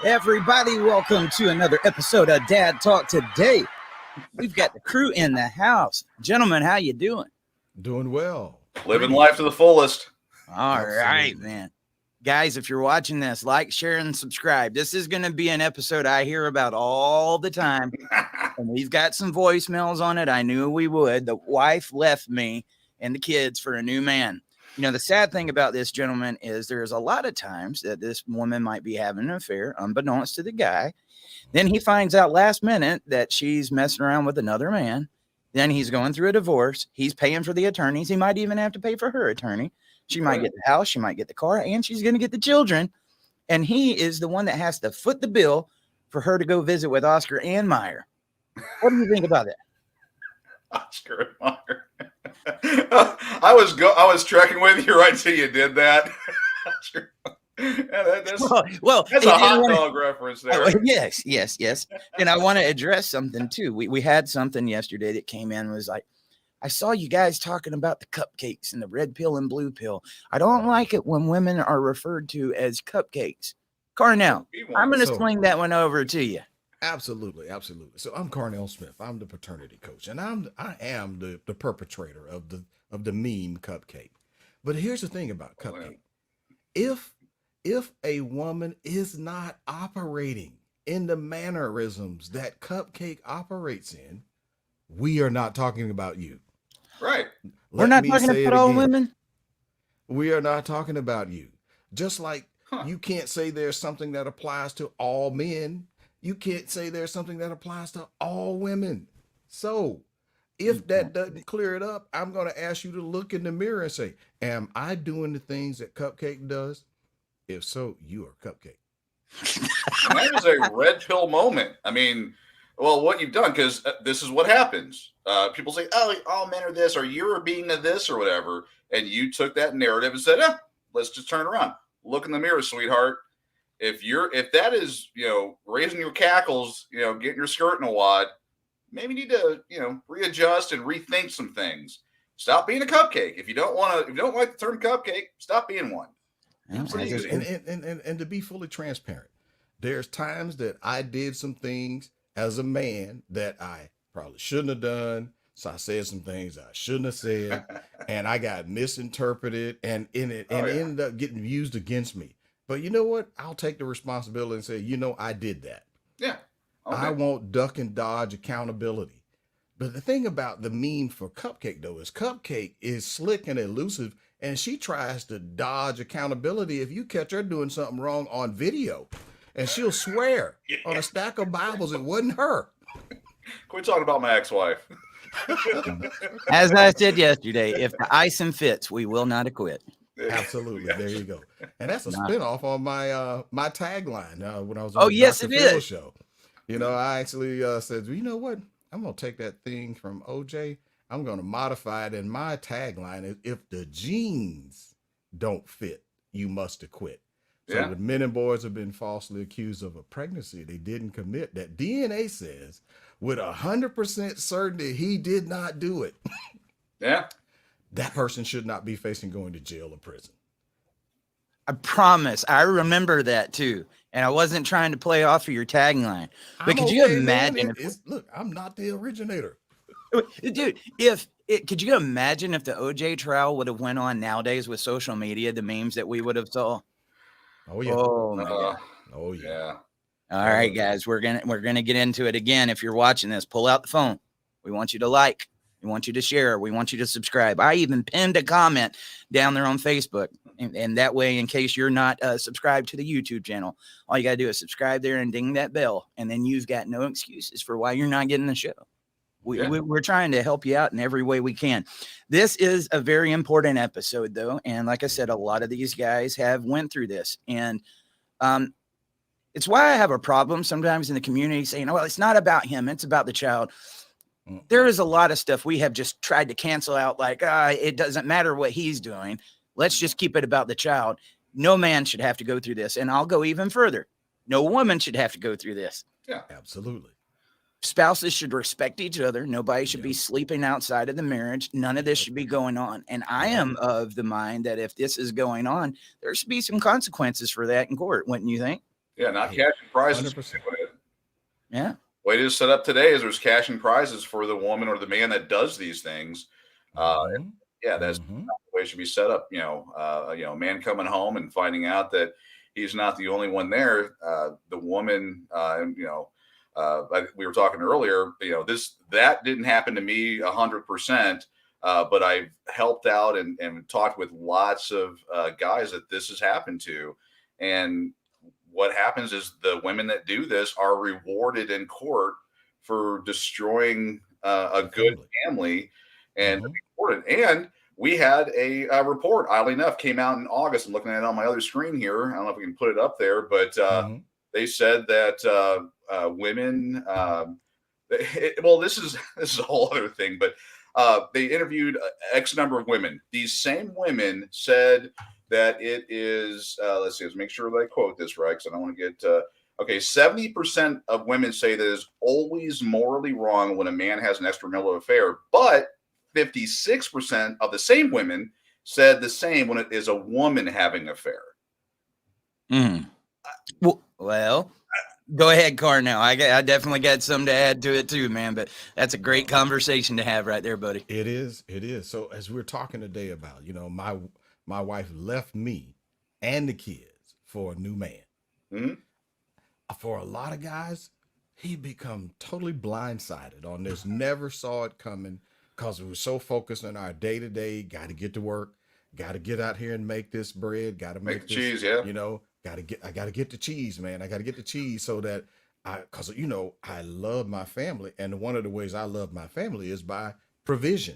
Everybody, welcome to another episode of Dad Talk. Today, we've got the crew in the house. Gentlemen, how you doing? Doing well. Living life to the fullest. All right, man. Guys, if you're watching this, like, share, and subscribe. This is going to be an episode I hear about all the time. And we've got some voicemails on it. I knew we would. The wife left me and the kids for a new man. You know, the sad thing about this, gentleman, is there's a lot of times that this woman might be having an affair, unbeknownst to the guy. Then he finds out last minute that she's messing around with another man. Then he's going through a divorce. He's paying for the attorneys. He might even have to pay for her attorney. She might get the house. She might get the car, and she's going to get the children. And he is the one that has to foot the bill for her to go visit with Oscar and Meyer. What do you think about that? Oscar and Meyer. I was trekking with you right till you did that. That's a hot dog reference there. Yes. And I want to address something too. We had something yesterday that came in, was like, I saw you guys talking about the cupcakes and the red pill and blue pill. I don't like it when women are referred to as cupcakes. Carnell, I'm going to swing that one over to you. Absolutely. So I'm Carnell Smith. I'm the paternity coach, and I am the perpetrator of the meme cupcake. But here's the thing about cupcake. If a woman is not operating in the mannerisms that cupcake operates in, we are not talking about you. Right. We're not talking about all women. We are not talking about you. Just like you can't say there's something that applies to all men. You can't say there's something that applies to all women. So if that doesn't clear it up, I'm going to ask you to look in the mirror and say, am I doing the things that Cupcake does? If so, you are Cupcake. And that was a red pill moment. I mean, well, what you've done, because this is what happens. People say, oh, all men are this, or you're being a this, or whatever. And you took that narrative and said, let's just turn it around. Look in the mirror, sweetheart. If that is, raising your cackles, getting your skirt in a wad, maybe you need to, readjust and rethink some things. Stop being a cupcake. If you don't like the term cupcake, stop being one. And to be fully transparent, there's times that I did some things as a man that I probably shouldn't have done. So I said some things I shouldn't have said, and I got misinterpreted and ended up getting used against me. But you know what? I'll take the responsibility and say, I did that. Yeah. Okay. I won't duck and dodge accountability. But the thing about the meme for Cupcake, though, is Cupcake is slick and elusive, and she tries to dodge accountability if you catch her doing something wrong on video. And she'll swear on a stack of Bibles it wasn't her. Quit talking about my ex-wife. As I said yesterday, if the icing fits, we will not acquit. Absolutely. There you go. And that's a spinoff on my my tagline when I was on the Dr. Phil show. I actually said, you know what? I'm going to take that thing from OJ. I'm going to modify it. And my tagline is, if the genes don't fit, you must acquit. So when men and boys have been falsely accused of a pregnancy they didn't commit, that DNA says with 100% certainty he did not do it. Yeah. That person should not be facing going to jail or prison. I promise. I remember that too. And I wasn't trying to play off of your tagline. But could you imagine? Look, I'm not the originator. Dude, could you imagine if the OJ trial would have went on nowadays with social media, the memes that we would have saw? Oh yeah. Oh my God. Oh yeah. Yeah. All right, guys, we're gonna get into it again. If you're watching this, pull out the phone. We want you to like. We want you to share. We want you to subscribe. I even pinned a comment down there on Facebook, and that way, in case you're not subscribed to the YouTube channel, all you gotta do is subscribe there and ding that bell, and then you've got no excuses for why you're not getting the show. We're trying to help you out in every way we can. This is a very important episode, though, and like I said, a lot of these guys have went through this, and it's why I have a problem sometimes in the community saying, well, it's not about him, it's about the child. There is a lot of stuff we have just tried to cancel out, like, it doesn't matter what he's doing. Let's just keep it about the child. No man should have to go through this. And I'll go even further. No woman should have to go through this. Yeah, absolutely. Spouses should respect each other. Nobody should be sleeping outside of the marriage. None of this should be going on. And I am of the mind that if this is going on, there should be some consequences for that in court, wouldn't you think? Yeah, not cash and prizes. 100%. Yeah. Way it is set up today is there's cash and prizes for the woman or the man that does these things. Yeah, that's not the way it should be set up. A man coming home and finding out that he's not the only one there. The woman, we were talking earlier, that didn't happen to me 100%. But I've helped out and talked with lots of guys that this has happened to. And what happens is the women that do this are rewarded in court for destroying a good family and rewarded. And we had a report, oddly enough, came out in August. I'm looking at it on my other screen here. I don't know if we can put it up there, but they said that women, this is a whole other thing, but they interviewed X number of women. These same women said that it is, let's make sure that I quote this right, because I don't want to get, 70% of women say that it's always morally wrong when a man has an extramarital affair, but 56% of the same women said the same when it is a woman having an affair. Well, go ahead, Carnell. I definitely got something to add to it too, man, but that's a great conversation to have right there, buddy. It is. So as we're talking today about, my wife left me and the kids for a new man. For a lot of guys, he become totally blindsided on this, never saw it coming because we were so focused on our day-to-day, got to get to work, got to get out here and make this bread, got to make the this, cheese, yeah. I got to get the cheese, man. I got to get the cheese so that because I love my family. And one of the ways I love my family is by provision.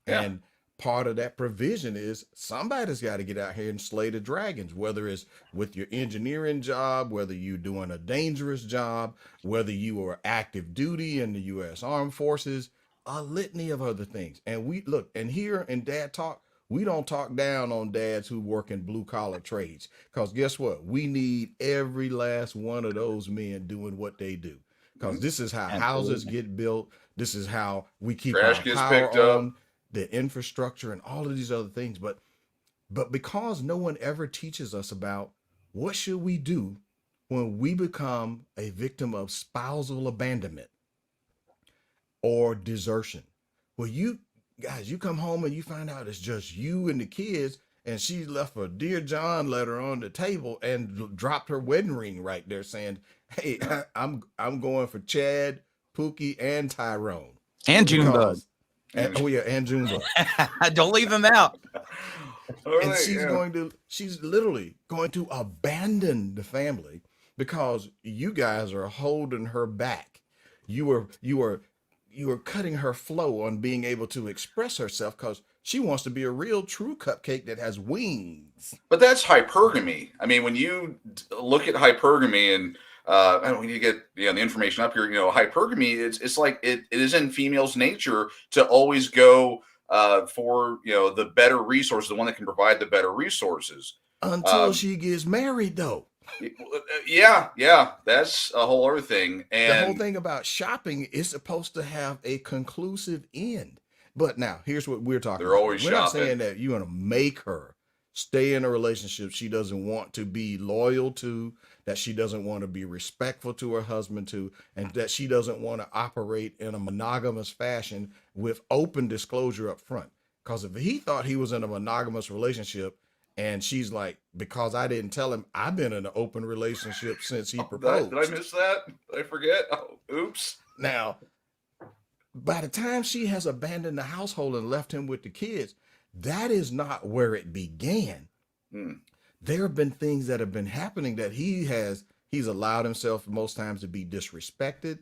Yeah. And part of that provision is somebody's got to get out here and slay the dragons, whether it's with your engineering job, whether you're doing a dangerous job, whether you are active duty in the U.S. Armed Forces, a litany of other things. And we look, and here in Dad Talk, we don't talk down on dads who work in blue collar trades, because guess what? We need every last one of those men doing what they do, because this is how houses get built. This is how we keep our power on, the infrastructure and all of these other things. But because no one ever teaches us about what should we do when we become a victim of spousal abandonment or desertion. Well, you guys, you come home and you find out it's just you and the kids, and she left a Dear John letter on the table and dropped her wedding ring right there saying, hey, I'm going for Chad, Pookie, and Tyrone. And Junebug. And Junebug. Don't leave him out. And she's literally going to abandon the family because you guys are holding her back. You are cutting her flow on being able to express herself because she wants to be a real true cupcake that has wings. But that's hypergamy. I mean, when you look at hypergamy and when you get the information up here, hypergamy, it's like it is in females' nature to always go for the better resources, the one that can provide the better resources. Until she gets married, though. Yeah, that's a whole other thing. And the whole thing about shopping is supposed to have a conclusive end. But now, here's what we're talking about. Always we're shopping. Not saying that you're going to make her stay in a relationship she doesn't want to be loyal to, that she doesn't want to be respectful to her husband to, and that she doesn't want to operate in a monogamous fashion with open disclosure up front. Because if he thought he was in a monogamous relationship And she's like, because I didn't tell him, I've been in an open relationship since he Did proposed. I miss that? Did I forget? Oh, oops. Now, by the time she has abandoned the household and left him with the kids, that is not where it began. There have been things that have been happening that he's allowed himself most times to be disrespected.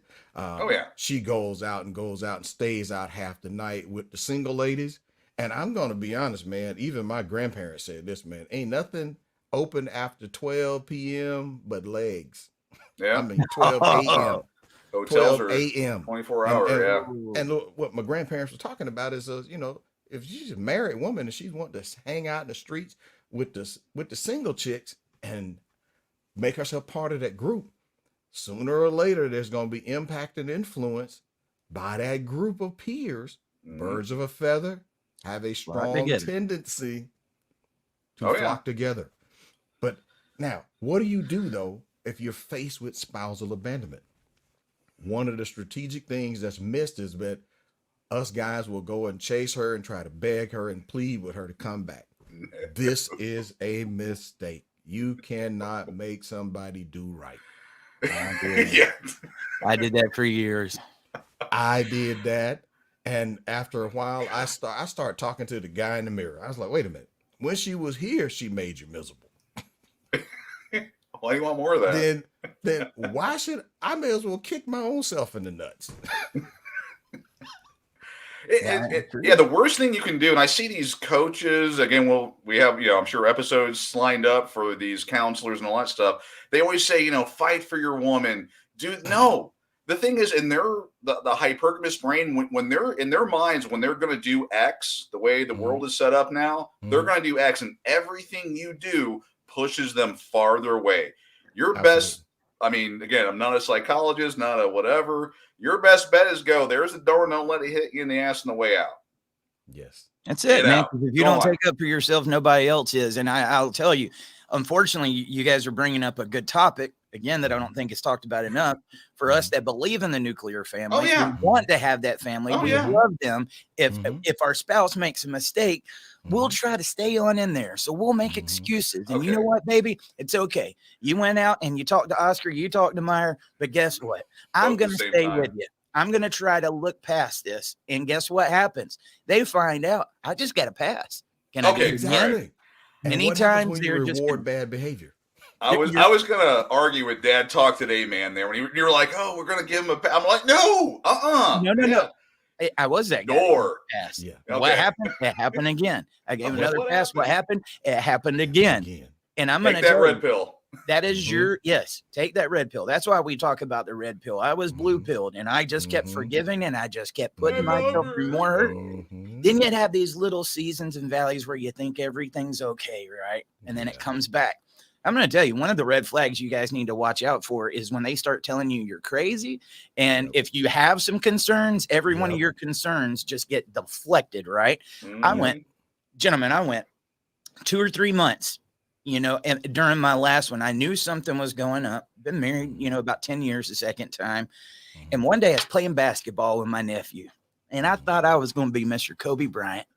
She goes out and stays out half the night with the single ladies. And I'm going to be honest, man, even my grandparents said this, man, ain't nothing open after 12 p.m. but legs. Yeah. I mean, 12 a.m. Hotels 12 a.m. 24 hour, And what my grandparents were talking about is, if she's a married woman and she's wanting to hang out in the streets with the single chicks and make herself part of that group, sooner or later there's going to be impact and influence by that group of peers. Birds of a feather have a strong tendency to flock together. But now, what do you do though if you're faced with spousal abandonment? One of the strategic things that's missed is that us guys will go and chase her and try to beg her and plead with her to come back. This is a mistake. You cannot make somebody do right. I did that for years. I did that. And after a while, I start talking to the guy in the mirror. I was like, wait a minute. When she was here, she made you miserable. Why do you want more of that? Then why should I may as well kick my own self in the nuts? The worst thing you can do, and I see these coaches again. We have, I'm sure episodes lined up for these counselors and all that stuff. They always say, fight for your woman. No. The thing is, in the hypergamous brain, when they're in their minds, when they're going to do X, the way the world is set up now, they're going to do X, and everything you do pushes them farther away. Your best, I mean, again, I'm not a psychologist, not a whatever. Your best bet is go. There's the door. Don't let it hit you in the ass on the way out. Yes. That's it, man. If you don't take up for yourself, nobody else is. And I'll tell you, unfortunately, you guys are bringing up a good topic, again, that I don't think is talked about enough. For us that believe in the nuclear family, we want to have that family. We love them. If our spouse makes a mistake, we'll try to stay on in there. So we'll make excuses. And you know what, baby? It's okay. You went out and you talked to Oscar, you talked to Meyer, but guess what? I'm going to stay with you. I'm going to try to look past this. And guess what happens? They find out I just got to pass. Can I do it again? Right. Anytime they're reward bad behavior. I was going to argue with Dad Talk today, man. There when you were like, "Oh, we're going to give him a pass." I'm like, "No, no." I was that guy. Pass. Yeah. Okay. What happened? It happened again. I gave another pass. What happened? It happened again. And I'm going to take that red pill. That is take that red pill. That's why we talk about the red pill. I was blue pilled and I just kept forgiving and I just kept putting myself through more hurt. Then you'd have these little seasons and valleys where you think everything's okay, right? And then it comes back. I'm going to tell you, one of the red flags you guys need to watch out for is when they start telling you you're crazy. And if you have some concerns, every one of your concerns just get deflected, right? I went 2 or 3 months, and during my last one, I knew something was going up. Been married, about 10 years the second time. And one day I was playing basketball with my nephew and I thought I was going to be Mr. Kobe Bryant.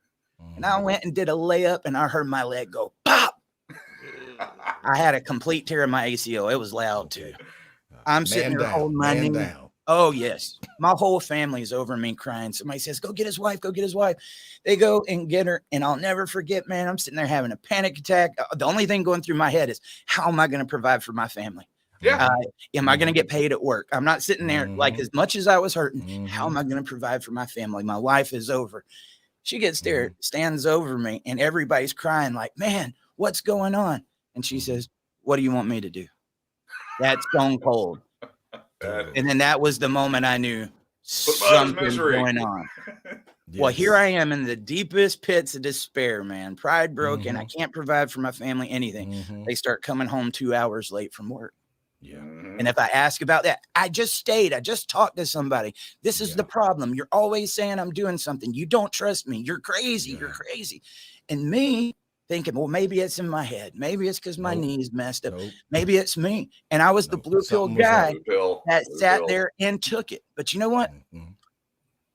And I went and did a layup and I heard my leg go pop. I had a complete tear in my ACL. It was loud too. I'm sitting there holding my knee down. Oh yes. My whole family is over me crying. Somebody says, go get his wife, go get his wife. They go and get her. And I'll never forget, man, I'm sitting there having a panic attack. The only thing going through my head is, how am I going to provide for my family? Am I going to get paid at work? I'm not sitting there like, as much as I was hurting, how am I going to provide for my family? My wife is over. She gets there, stands over me, and everybody's crying like, man, what's going on? And she says, what do you want me to do? That's stone cold. And then that was the moment I knew something's going on. Well, here I am in the deepest pits of despair, man. Pride broken. I can't provide for my family anything. They start coming home 2 hours late from work. And if I ask about that, I just stayed. I just talked to somebody. This is the problem. You're always saying I'm doing something. You don't trust me. You're crazy. You're crazy. And me thinking, well, maybe it's in my head. Maybe it's because my knees messed up. Maybe it's me. And I was the blue pill guy that sat there and took it. But you know what?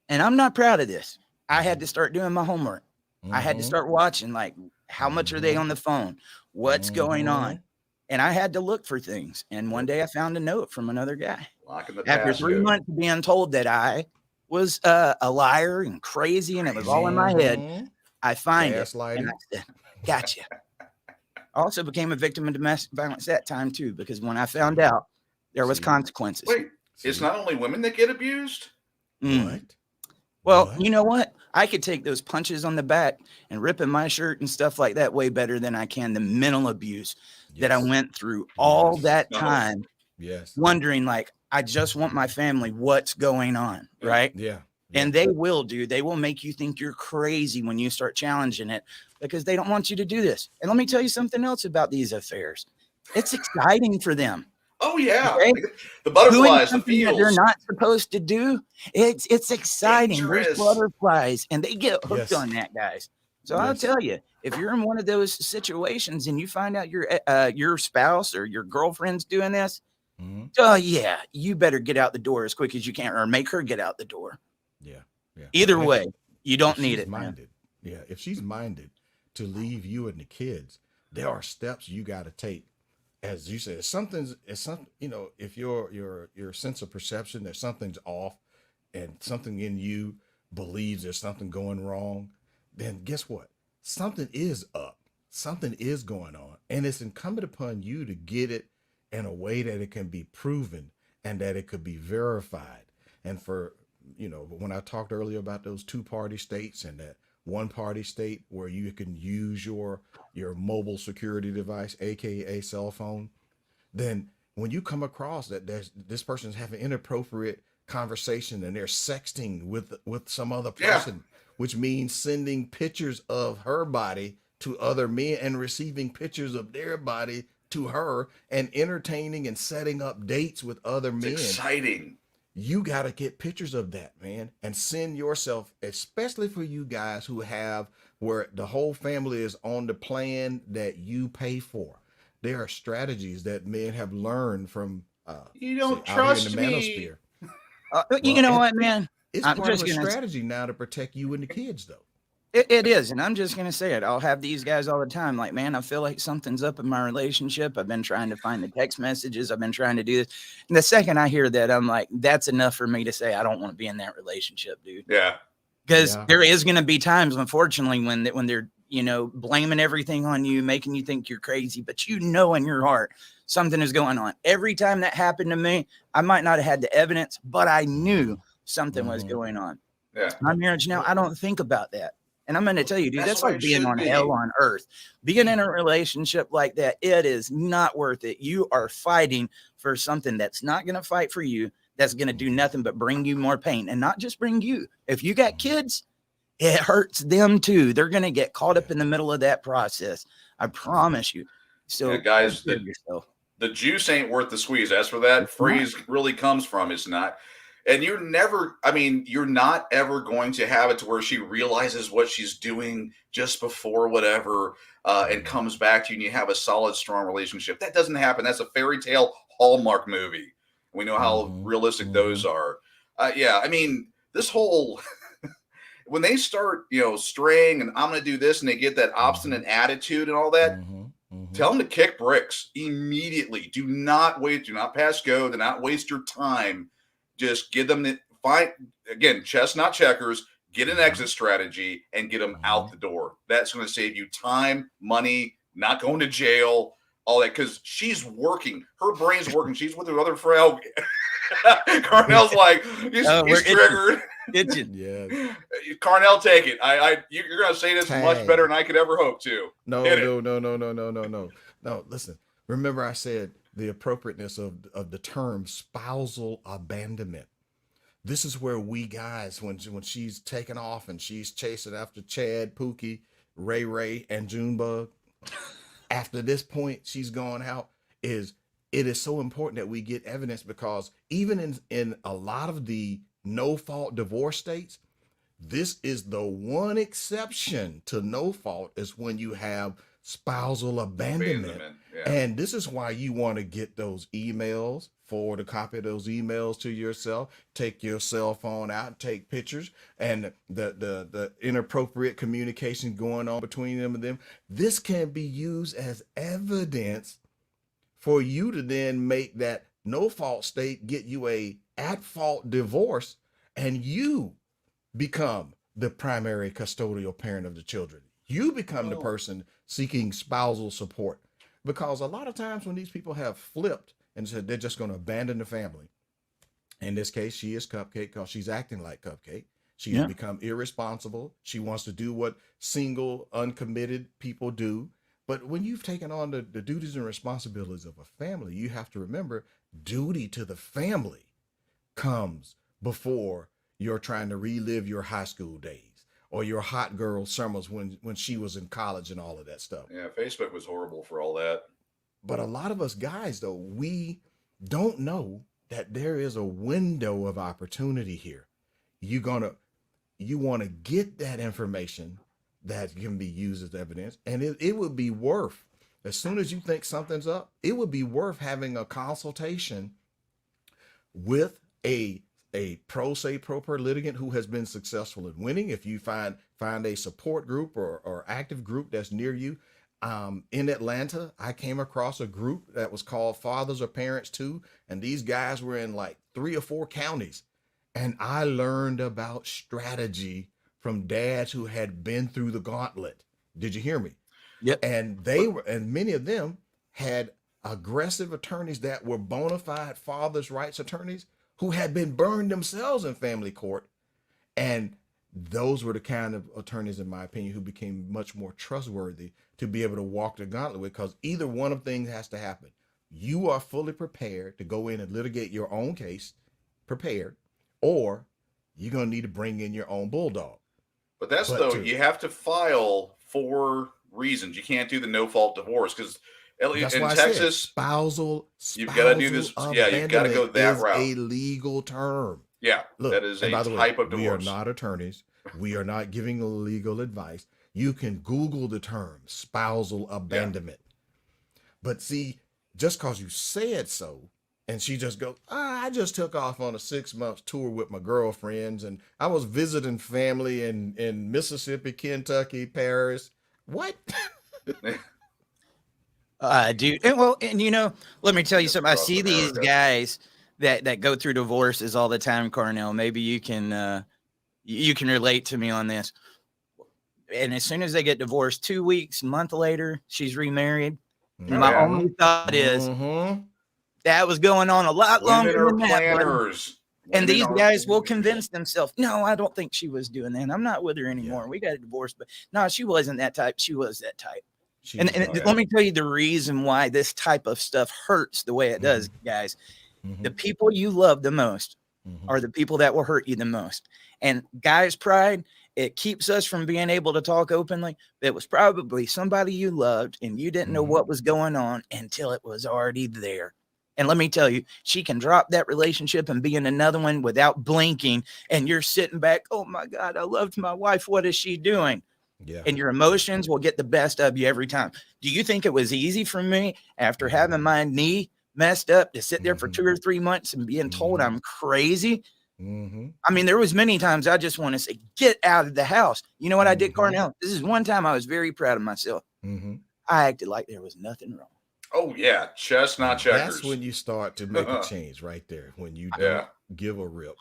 And I'm not proud of this. I had to start doing my homework. I had to start watching, like, How much are they on the phone? What's going on? And I had to look for things. And one day I found a note from another guy. Locking the After 3 passcode. months of being told that I was a liar and crazy and it was all in my head, I find it. And I said, gotcha. I also became a victim of domestic violence that time too, because when I found out, there was consequences. Wait, it's not only women that get abused? What? Well, you know what? I could take those punches on the back and ripping my shirt and stuff like that way better than I can the mental abuse that I went through all that time. Yes. Wondering, like, I just want my family. What's going on? Right. Yeah. And they will they will make you think you're crazy when you start challenging it because they don't want you to do this. And let me tell you something else about these affairs. It's exciting for them. Oh yeah. Okay? The butterflies, the that feels. they're not supposed to do. It's exciting. Dangerous. There's butterflies and they get hooked on that, guys. So I'll tell you, if you're in one of those situations and you find out your spouse or your girlfriend's doing this, yeah, you better get out the door as quick as you can or make her get out the door. Yeah. Either way, you don't need it. Minded. Yeah. If she's minded to leave you and the kids, there are steps you got to take. As you said, it's something, you know, if your sense of perception that something's off and something in you believes there's something going wrong, then guess what? Something is up. Something is going on. And it's incumbent upon you to get it in a way that it can be proven and that it could be verified. And for, you know, when I talked earlier about those 2-party states and that 1-party state where you can use your mobile security device, aka cell phone, then when you come across that this person's having inappropriate conversation and they're sexting with some other person, which means sending pictures of her body to other men and receiving pictures of their body to her and entertaining and setting up dates with other men. Exciting. You got to get pictures of that, man, and send yourself, especially for you guys who have where the whole family is on the plan that you pay for. There are strategies that men have learned from you don't trust me. Manosphere. You know what, man? It's part of a strategy now to protect you and the kids, though. It is. And I'm just going to say it. I'll have these guys all the time. Like, man, I feel like something's up in my relationship. I've been trying to find the text messages. I've been trying to do this. And the second I hear that, I'm like, that's enough for me to say, I don't want to be in that relationship, dude. Yeah. Because there is going to be times, unfortunately, when they're, you know, blaming everything on you, making you think you're crazy, but you know, in your heart, something is going on. Every time that happened to me, I might not have had the evidence, but I knew something was going on. Yeah. My marriage now, I don't think about that. And I'm going to tell you, dude, that's like being on hell on earth. Being in a relationship like that, it is not worth it. You are fighting for something that's not going to fight for you, that's going to do nothing but bring you more pain. And not just bring you. If you got kids, it hurts them too. They're going to get caught up in the middle of that process. I promise you. So, guys, the juice ain't worth the squeeze. That's where that phrase really comes from. It's not. And you're not ever going to have it to where she realizes what she's doing just before whatever and comes back to you and you have a solid, strong relationship. That doesn't happen. That's a fairy tale Hallmark movie. We know how realistic those are. I mean, this whole when they start, you know, straying and I'm going to do this and they get that obstinate attitude and all that, tell them to kick bricks immediately. Do not wait. Do not pass go. Do not waste your time. Just get them to find, again, chess, not checkers, get an exit strategy and get them out the door. That's going to save you time, money, not going to jail, all that. Because she's working. Her brain's working. She's with her other friend. Carnell's like, he's triggered. Yeah. Carnell, take it. You're going to say this much better than I could ever hope to. No. No, listen. Remember I said the appropriateness of the term spousal abandonment. This is where we guys, when she's taking off and she's chasing after Chad, Pookie, Ray, and Junebug, after this point she's gone out, it is so important that we get evidence because even in a lot of the no-fault divorce states, this is the one exception to no fault is when you have spousal abandonment. Yeah. And this is why you want to get those emails, forward a copy of those emails to yourself, take your cell phone out, take pictures, and the inappropriate communication going on between them and them. This can be used as evidence for you to then make that no fault state get you a at fault divorce, and you become the primary custodial parent of the children. You become the person seeking spousal support. Because a lot of times when these people have flipped and said they're just going to abandon the family, in this case, she is Cupcake because she's acting like Cupcake. She has become irresponsible. She wants to do what single, uncommitted people do. But when you've taken on the duties and responsibilities of a family, you have to remember duty to the family comes before you're trying to relive your high school days or your hot girl summers when she was in college and all of that stuff. Yeah, Facebook was horrible for all that. But a lot of us guys, though, we don't know that there is a window of opportunity here. You want to get that information that can be used as evidence, and it would be worth, as soon as you think something's up, it would be worth having a consultation with a pro per litigant who has been successful in winning. If you find a support group or active group that's near you. In Atlanta, I came across a group that was called Fathers or Parents Too, and these guys were in like 3 or 4 counties, and I learned about strategy from dads who had been through the gauntlet. Did you hear me? Yep. And many of them had aggressive attorneys that were bona fide fathers' rights attorneys who had been burned themselves in family court. And those were the kind of attorneys, in my opinion, who became much more trustworthy to be able to walk the gauntlet with, because either one of things has to happen. You are fully prepared to go in and litigate your own case, prepared, or you're going to need to bring in your own bulldog. But you have to file for reasons. You can't do the no fault divorce because in Texas, spousal you've got to do this. Yeah, you've got to go that route. A legal term. Yeah, look, that is a type of divorce. We are not attorneys. We are not giving legal advice. You can Google the term spousal abandonment. Yeah. But see, just because you said so, and she just goes, I just took off on a 6-month tour with my girlfriends, and I was visiting family in Mississippi, Kentucky, Paris. What? Dude. And you know, let me tell you something. I see these guys that go through divorces all the time, Carnell. Maybe you can relate to me on this. And as soon as they get divorced, 2 weeks, a month later, she's remarried. And my only thought is that was going on a lot longer than that. And these guys will convince themselves, no, I don't think she was doing that. I'm not with her anymore. We got a divorce, but no, she wasn't that type. She was that type. And let me tell you the reason why this type of stuff hurts the way it does, guys. The people you love the most are the people that will hurt you the most. And guys' pride, it keeps us from being able to talk openly. It was probably somebody you loved and you didn't know what was going on until it was already there. And let me tell you, she can drop that relationship and be in another one without blinking. And you're sitting back, oh my God, I loved my wife. What is she doing? Yeah. And your emotions will get the best of you every time. Do you think it was easy for me after having my knee messed up to sit there for 2 or 3 months and being told I'm crazy? I mean, there was many times I just want to say, get out of the house. You know what I did, Carnell? This is one time I was very proud of myself. I acted like there was nothing wrong. Oh, yeah. Chestnut checkers. That's when you start to make a change right there. When you don't give a rip.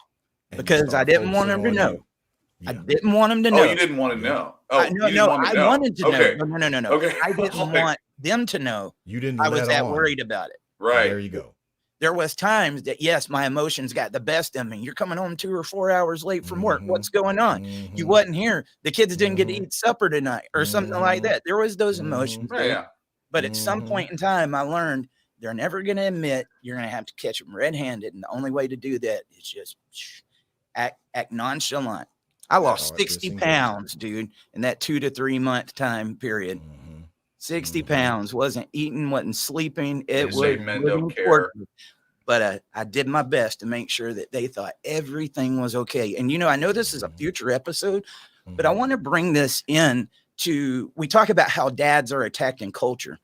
Because I didn't want him to know. I didn't want him to know. Oh, you didn't want to know. Oh, I wanted to know. No. Okay. I didn't want them to know. You didn't. I was that worried about it. Right. There you go. There was times that, yes, my emotions got the best of me. You're coming home 2 or 4 hours late from work. What's going on? You wasn't here. The kids didn't get to eat supper tonight or something like that. There was those emotions. Yeah. But at some point in time, I learned they're never going to admit you're going to have to catch them red-handed. And the only way to do that is just act nonchalant. I lost 60 pounds, dude, in that 2 to 3 month time period. 60 pounds, wasn't eating, wasn't sleeping. It was men don't care. But I did my best to make sure that they thought everything was okay. And, you know, I know this is a future episode, but I want to bring this in we talk about how dads are attacked in culture.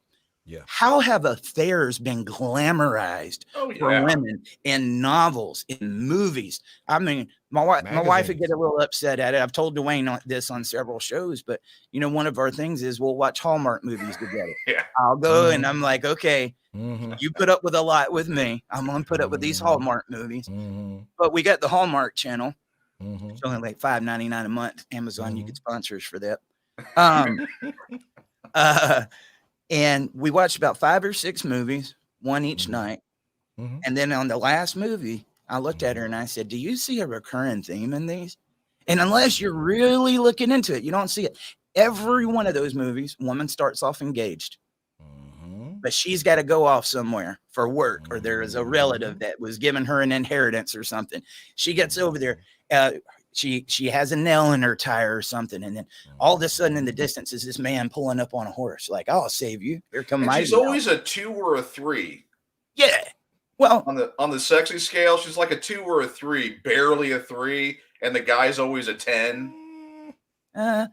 Yeah. How have affairs been glamorized for women in novels, in movies? I mean, my wife would get a little upset at it. I've told Dwayne this on several shows, but one of our things is we'll watch Hallmark movies together. Yeah. I'll go and I'm like, okay, you put up with a lot with me. I'm going to put up with these Hallmark movies. But we got the Hallmark channel. It's only like $5.99 a month. Amazon, you get sponsors for that. And we watched about 5 or 6 movies, one each night. And then on the last movie, I looked at her and I said, do you see a recurring theme in these? And unless you're really looking into it, you don't see it. Every one of those movies, woman starts off engaged, but she's got to go off somewhere for work, or there is a relative that was giving her an inheritance or something. She gets over there. She has a nail in her tire or something, and then all of a sudden in the distance is this man pulling up on a horse, like, I'll save you. Here come my. She's always a 2 or a 3. Yeah. Well, on the sexy scale, she's like a 2 or a 3, barely a 3, and the guy's always a 10. I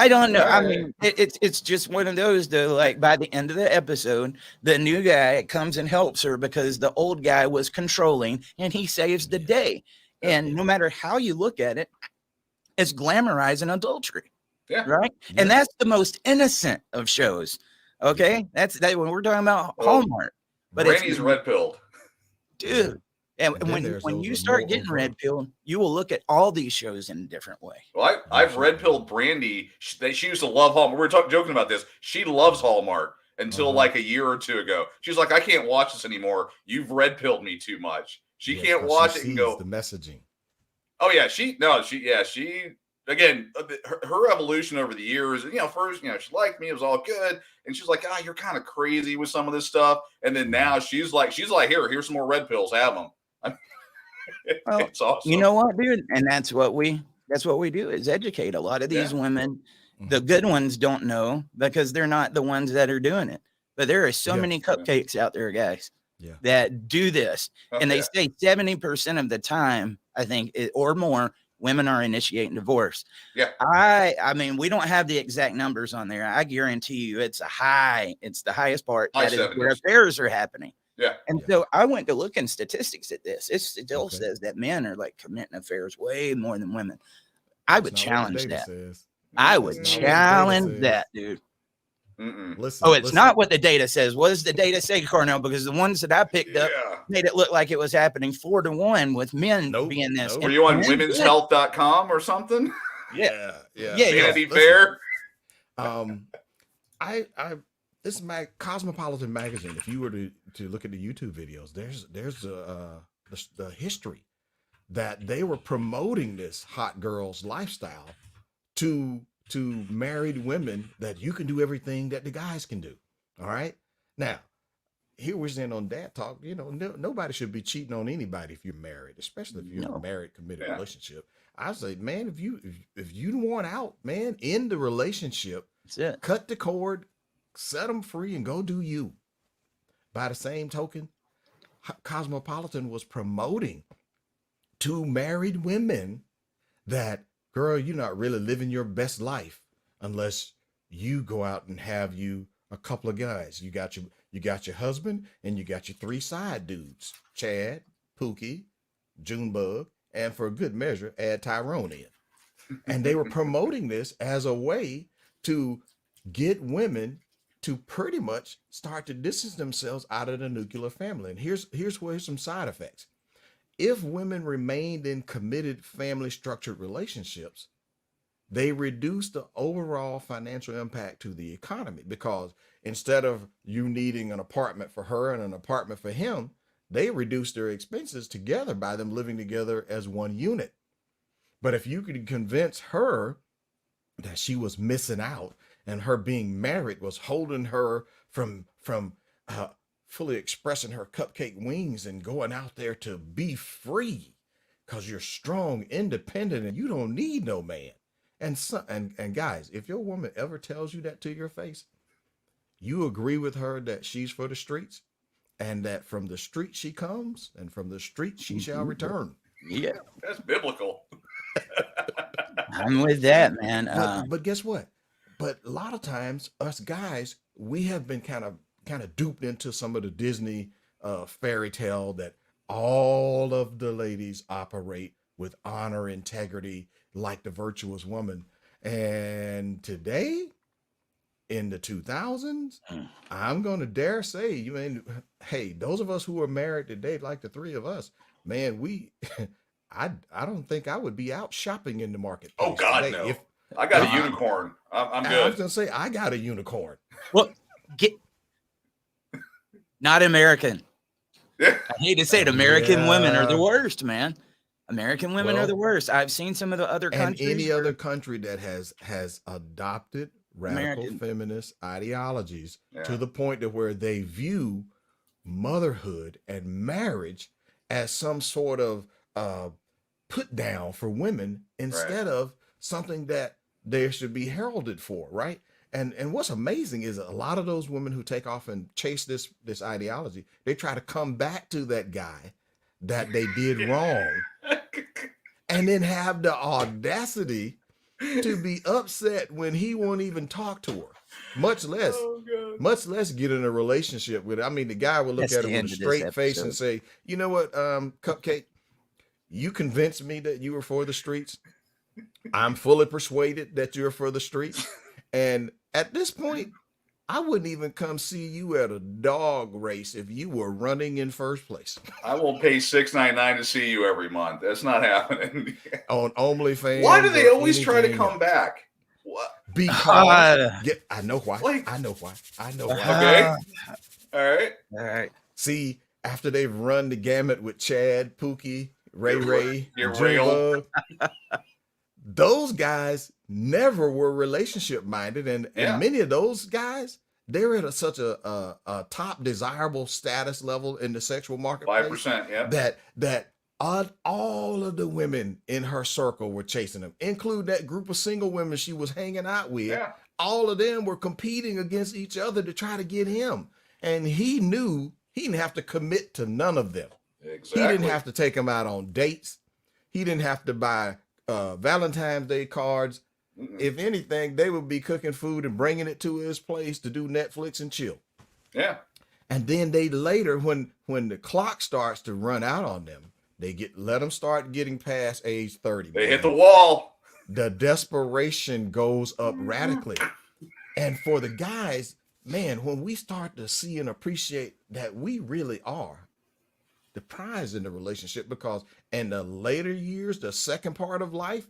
don't know. I mean, it's just one of those, though. Like, by the end of the episode, the new guy comes and helps her because the old guy was controlling, and he saves the day. And no matter how you look at it, it's glamorizing adultery. Yeah. Right. Yeah. And that's the most innocent of shows. Okay. That's when we're talking about Hallmark. But Brandy's red pilled. Dude. And when you start getting red pilled, you will look at all these shows in a different way. Well, I've red pilled Brandy. She used to love Hallmark. We were joking about this. She loves Hallmark until like a year or 2 ago. She's like, I can't watch this anymore. You've red pilled me too much. She can't watch it and go. The messaging. Oh yeah, she again, her evolution over the years. First, she liked me, it was all good, and she's like, you're kind of crazy with some of this stuff. And then now she's like, here's some more red pills, have them. It's awesome. You know what, dude? And that's what we do, is educate a lot of these women. The good ones don't know because they're not the ones that are doing it. But there are so many cupcakes out there, guys, that do this. And they say 70% of the time, I think, or more, women are initiating divorce. Yeah. I mean, we don't have the exact numbers on there. I guarantee you it's the highest part. That is where affairs are happening. Yeah. And so I went to look in statistics at this. It still says that men are like committing affairs way more than women. I would challenge that. I would challenge that, dude. Listen, it's not what the data says. What does the data say, Cornell? Because the ones that I picked up made it look like it was happening 4-1 with men being this. Were you on womenshealth.com or something? Yeah. Vanity Fair. This is my Cosmopolitan magazine. If you were to look at the YouTube videos, there's the history that they were promoting this hot girls lifestyle to married women, that you can do everything that the guys can do. All right. Now, here we're saying on Dad Talk, nobody should be cheating on anybody if you're married, especially if you're in a married, committed relationship. I say, man, if you want out, man, end the relationship, cut the cord, set them free, and go do you. By the same token, Cosmopolitan was promoting to married women that, girl, you're not really living your best life unless you go out and have you a couple of guys. You got your husband, and you got your 3 side dudes, Chad, Pookie, Junebug, and for a good measure, add Tyrone in. And they were promoting this as a way to get women to pretty much start to distance themselves out of the nuclear family. And here's some side effects. If women remained in committed family structured relationships, they reduce the overall financial impact to the economy, because instead of you needing an apartment for her and an apartment for him, they reduce their expenses together by them living together as one unit. But if you could convince her that she was missing out and her being married was holding her from fully expressing her cupcake wings and going out there to be free, because you're strong, independent, and you don't need no man. And guys, if your woman ever tells you that to your face, you agree with her that she's for the streets, and that from the street she comes, and from the street she shall return. Yeah, that's biblical. I'm with that, man. But guess what? but a lot of times us guys, we have been kind of duped into some of the Disney fairy tale that all of the ladies operate with honor, integrity, like the virtuous woman. And today, in the 2000s, I'm going to dare say, hey, those of us who are married today, like the three of us, man, I don't think I would be out shopping in the marketplace. Oh God, today. no. If I got a unicorn. I'm good. I was going to say, I got a unicorn. Well, not American. Yeah. I hate to say it. American women are the worst, man. American women are the worst. I've seen some of the other countries. And any other country that has adopted radical feminist ideologies to the point to where they view motherhood and marriage as some sort of put down for women instead of something that they should be heralded for, right? And what's amazing is a lot of those women who take off and chase this ideology, they try to come back to that guy that they did wrong and then have the audacity to be upset when he won't even talk to her, much less get in a relationship with her. I mean, the guy will look at her with a straight face and say, you know what, Cupcake, you convinced me that you were for the streets. I'm fully persuaded that you're for the streets. And at this point, I wouldn't even come see you at a dog race if you were running in first place. I won't pay $6.99 to see you every month. That's not happening. On OnlyFans. Why do they always try to come back? What? Because I know why. I know why. Okay. All right. See, after they've run the gamut with Chad, Pookie, Ray, Junebug, those guys never were relationship minded, and many of those guys, they're at such a top desirable status level in the sexual marketplace. 5%, yeah. That all of the women in her circle were chasing him, include that group of single women she was hanging out with. Yeah. All of them were competing against each other to try to get him, and he knew he didn't have to commit to none of them. Exactly. He didn't have to take them out on dates. He didn't have to buy Valentine's Day cards. If anything, they would be cooking food and bringing it to his place to do Netflix and chill. Yeah. And then they later, when the clock starts to run out on them, let them start getting past age 30. They hit the wall. The desperation goes up radically. And for the guys, man, when we start to see and appreciate that we really are the prize in the relationship, because in the later years, the second part of life,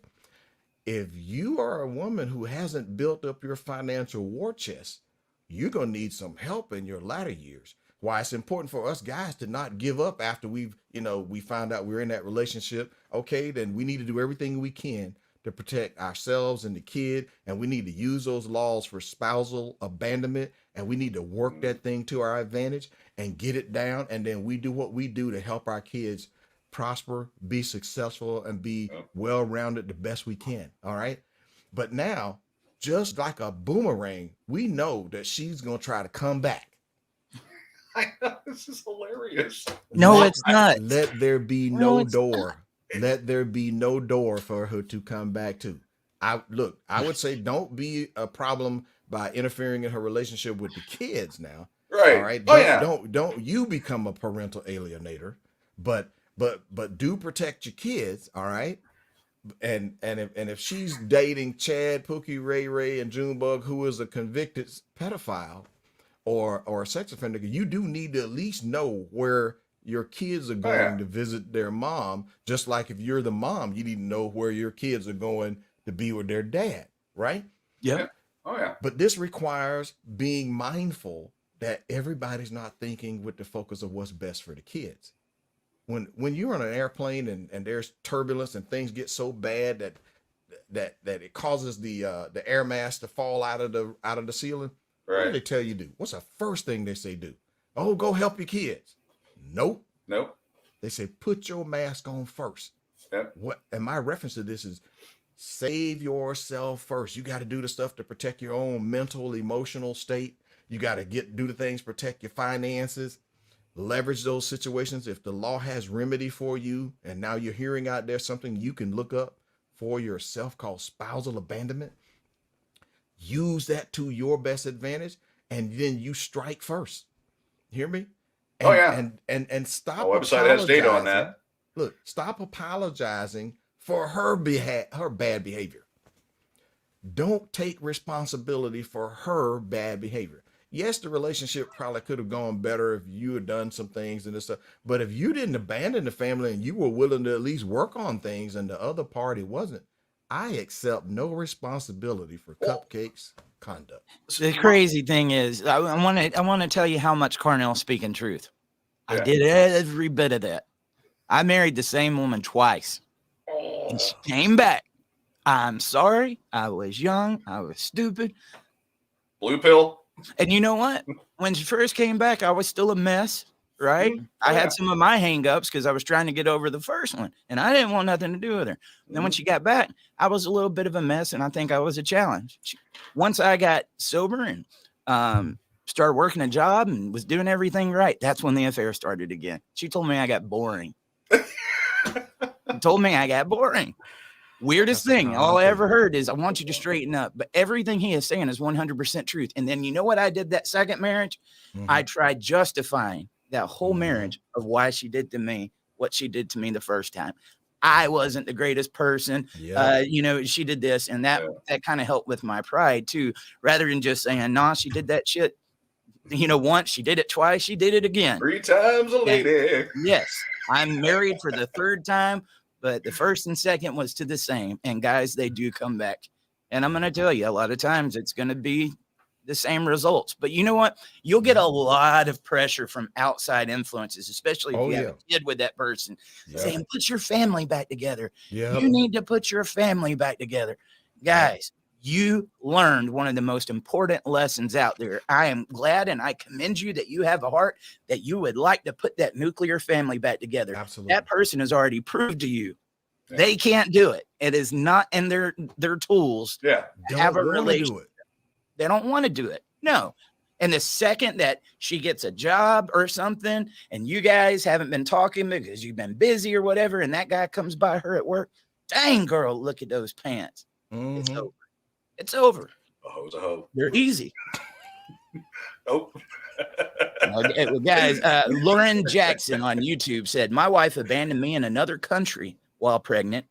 if you are a woman who hasn't built up your financial war chest, you're going to need some help in your latter years. Why it's important for us guys to not give up after we found out we're in that relationship. Okay, then we need to do everything we can to protect ourselves and the kid. And we need to use those laws for spousal abandonment. And we need to work that thing to our advantage and get it down. And then we do what we do to help our kids prosper, be successful, and be well-rounded the best we can. All right. But now, just like a boomerang, we know that she's going to try to come back. I know, this is hilarious. No, it's not. Let there be no door. Let there be no door for her to come back to. I would say don't be a problem by interfering in her relationship with the kids now. Right. All right. Don't you become a parental alienator, but do protect your kids. All right. And if she's dating Chad, Pookie, Ray, and Junebug, who is a convicted pedophile or a sex offender, you do need to at least know where your kids are going to visit their mom. Just like if you're the mom, you need to know where your kids are going to be with their dad, right? Yeah. Oh yeah. But this requires being mindful that everybody's not thinking with the focus of what's best for the kids. When you're on an airplane and there's turbulence and things get so bad that it causes the air mass to fall out of the ceiling, what do they tell you to do? What's the first thing they say do? Oh, go help your kids. Nope. They say put your mask on first. Yep. And my reference to this is save yourself first. You got to do the stuff to protect your own mental, emotional state. You got to do the things, protect your finances, leverage those situations. If the law has remedy for you, and now you're hearing out there something you can look up for yourself called spousal abandonment, use that to your best advantage, and then you strike first. Hear me? Oh, And yeah. and stop My website has data on apologizing. that. Look, stop apologizing for her her bad behavior. Don't take responsibility for her bad behavior. Yes, the relationship probably could have gone better if you had done some things and this stuff. But if you didn't abandon the family and you were willing to at least work on things and the other party wasn't, I accept no responsibility for Cupcake's conduct. The crazy thing is, I want to tell you how much Carnell's speaking truth. I did every bit of that. I married the same woman twice, and she came back. I'm sorry. I was young. I was stupid. Blue pill. And you know what? When she first came back, I was still a mess, right? I had some of my hang-ups because I was trying to get over the first one, and I didn't want nothing to do with her. Then when she got back, I was a little bit of a mess, and I think I was a challenge. Once I got sober and started working a job and was doing everything right, that's when the affair started again. She told me I got boring. Told me I got boring. Weirdest thing, all I ever heard is, I want you to straighten up. But everything he is saying is 100% truth. And then you know what I did that second marriage? I tried justifying that whole marriage of why she did to me what she did to me the first time. I wasn't the greatest person. You know, she did this, and that kind of helped with my pride too, rather than just saying, nah, she did that shit. You know, once, she did it twice, she did it again. 3 times a lady. And yes, I'm married for the third time. But the first and second was to the same. And guys, they do come back. And I'm going to tell you, a lot of times it's going to be the same results. But you know what? You'll get a lot of pressure from outside influences, especially if you have a kid with that person, saying, put your family back together. You need to put your family back together. Guys, you learned one of the most important lessons out there. I am glad and I commend you that you have a heart that you would like to put that nuclear family back together. Absolutely. That person has already proved to you they can't do it. It is not in their tools to have a relationship. They don't want to do it. No. And the second that she gets a job or something and you guys haven't been talking because you've been busy or whatever, and that guy comes by her at work, dang, girl, look at those pants. It's over. It's over. A hoe's a hoe. They're easy. Oh. Well, guys, Lauren Jackson on YouTube said, my wife abandoned me in another country while pregnant.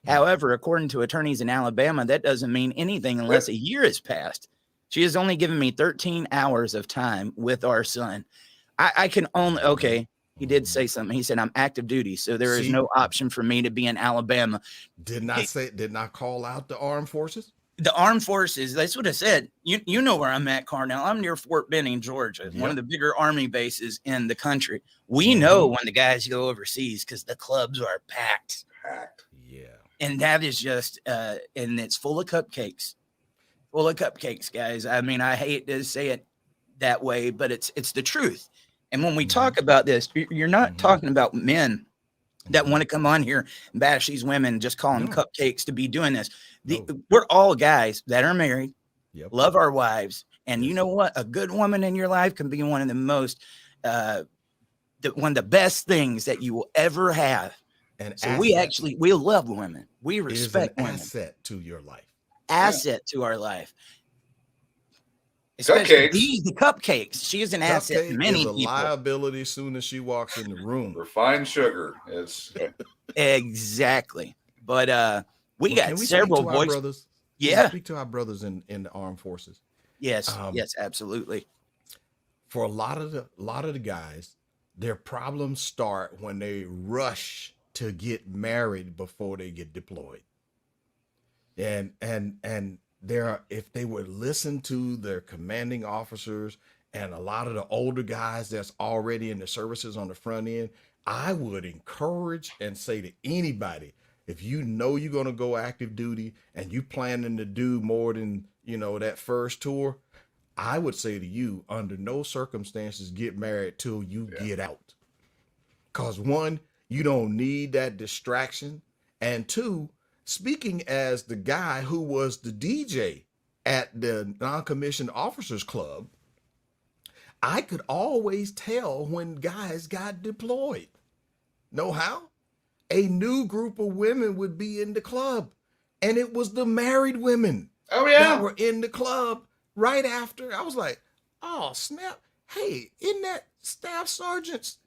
However, according to attorneys in Alabama, that doesn't mean anything unless a year has passed. She has only given me 13 hours of time with our son. I can only, he did say something. He said, I'm active duty, so there is no option for me to be in Alabama. Did not call out the armed forces? The armed forces, that's what I said. You know where I'm at, Carnell. I'm near Fort Benning, Georgia, one of the bigger army bases in the country. We know when the guys go overseas because the clubs are packed. Yeah. And that is just, and it's full of cupcakes. Full of cupcakes, guys. I mean, I hate to say it that way, but it's the truth. And when we talk about this, you're not talking about men that want to come on here and bash these women, just call them cupcakes to be doing this. We're all guys that are married, love our wives. And you know what? A good woman in your life can be one of the most, one of the best things that you will ever have. And so we love women. We respect women. Asset to your life. Asset to our life. Especially the cupcakes. She is an asset to many people. Liability as soon as she walks in the room. Refined sugar. It's exactly. But we got several voice brothers. Yeah. Speak to our brothers in the armed forces. Yes. Yes, absolutely. For a lot of the guys, their problems start when they rush to get married before they get deployed. And if they would listen to their commanding officers and a lot of the older guys that's already in the services on the front end, I would encourage and say to anybody, if you know you're going to go active duty and you planning to do more than, that first tour, I would say to you, under no circumstances, get married till you get out. Because one, you don't need that distraction. And two, speaking as the guy who was the DJ at the non-commissioned officers club, I could always tell when guys got deployed. Know how? A new group of women would be in the club, and it was the married women Oh yeah. that were in the club right after. I was like, oh snap! Hey, isn't that staff sergeant's?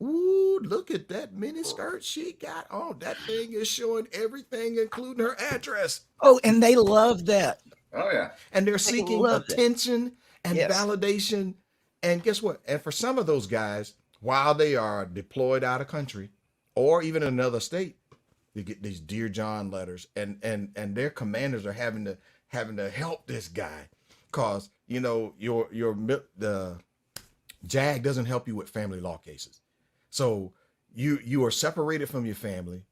Ooh, look at that mini skirt she got on. That thing is showing everything, including her address. Oh, and they love that. Oh yeah. And they're They seeking love it. attention and Yes. validation. And guess what? And for some of those guys, while they are deployed out of country or even in another state, you get these Dear John letters, and their commanders are having to help this guy, cause you know the JAG doesn't help you with family law cases. So you are separated from your family.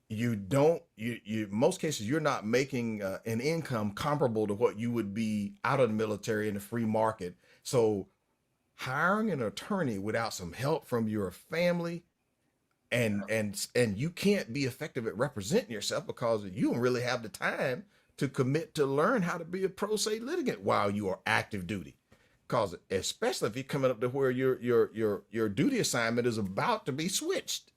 You don't you most cases you're not making an income comparable to what you would be out of the military in the free market. So hiring an attorney without some help from your family, and you can't be effective at representing yourself because you don't really have the time to commit to learn how to be a pro se litigant while you are active duty. Because especially if you're coming up to where your duty assignment is about to be switched,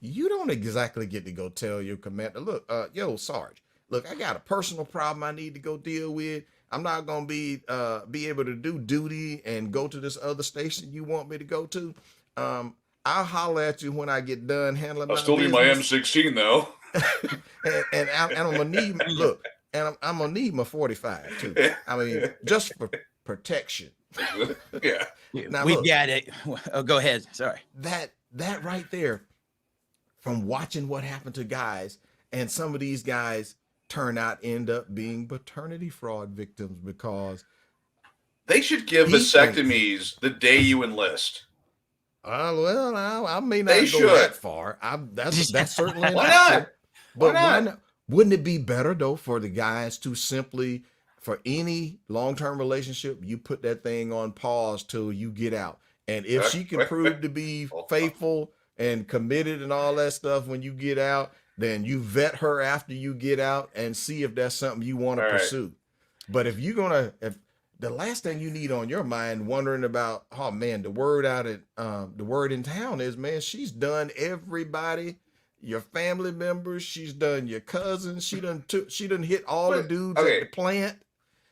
you don't exactly get to go tell your commander, look, yo, Sarge, look, I got a personal problem I need to go deal with. I'm not gonna be able to do duty and go to this other station you want me to go to. I'll holler at you when I get done handling my I still need my M16 though. and I'm gonna need I'm gonna need my 45 too. I mean, just for protection. Yeah. Now, We've look, got it. Oh, go ahead. Sorry. that right there, from watching what happened to guys, and some of these guys end up being paternity fraud victims because They should give He thinks- vasectomies the day you enlist. well, I may not They go should. that far. That's certainly an Why option. not? But Why not? wouldn't it be better though for the guys to simply, for any long-term relationship, you put that thing on pause till you get out, and if she can prove to be faithful and committed and all that stuff when you get out, then you vet her after you get out and see if that's something you want to All right. pursue. But if the last thing you need on your mind wondering about, oh man, the word in town is, man, she's done everybody, your family members, she's done your cousins, she done hit all the dudes at the plant.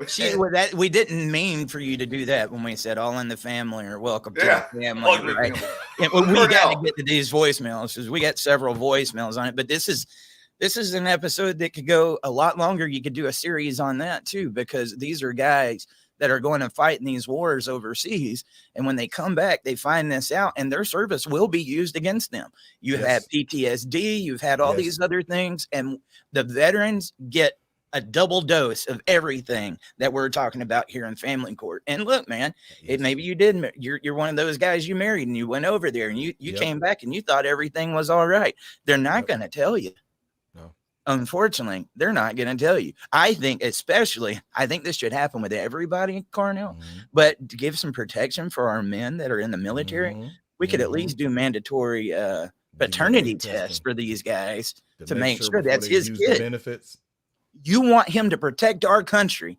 See, well, that we didn't mean for you to do that when we said all in the family or welcome to the family, All in the right? family. And we got to get to these voicemails because we got several voicemails on it. But this is an episode that could go a lot longer. You could do a series on that too, because these are guys that are going to fight in these wars overseas, and when they come back, they find this out, and their service will be used against them. You've had PTSD, you've had all these other things, and the veterans get a double dose of everything that we're talking about here in family court. And look, man, maybe you did. You're one of those guys you married and you went over there and you came back and you thought everything was all right. They're not going to tell you. No. Unfortunately, they're not going to tell you. I think this should happen with everybody, Carnell, but to give some protection for our men that are in the military, we could at least do mandatory paternity tests for these guys to make sure that's his kid. Benefits. You want him to protect our country,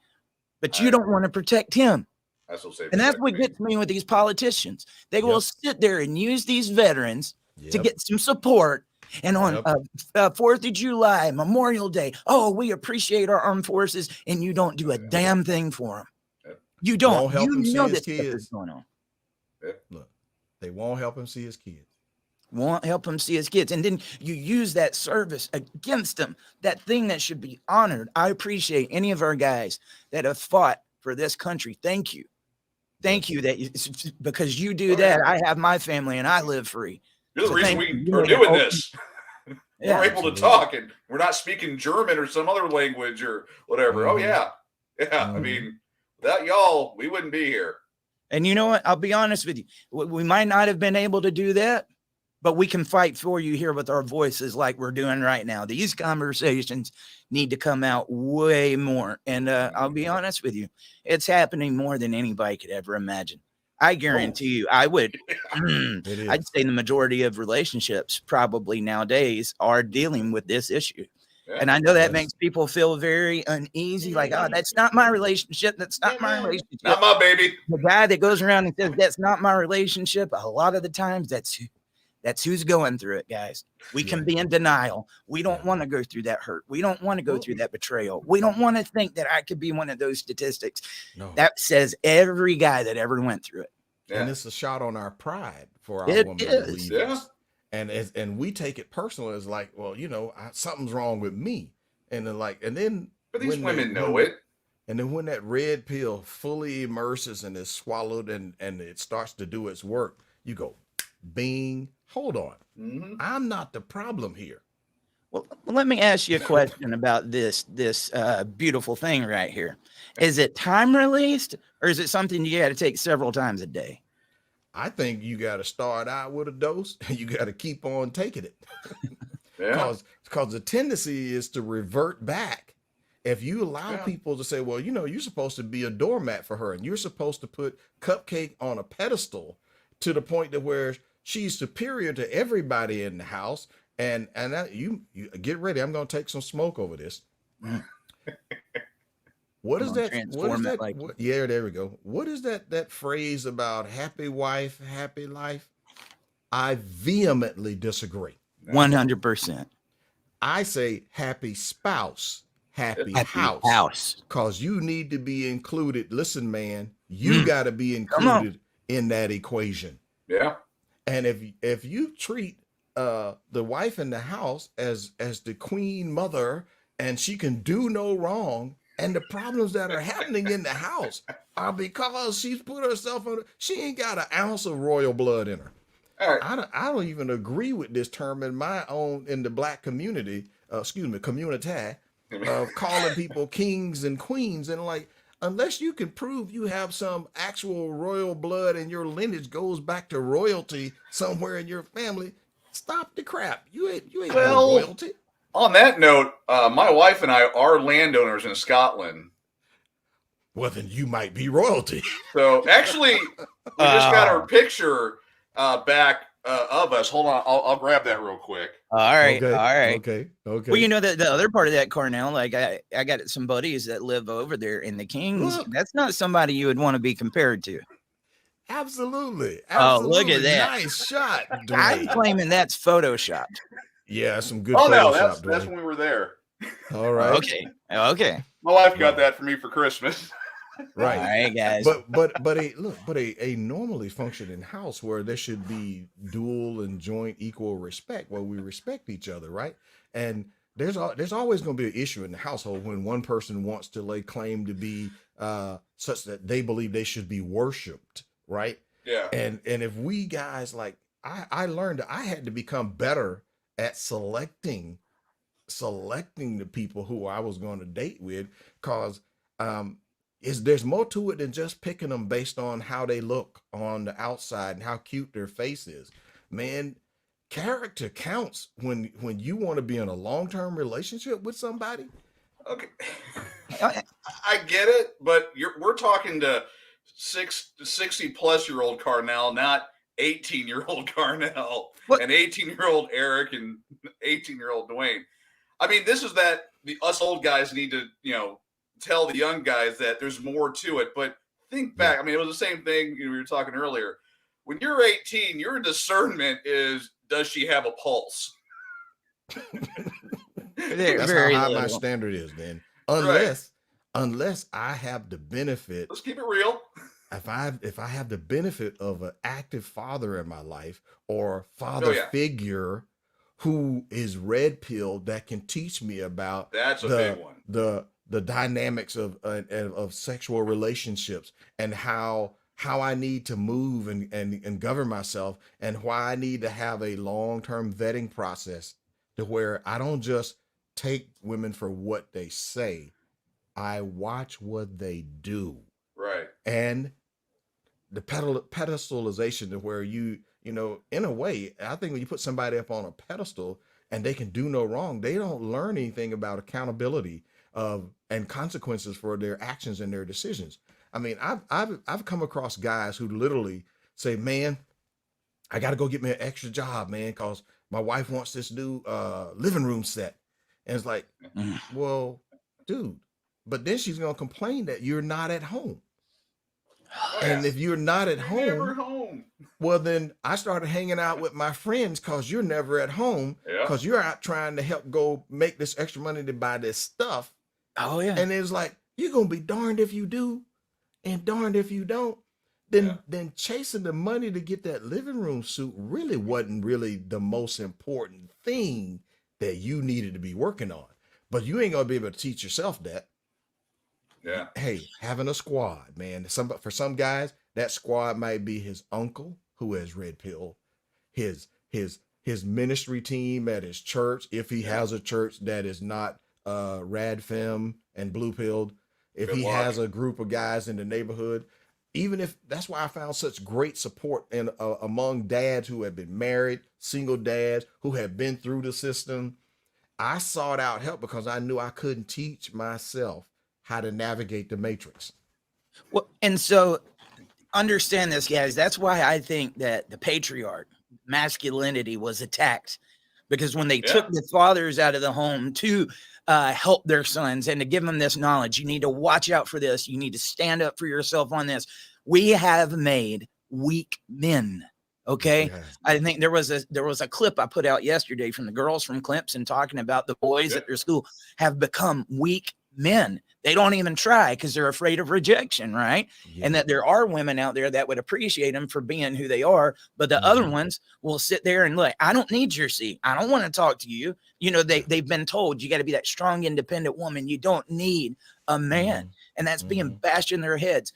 but you don't want to protect him. And that's what gets me with these politicians. They will sit there and use these veterans to get some support. And on 4th of July, Memorial Day, oh, we appreciate our armed forces, and you don't do a damn thing for them. You don't. Won't help him see his kids. Going on. Look, they won't help him see his kids. Won't help him see his kids. And then you use that service against them, that thing that should be honored. I appreciate any of our guys that have fought for this country. Thank you. Thank you because you do that. I have my family and I live free. You're the reason we are doing this. Yeah, we're able to talk and we're not speaking German or some other language or whatever. Oh yeah. I mean, without y'all, we wouldn't be here. And you know what? I'll be honest with you. We might not have been able to do that, but we can fight for you here with our voices like we're doing right now. These conversations need to come out way more. And I'll be honest with you. It's happening more than anybody could ever imagine. I guarantee you, I'd say the majority of relationships probably nowadays are dealing with this issue. Yeah, and I know that makes people feel very uneasy, like, oh, that's not my relationship. That's not my relationship. Not my baby. The guy that goes around and says, that's not my relationship, a lot of the times That's who's going through it, guys. We can be in denial. We don't want to go through that hurt. We don't want to go through that betrayal. We don't want to think that I could be one of those statistics. No. That says every guy that ever went through it. And it's a shot on our pride for our woman to leave us. And we take it personal as like, well, something's wrong with me. And then but these women know it. And then when that red pill fully immerses and is swallowed and it starts to do its work, you go, bing, hold on. Mm-hmm. I'm not the problem here. Well, let me ask you a question about this beautiful thing right here. Is it time released, or is it something you got to take several times a day? I think you got to start out with a dose and you got to keep on taking it. Because the tendency is to revert back. If you allow people to say, well, you're supposed to be a doormat for her and you're supposed to put Cupcake on a pedestal to the point to where she's superior to everybody in the house. And that, you get ready. I'm going to take some smoke over this. What is that? Yeah, there we go. What is that phrase about happy wife, happy life? I vehemently disagree. 100%. I say happy spouse, happy house. Because you need to be included. Listen, man, you got to be included in that equation. Yeah. And if you treat the wife in the house as the queen mother and she can do no wrong, and the problems that are happening in the house are because she's put herself on. She ain't got an ounce of royal blood in her. All right. I don't even agree with this term in the black community. Community of calling people kings and queens, and like, unless you can prove you have some actual royal blood and your lineage goes back to royalty somewhere in your family, stop the crap. You ain't no royalty. On that note, my wife and I are landowners in Scotland. Well, then you might be royalty. So actually, we just got our picture back of us. Hold on, I'll grab that real quick. All right. Okay. Well, the other part of that, Cornell, like I got some buddies that live over there in the Kings. Look. That's not somebody you would want to be compared to. Absolutely. Oh, look at that. Nice shot, Dwayne. I'm claiming that's photoshopped. Yeah, some good Photoshop, that's when we were there. All right. Okay. My wife got that for me for Christmas. Right. All right, guys. But a normally functioning house where there should be dual and joint equal respect, where we respect each other, right? And there's always going to be an issue in the household when one person wants to lay claim to be such that they believe they should be worshipped, right? Yeah. And if we guys, like, I learned that I had to become better at selecting the people who I was going to date with, because there's more to it than just picking them based on how they look on the outside and how cute their face is. Man, character counts when you want to be in a long-term relationship with somebody. Okay. I get it, but we're talking to 60-plus-year-old Carnell, not 18-year-old Carnell, and 18-year-old Eric and 18-year-old Dwayne. I mean, this is that us old guys need to, tell the young guys that there's more to it. But think back. I mean, it was the same thing we were talking earlier. When you're 18, your discernment is, does she have a pulse? That's how high my standard is, then. Unless I have the benefit. Let's keep it real. If I have the benefit of an active father in my life, or father figure who is red pilled, that can teach me about that's a big one. The dynamics of sexual relationships, and how I need to move and govern myself, and why I need to have a long-term vetting process to where I don't just take women for what they say. I watch what they do. Right. And the pedestalization, to where in a way, I think when you put somebody up on a pedestal and they can do no wrong, they don't learn anything about accountability and consequences for their actions and their decisions. I mean, I've come across guys who literally say, man, I got to go get me an extra job, man, because my wife wants this new living room set. And it's like, well, dude, but then she's going to complain that you're not at home. And if you're not at home, home. Well, then I started hanging out with my friends because you're never at home Yeah. because you're out trying to help go make this extra money to buy this stuff. Oh yeah. And it was like, you're going to be darned if you do and darned if you don't. Then chasing the money to get that living room suit really wasn't really the most important thing that you needed to be working on. But you ain't going to be able to teach yourself that. Yeah. Hey, having a squad, man. For some guys, that squad might be his uncle who has red pill, his ministry team at his church, if he has a church that is not rad fem and blue pilled, if he has a group of guys in the neighborhood. Even if that's why I found such great support in among dads who have been married, single dads who have been through the system. I sought out help because I knew I couldn't teach myself how to navigate the matrix. Well, and so understand this, guys. That's why I think that the patriarch masculinity was attacked, because when they took the fathers out of the home to help their sons and to give them this knowledge, you need to watch out for this. You need to stand up for yourself on this. We have made weak men. Okay. Yeah. I think there was a clip I put out yesterday from the girls from Clemson talking about the boys at their school have become weak men. They don't even try because they're afraid of rejection, right? Yeah. And that there are women out there that would appreciate them for being who they are, but the other ones will sit there and look, I don't need your seat. I don't want to talk to you. You know, they've been told you got to be that strong, independent woman. You don't need a man. And that's being bashed in their heads.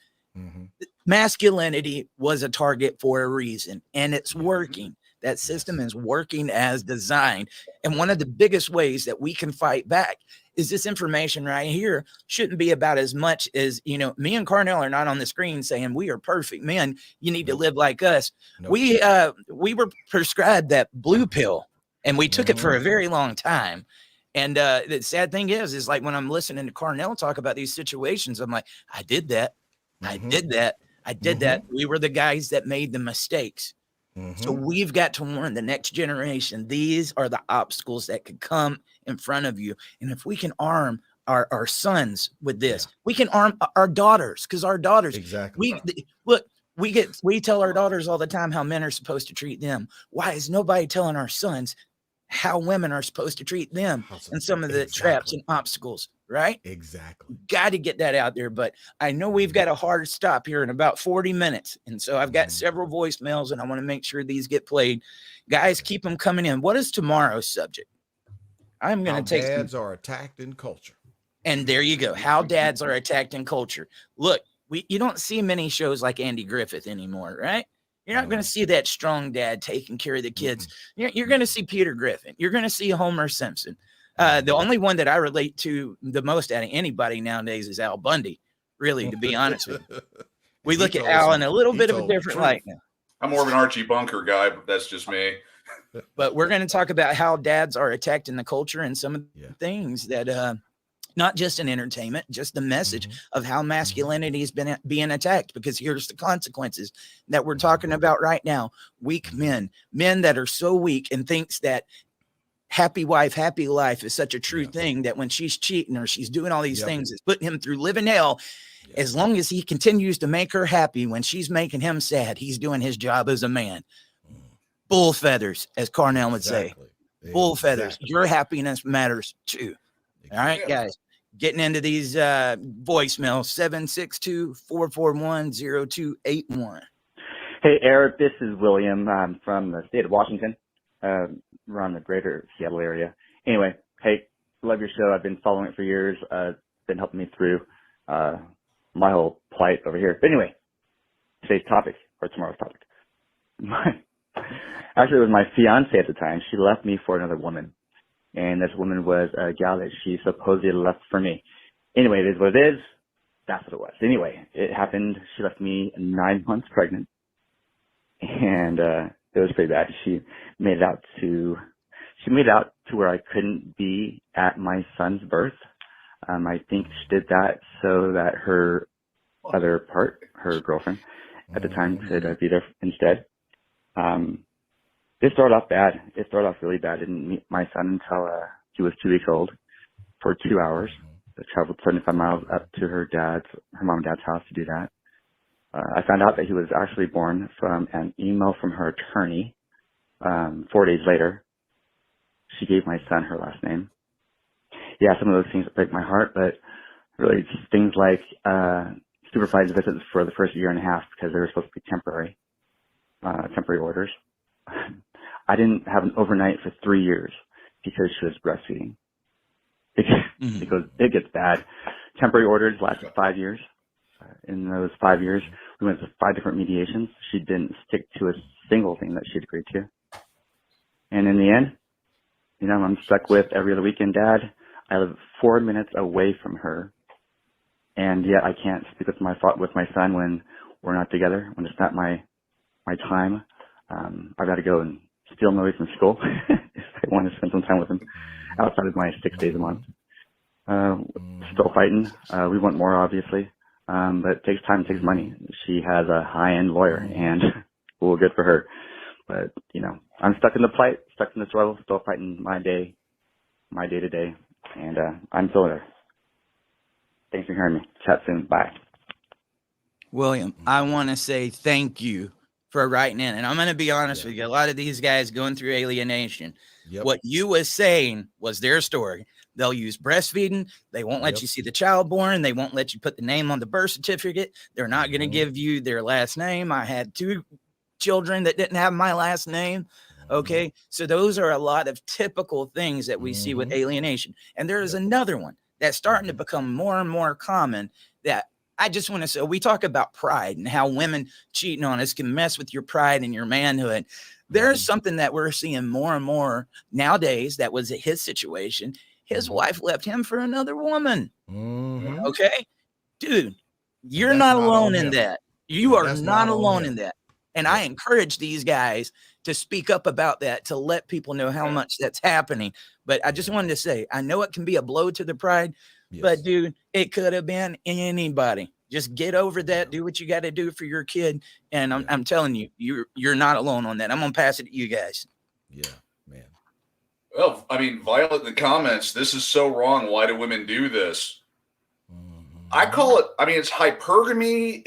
Masculinity was a target for a reason, and it's working. That system is working as designed. And one of the biggest ways that we can fight back is this information right here shouldn't be about as much as, you know, me and Carnell are not on the screen saying we are perfect men. You need to live like us. We were prescribed that blue pill, and we took it for a very long time. And the sad thing is like when I'm listening to Carnell talk about these situations, I'm like, I did that. I did that. I did that. We were the guys that made the mistakes. So we've got to warn the next generation. These are the obstacles that could come in front of you. And if we can arm our sons with this, we can arm our daughters, because our daughters, we tell our daughters all the time how men are supposed to treat them. Why is nobody telling our sons how women are supposed to treat them and some of the traps and obstacles, right? Exactly. Got to get that out there. But I know we've got a hard stop here in about 40 minutes. And so I've got several voicemails and I want to make sure these get played. Guys, keep them coming in. What is tomorrow's subject? I'm going to take dads are attacked in culture. And there you go. How dads are attacked in culture. Look, you don't see many shows like Andy Griffith anymore, right? You're not going to see that strong dad taking care of the kids. You're going to see Peter Griffin. You're going to see Homer Simpson. The only one that I relate to the most out of anybody nowadays is Al Bundy, really, to be honest with you. We look at Al in a little bit of a different light now. I'm more of an Archie Bunker guy, but that's just me. But we're going to talk about how dads are attacked in the culture and some of the things that not just in entertainment, just the message of how masculinity has been being attacked, because here's the consequences that we're talking about right now. Weak men that are so weak and thinks that happy wife, happy life is such a true thing that when she's cheating or she's doing all these things, it's putting him through living hell. As long as he continues to make her happy when she's making him sad, he's doing his job as a man. Bull feathers, as Carnell would say. Bull feathers. Your happiness matters too. All right, guys. Getting into these voicemails, 762-441-0281. Hey, Eric, this is William. I'm from the state of Washington, around the greater Seattle area. Anyway, hey, love your show. I've been following it for years. Been helping me through my whole plight over here. But anyway, today's topic, or tomorrow's topic. Actually, it was my fiance at the time. She left me for another woman. And this woman was a gal that she supposedly left for me. Anyway, it is what it is. That's what it was. Anyway, it happened. She left me 9 months pregnant. And it was pretty bad. She made it out to where I couldn't be at my son's birth. I think she did that so that her other part, her girlfriend at the time, could be there instead. It started off bad. It started off really bad. I didn't meet my son until he was 2 weeks old for 2 hours. I traveled 75 miles up to her mom and dad's house to do that. I found out that he was actually born from an email from her attorney. 4 days later, she gave my son her last name. Yeah, some of those things break my heart, but really just things like supervised visits for the first year and a half because they were supposed to be temporary orders. I didn't have an overnight for 3 years because she was breastfeeding. It gets bad. Temporary orders lasted 5 years. In those 5 years, we went to 5 different mediations. She didn't stick to a single thing that she'd agreed to. And in the end, I'm stuck with every other weekend dad. I live 4 minutes away from her, and yet I can't speak with my son when we're not together, when it's not my time. I've got to go and steal him away from school if I want to spend some time with him outside of my 6 days a month. Still fighting. We want more, obviously, but it takes time, it takes money. She has a high-end lawyer, and well, good for her. But, I'm stuck in the plight, stuck in the struggle, still fighting my day-to-day, and I'm still there. Thanks for hearing me. Chat soon. Bye. William, I want to say thank you for writing in. And I'm going to be honest with you. A lot of these guys going through alienation, what you was saying was their story. They'll use breastfeeding. They won't let you see the child born. They won't let you put the name on the birth certificate. They're not going to give you their last name. I had 2 children that didn't have my last name. Okay. So those are a lot of typical things that we see with alienation. And there is another one that's starting to become more and more common that I just want to say, we talk about pride and how women cheating on us can mess with your pride and your manhood. There's something that we're seeing more and more nowadays that was his situation. His wife left him for another woman. Okay, dude, you're not alone in that. You are not alone in that. And I encourage these guys to speak up about that, to let people know how much that's happening. But I just wanted to say, I know it can be a blow to the pride, but dude, it could have been anybody. Just get over that. Do what you got to do for your kid. And I'm telling you, you're not alone on that. I'm going to pass it to you guys. Yeah, man. Well, I mean, Violet in the comments, this is so wrong. Why do women do this? I call it, it's hypergamy.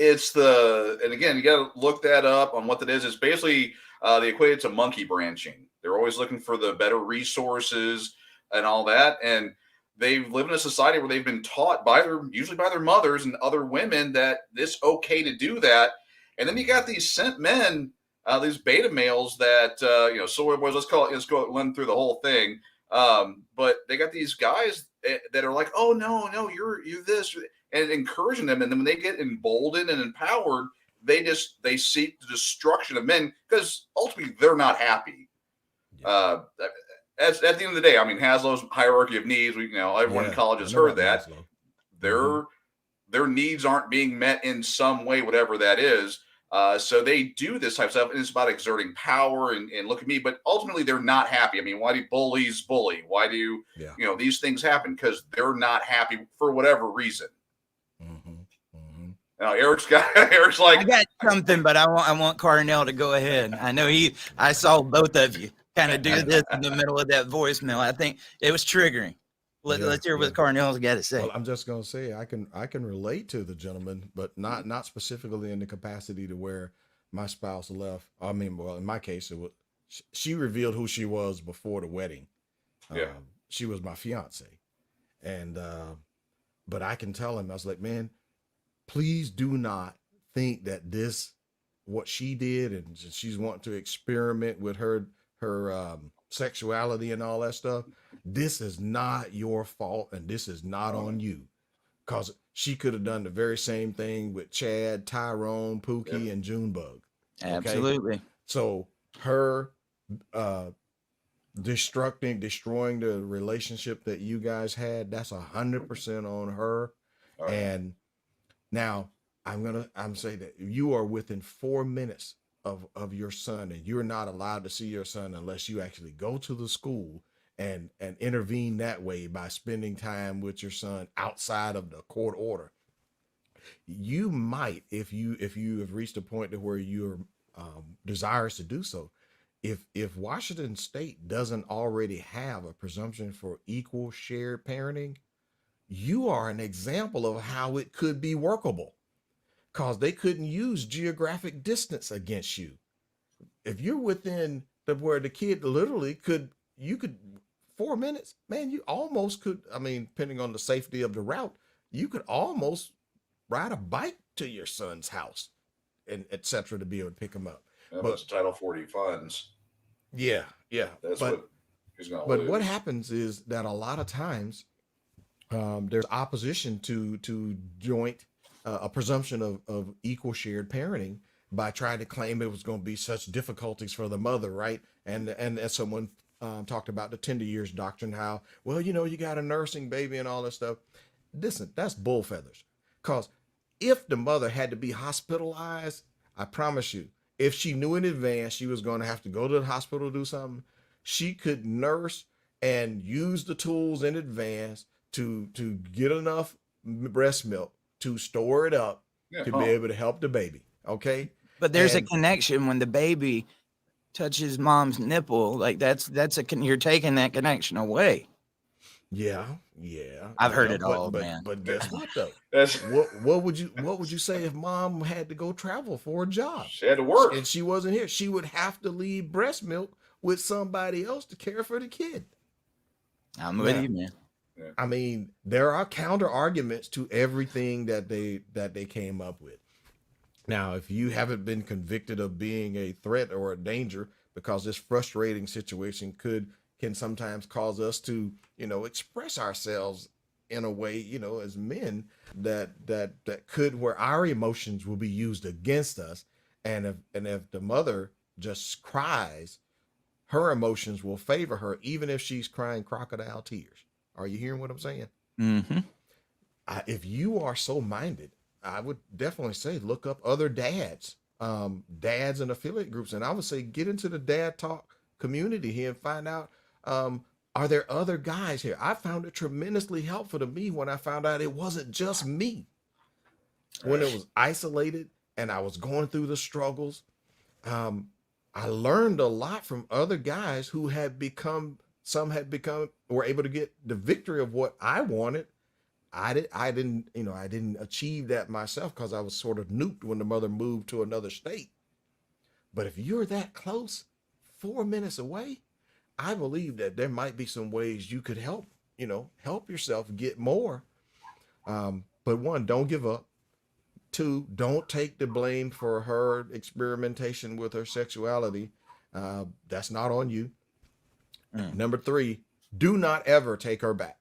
And again, you got to look that up on what that is. It's basically, they equate it to monkey branching. They're always looking for the better resources and all that. And they live in a society where they've been taught usually by their mothers and other women that it's okay to do that. And then you got these simp men, these beta males that, soy boys, let's go run through the whole thing. But they got these guys that are like, oh, no, you're this, and encouraging them. And then when they get emboldened and empowered, they seek the destruction of men because ultimately they're not happy. At the end of the day, Haslow's hierarchy of needs, everyone in college has heard that. Their needs aren't being met in some way, whatever that is. So they do this type of stuff, and it's about exerting power and look at me, but ultimately they're not happy. Why do bullies bully? Why do, these things happen? Because they're not happy for whatever reason. Now Eric's like, I got something, but I want Carnell to go ahead. I know I saw both of you kind of do this in the middle of that voicemail. I think it was triggering. Let's hear what Carnell's got to say. Well, I'm just going to say I can relate to the gentleman, but not specifically in the capacity to where my spouse left. In my case, she revealed who she was before the wedding. She was my fiance, and but I can tell him, I was like, man, please do not think that what she did, and she's wanting to experiment with her sexuality and all that stuff. This is not your fault, and this is not on you, because she could have done the very same thing with Chad, Tyrone, Pookie, and Junebug. Okay? Absolutely. So her destroying the relationship that you guys had, that's 100% on her. Right. And now I'm saying that you are within 4 minutes of your son, and you're not allowed to see your son unless you actually go to the school and intervene that way by spending time with your son outside of the court order. You might, if you have reached a point to where you're desirous to do so, if Washington State doesn't already have a presumption for equal shared parenting, you are an example of how it could be workable. because they couldn't use geographic distance against you. If you're within where the kid literally you could 4 minutes, man, you almost could. I mean, depending on the safety of the route, you could almost ride a bike to your son's house and etc. to be able to pick him up. Yeah, but that's Title 40 funds. Yeah. That's what he's going to But lose. what happens is that a lot of times there's opposition to joint, a presumption of equal shared parenting by trying to claim it was going to be such difficulties for the mother, right? And as someone talked about the tender years doctrine, how, well, you got a nursing baby and all that stuff. Listen, that's bull feathers. Because if the mother had to be hospitalized, I promise you, if she knew in advance she was going to have to go to the hospital to do something, she could nurse and use the tools in advance to get enough breast milk to store it up to be able to help the baby. Okay. But there's a connection when the baby touches mom's nipple. Like you're taking that connection away. Yeah. I've heard it all, man. But guess what though? what would you say if mom had to go travel for a job? She had to work and she wasn't here. She would have to leave breast milk with somebody else to care for the kid. I'm with you, man. I mean, there are counter arguments to everything that they came up with. Now, if you haven't been convicted of being a threat or a danger, because this frustrating situation can sometimes cause us to, express ourselves in a way, as men that could, where our emotions will be used against us. And if the mother just cries, her emotions will favor her, even if she's crying crocodile tears. Are you hearing what I'm saying? Mm-hmm. If you are so minded, I would definitely say look up other dads and affiliate groups. And I would say get into the dad talk community here and find out, are there other guys here? I found it tremendously helpful to me when I found out it wasn't just me. When it was isolated and I was going through the struggles, I learned a lot from other guys who were able to get the victory of what I wanted. I didn't achieve that myself because I was sort of nuked when the mother moved to another state. But if you're that close, 4 minutes away, I believe that there might be some ways you could help yourself get more. But one, don't give up. Two, don't take the blame for her experimentation with her sexuality. That's not on you. Number three, do not ever take her back.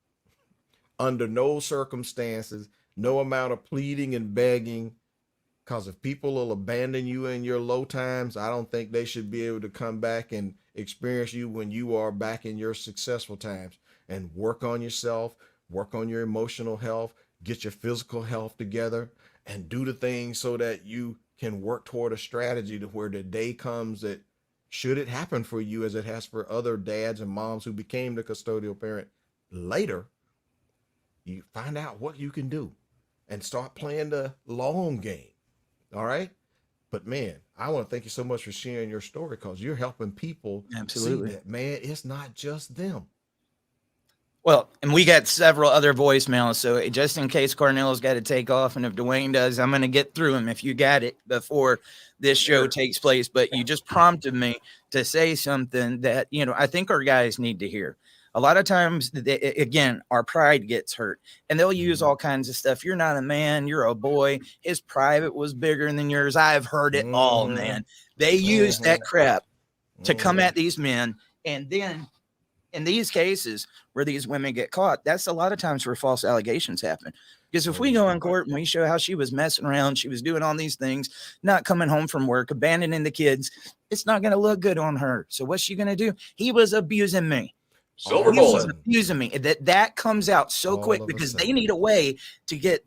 Under no circumstances, no amount of pleading and begging, because if people will abandon you in your low times, I don't think they should be able to come back and experience you when you are back in your successful times. And work on yourself, work on your emotional health, get your physical health together, and do the things so that you can work toward a strategy to where the day comes that, should it happen for you as it has for other dads and moms who became the custodial parent later, you find out what you can do and start playing the long game. All right. But man, I want to thank you so much for sharing your story, because you're helping people see that, man, it's not just them. Well, and we got several other voicemails. So just in case Cornell's got to take off, and if Dwayne does, I'm going to get through them if you got it before this show takes place. But you just prompted me to say something that, I think our guys need to hear. A lot of times, again, our pride gets hurt, and they'll use all kinds of stuff. You're not a man, you're a boy. His private was bigger than yours. I've heard it all, man. They use that crap to come at these men. And then in these cases where these women get caught, that's a lot of times where false allegations happen. Because if we go in court and we show how she was messing around, she was doing all these things, not coming home from work, abandoning the kids, it's not going to look good on her. So what's she going to do? He was abusing me. Silver bullet. Abusing me. That comes out so quick because they need a way to get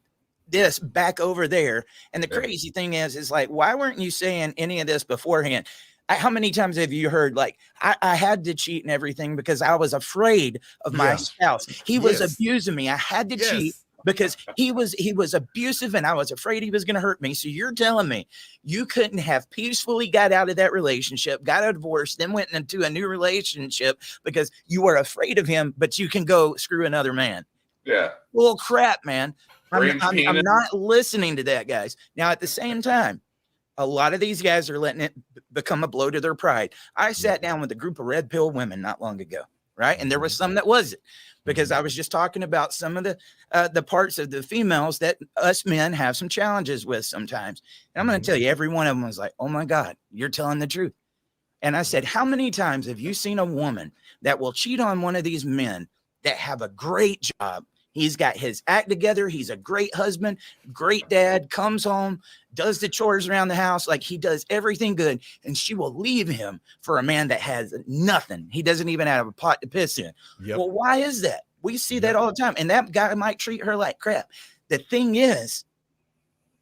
this back over there. And the crazy thing is like, why weren't you saying any of this beforehand? How many times have you heard, like, I had to cheat and everything because I was afraid of my spouse. He was abusing me. I had to cheat because he was abusive and I was afraid he was going to hurt me. So you're telling me you couldn't have peacefully got out of that relationship, got a divorce, then went into a new relationship because you were afraid of him, but you can go screw another man. Yeah. Well, crap, man. Strange I'm penis. not listening to that, guys. Now, at the same time, a lot of these guys are letting it become a blow to their pride. I sat down with a group of red pill women not long ago, right? And there was some that wasn't, because I was just talking about some of the parts of the females that us men have some challenges with sometimes. And I'm going to tell you, every one of them was like, oh my God, you're telling the truth. And I said, how many times have you seen a woman that will cheat on one of these men that have a great job? He's got his act together. He's a great husband, great dad, comes home, does the chores around the house. Like, he does everything good. And she will leave him for a man that has nothing. He doesn't even have a pot to piss in. Well, why is that? We see that all the time. And that guy might treat her like crap. The thing is,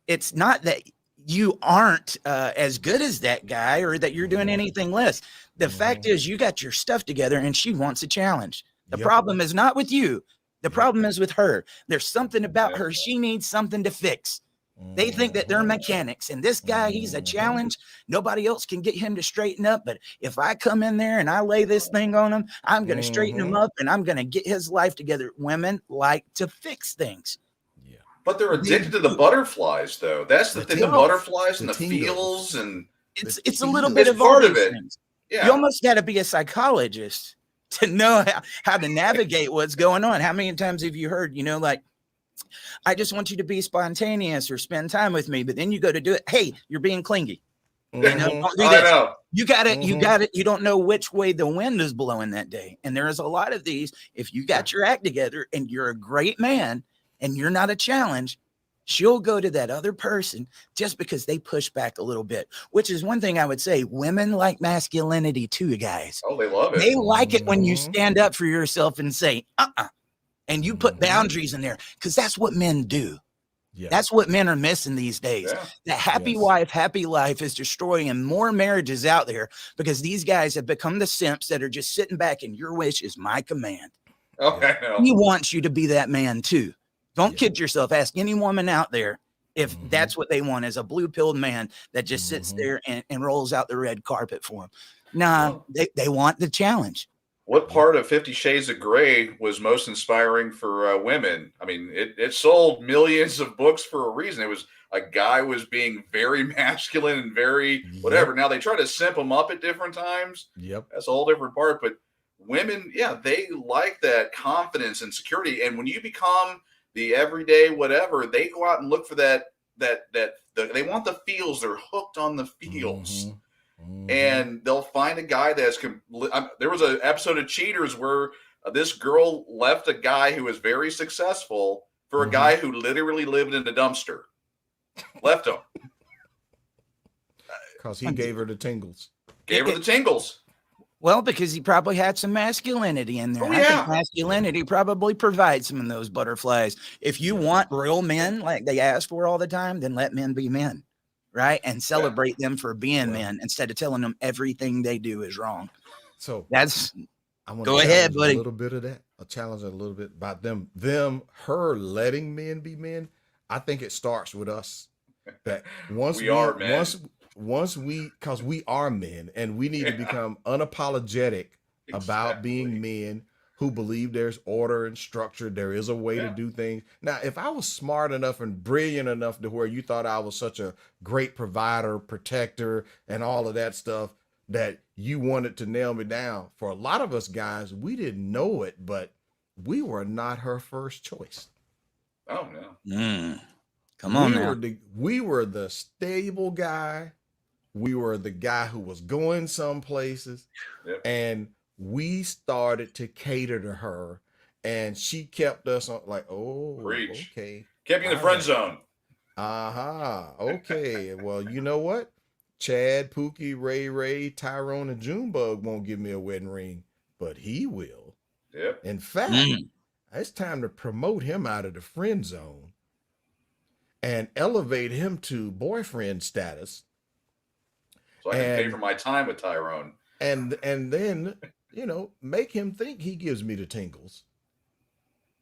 it's not that you aren't as good as that guy or that you're doing anything less. The fact is, you got your stuff together and she wants a challenge. The problem is not with you. The problem is with her. There's something about her. She needs something to fix. They think that they're mechanics, and this guy, he's a challenge. Nobody else can get him to straighten up. But if I come in there and I lay this thing on him, I'm going to straighten him up and I'm going to get his life together. Women like to fix things. But they're addicted to the butterflies, though. That's the thing. The butterflies and the feels, and it's a little bit of part all of it. Things. Yeah. You almost got to be a psychologist to know how to navigate what's going on. How many times have you heard, like, I just want you to be spontaneous or spend time with me, but then you go to do it. Hey, you're being clingy. Don't do this. I know. You got it. You don't know which way the wind is blowing that day. And there is a lot of these. If you got your act together and you're a great man and you're not a challenge, she'll go to that other person just because they push back a little bit, which is one thing I would say. Women like masculinity too, guys. Oh, they love it. They like it when you stand up for yourself and say, and you put boundaries in there, because that's what men do. That's what men are missing these days. The happy wife, happy life is destroying more marriages out there because these guys have become the simps that are just sitting back and your wish is my command. Okay. He wants you to be that man too. Don't kid yourself. Ask any woman out there if that's what they want, is a blue-pilled man that just sits there and rolls out the red carpet for them. Nah, they want the challenge. What part of 50 Shades of Grey was most inspiring for women? I mean, it sold millions of books for a reason. It was a guy was being very masculine and very whatever. Now, they try to simp him up at different times. That's a whole different part. But women, they like that confidence and security. And when you become the everyday whatever, they go out and look for that they want the feels. They're hooked on the feels. And they'll find a guy that's there was an episode of Cheaters where this girl left a guy who was very successful for a guy who literally lived in a dumpster. Left him because he gave her the tingles. Well, because he probably had some masculinity in there. I think masculinity probably provides some of those butterflies. If you want real men like they ask for all the time, then let men be men, right? And celebrate them for being men instead of telling them everything they do is wrong. So that's go ahead, buddy. A little bit of that. I'll challenge a little bit about her letting men be men. I think it starts with us. That once we are men. Because we are men and we need to become unapologetic about being men who believe there's order and structure. There is a way to do things. Now, if I was smart enough and brilliant enough to where you thought I was such a great provider, protector, and all of that stuff that you wanted to nail me down, for a lot of us guys, we didn't know it, but we were not her first choice. Oh, no. Come on now. We were the stable guy. We were the guy who was going some places, and we started to cater to her, and she kept us on like, okay. Kept you in the friend zone. Okay. Well, you know what? Chad, Pookie, Ray, Tyrone, and Junebug won't give me a wedding ring, but he will. In fact, it's time to promote him out of the friend zone and elevate him to boyfriend status. So I can pay for my time with Tyrone. And then, make him think he gives me the tingles.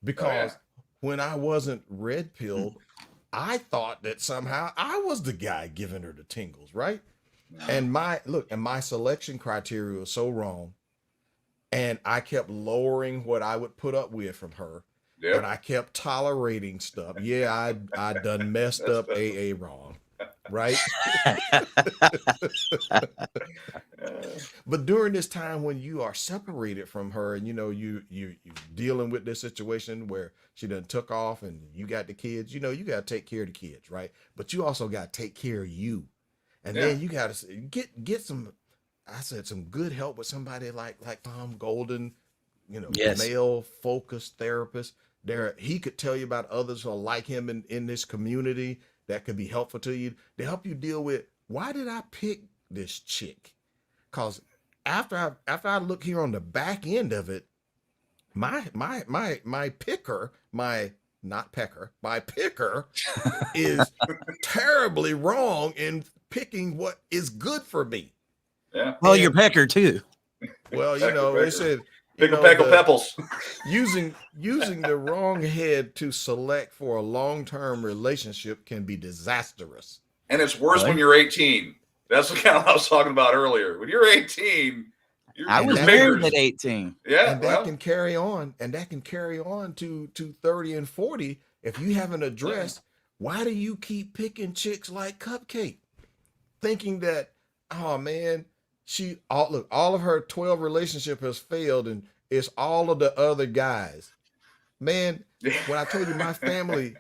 Because when I wasn't red pilled, I thought that somehow I was the guy giving her the tingles, right? No. And my selection criteria was so wrong. And I kept lowering what I would put up with from her. Yep. but I kept tolerating stuff. Yeah, I done messed up AA wrong, right? But during this time when you are separated from her, and you know you dealing with this situation where she done took off and you got the kids, you know you got to take care of the kids, right? But you also got to take care of you, and then you got to get some. I said some good help with somebody like Tom Golden, you know, male focused therapist. There, he could tell you about others who are like him in this community that could be helpful to you to help you deal with, why did I pick this chick? Because after I look here on the back end of it, my picker, my picker is terribly wrong in picking what is good for me. Yeah. Well, you're pecker too. Well, you know, they said pickle pepples. Using the wrong head to select for a long-term relationship can be disastrous. And it's worse when you're 18. That's the kind of I was talking about earlier. When you're 18, I was married at 18. Yeah. And that can carry on. And that can carry on to 30 and 40. If you haven't addressed, why do you keep picking chicks like Cupcake? Thinking that, oh man, all of her 12 relationship has failed and it's all of the other guys. Man, when I told you my family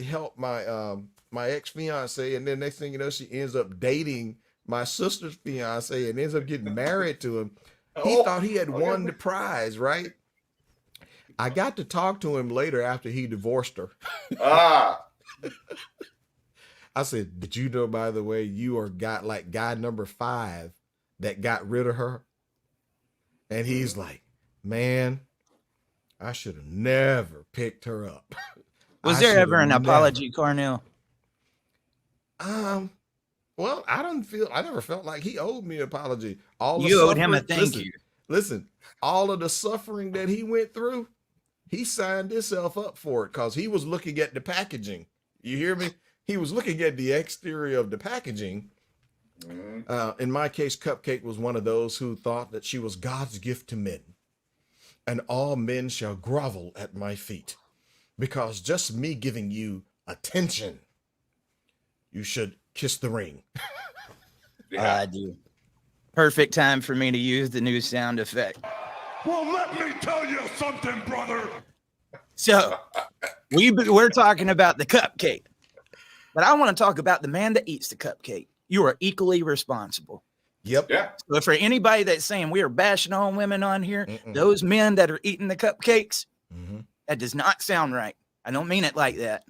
helped my ex-fiance, and then next thing you know, she ends up dating my sister's fiance and ends up getting married to him. He thought he had won the prize, right? I got to talk to him later after he divorced her. I said, did you know, by the way, you are guy number 5 that got rid of her? And he's like, man, I should have never picked her up. Was there ever an apology, Cornell? Well, I never felt like he owed me an apology. You owed him a thank you. Listen, all of the suffering that he went through, he signed himself up for it because he was looking at the packaging. You hear me? He was looking at the exterior of the packaging. In my case, Cupcake was one of those who thought that she was God's gift to men, and all men shall grovel at my feet, because just me giving you attention, you should kiss the ring. I do. Perfect time for me to use the new sound effect. Well, let me tell you something, brother. So we're talking about the cupcake, but I want to talk about the man that eats the cupcake. You are equally responsible. Yep. Yeah. So for anybody that's saying we are bashing on women on here, those men that are eating the cupcakes, that does not sound right. I don't mean it like that.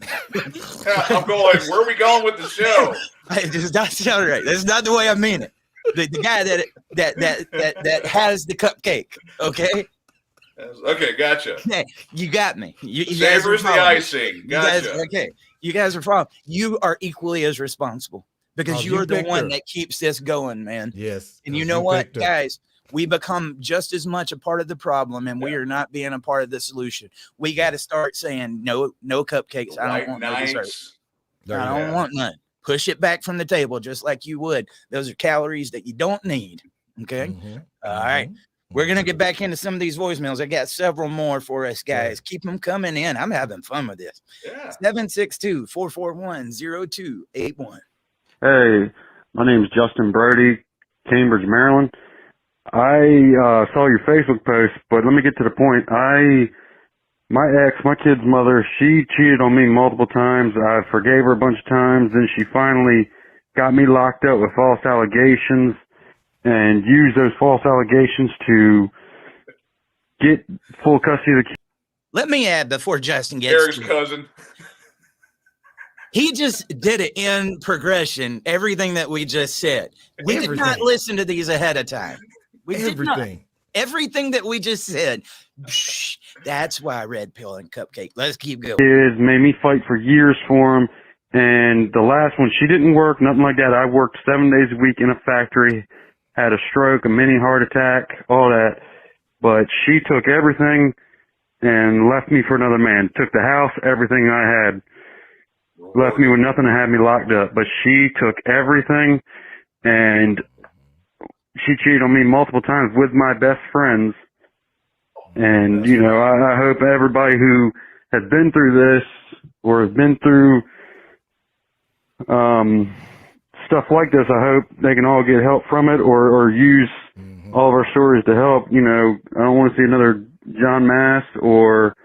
I'm going, where are we going with the show? It does not sound right. That's not the way I mean it. The guy that has the cupcake. Okay. Okay, gotcha. Okay, you got me. You Savors the icing. Gotcha. You guys are following. You are equally as responsible because you are the one that keeps this going, man. Yes. And you know what, guys? We become just as much a part of the problem, and we are not being a part of the solution. We got to start saying no cupcakes. I don't want no dessert. I don't want none. Push it back from the table just like you would. Those are calories that you don't need. Okay. All right. We're going to get back into some of these voicemails. I got several more for us, guys. Keep them coming in. I'm having fun with this. 762-441-0281. Hey, my name is Justin Brody, Cambridge, Maryland. I saw your Facebook post, but let me get to the point. My ex, my kid's mother, she cheated on me multiple times. I forgave her a bunch of times. Then she finally got me locked up with false allegations and used those false allegations to get full custody of the kid. Let me add before Justin gets Eric's cousin. He just did it in progression. Everything that we just said. We did not listen to these ahead of time. Everything that we just said. That's why Red Pill and Cupcake. Let's keep going. Kids made me fight for years for him. And the last one, she didn't work, nothing like that. I worked 7 days a week in a factory, had a stroke, a mini heart attack, all that. But she took everything and left me for another man. Took the house, everything I had. Left me with nothing and had me locked up. But she took everything, and she cheated on me multiple times with my best friends. And, you know, I hope everybody who has been through this or has been through stuff like this, I hope they can all get help from it or use all of our stories to help. You know, I don't want to see another John Mass or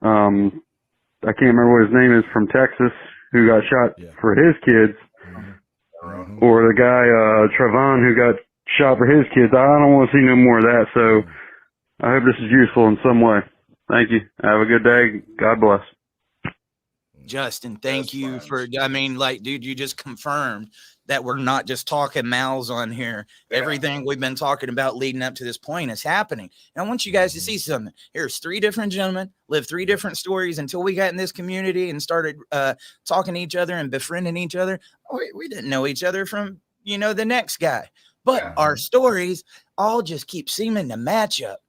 I can't remember what his name is from Texas who got shot for his kids, or the guy Trevon who got shot for his kids. I don't want to see no more of that. So I hope this is useful in some way. Thank you. Have a good day. God bless. Justin, thank you for, I mean, like, dude, you just confirmed that we're not just talking mouths on here. Everything we've been talking about leading up to this point is happening. And I want you guys to see something. Here's 3 different gentlemen, lived 3 different stories until we got in this community and started talking to each other and befriending each other. We didn't know each other from, you know, the next guy. But our stories all just keep seeming to match up